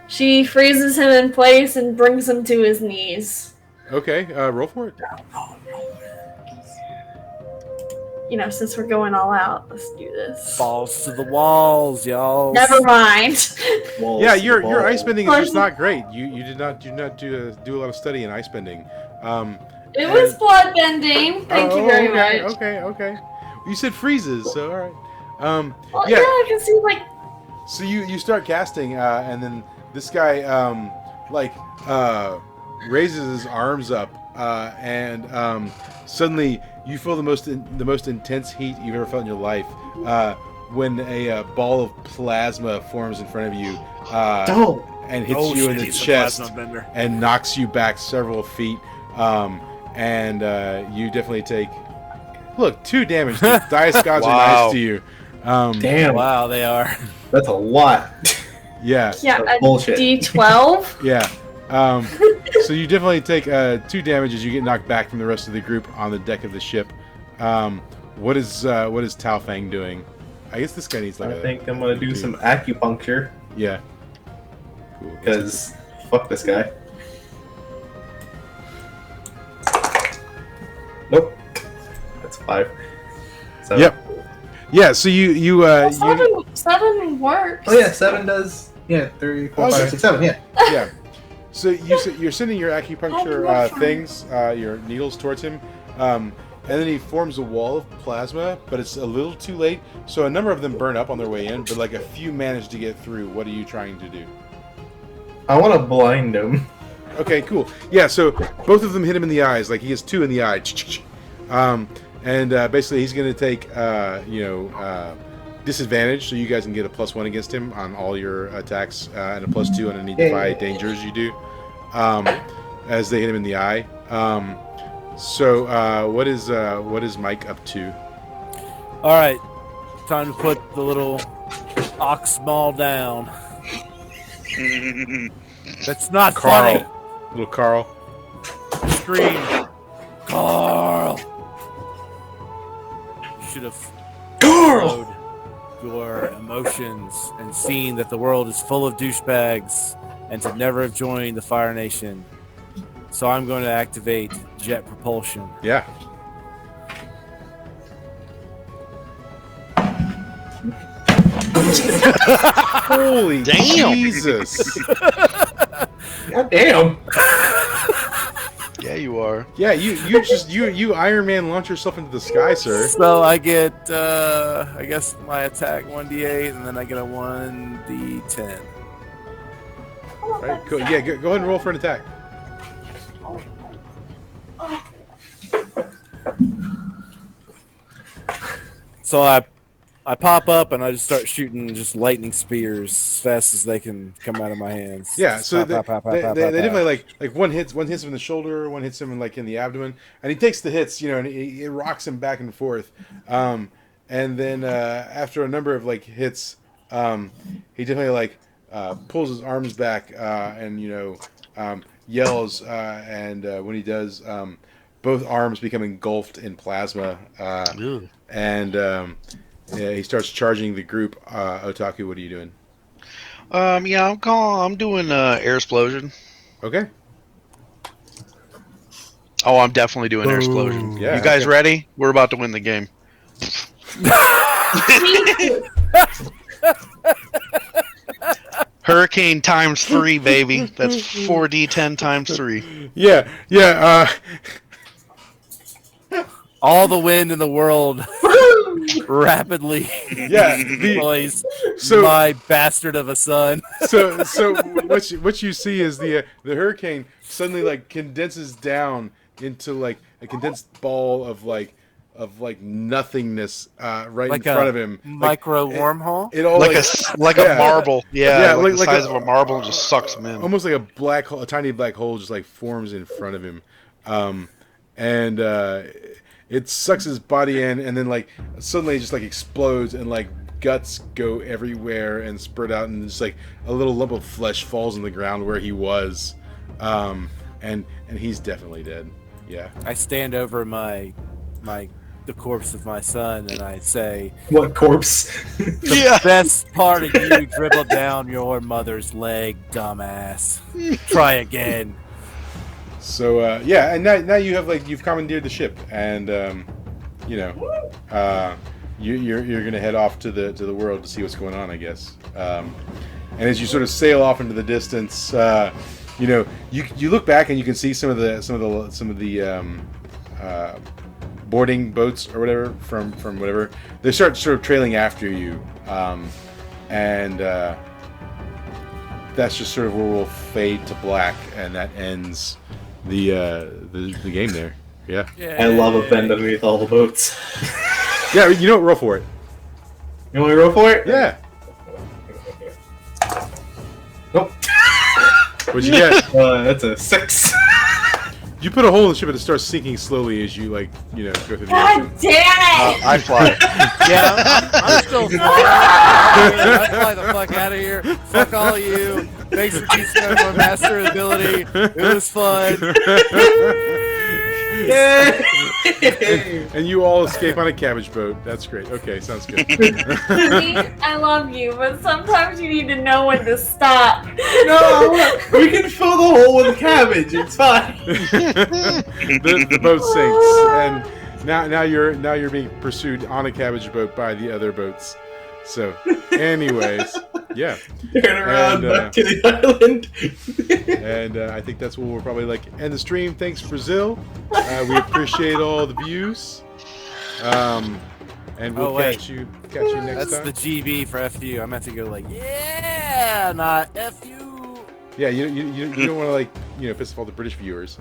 She freezes him in place and brings him to his knees. Okay. Roll for it. Since we're going all out, let's do this. Balls to the walls, y'all. Never mind. Walls Yeah, to the your wall. ice bending is just not great. You did not do a lot of study in ice bending. It was blood bending. Thank you very much. Okay. You said freezes, so all right. Well, yeah. I can see So you start casting, and then this guy raises his arms up, and suddenly you feel the most intense heat you've ever felt in your life. When a ball of plasma forms in front of you, and hits you in the chest and knocks you back several feet, and you definitely take 2 damage. The dice gods are nice to you. Damn. Wow, they are. That's a lot. Yeah. a Bullshit. D12. Yeah. So you definitely take 2 damage as you get knocked back from the rest of the group on the deck of the ship. What is Tao Fang doing? I guess this guy needs I think I'm gonna do some acupuncture Yeah. Cool. because fuck this guy. Nope. That's 5. 7. Yep. Yeah. So you Seven works. Oh yeah, 7 does. Yeah, 3, 4, 5, 6, 7. Yeah. yeah. So you're sending your acupuncture things, your needles towards him, and then he forms a wall of plasma, but it's a little too late. So a number of them burn up on their way in, but like a few manage to get through. What are you trying to do? I want to blind him. Okay, cool. Yeah, so both of them hit him in the eyes. Like he has 2 in the eye. And basically he's going to take disadvantage, so you guys can get a +1 against him on all your attacks, and a +2 on any Defy dangers you do, as they hit him in the eye. So what is Mike up to? All right, time to put the little ox maul down. That's not funny. Little Carl. Scream, Carl. You should have followed your emotions and seen that the world is full of douchebags and to never have joined the Fire Nation. So I'm going to activate jet propulsion. Yeah. Holy Damn. Jesus. God damn. Yeah, you are. Yeah, you Iron Man launch yourself into the sky, sir. So I get, I guess my attack 1d8, and then I get a 1d10. All right, cool. Yeah, go ahead and roll for an attack. So I pop up and I just start shooting just lightning spears as fast as they can come out of my hands. Yeah, so Pop, pop, pop, they pop, definitely pop. like one hits him in the shoulder, one hits him in the abdomen, and he takes the hits, and it rocks him back and forth. And then after a number of hits, he definitely pulls his arms back and yells, and when he does, both arms become engulfed in plasma, and he starts charging the group. Otaku, what are you doing? Yeah, I'm doing air explosion. Okay. Oh, I'm definitely doing air explosion. Yeah, You guys okay. ready? We're about to win the game. Hurricane times 3, baby. That's 4d10 times 3. Yeah, yeah. All the wind in the world rapidly Yeah, deploys so- my bastard of a son. So what you see is the hurricane suddenly like condenses down into like a condensed ball of nothingness right Like in front of him. Micro wormhole? It all Like a marble. Yeah, like the like size of a marble, and just sucks him in. almost like a black hole, a tiny black hole just like forms in front of him, and it sucks his body in, and then like suddenly it just like explodes, and like guts go everywhere and spurt out, and just like a little lump of flesh falls on the ground where he was, and he's definitely dead. Yeah. I stand over the corpse of my son and I say, What corpse? the best part of you dribbled down your mother's leg, dumbass. Try again. So yeah, and now you have you've commandeered the ship, and you're gonna head off to the world to see what's going on, I guess. And as you sort of sail off into the distance, you look back and you can see some of the boarding boats or whatever from whatever. They start sort of trailing after you, and that's just sort of where we'll fade to black, and that ends the game there. Yeah. I love a bend underneath all the boats. Yeah, roll for it. You want me to roll for it? Yeah. Nope. What'd you get? That's a 6. You put a hole in the ship and it starts sinking slowly as you go through the God ocean. damn it! I fly. Yeah, I'm still flying. I fly the fuck out of here. Fuck all of you. Thanks for teaching me my master ability. It was fun. And you all escape on a cabbage boat. That's great. Okay, sounds good. Honey, I love you, but sometimes you need to know when to stop. No, we can fill the hole with cabbage. It's fine. the boat sinks, and now you're being pursued on a cabbage boat by the other boats. So, anyways, yeah. Turn around And, back to the island. And I think that's what we'll probably end the stream. Thanks, Brazil. We appreciate all the views. And we'll catch you next That's time. the GB for FU. I meant to go yeah, not FU. Yeah, you don't want to piss off all the British viewers.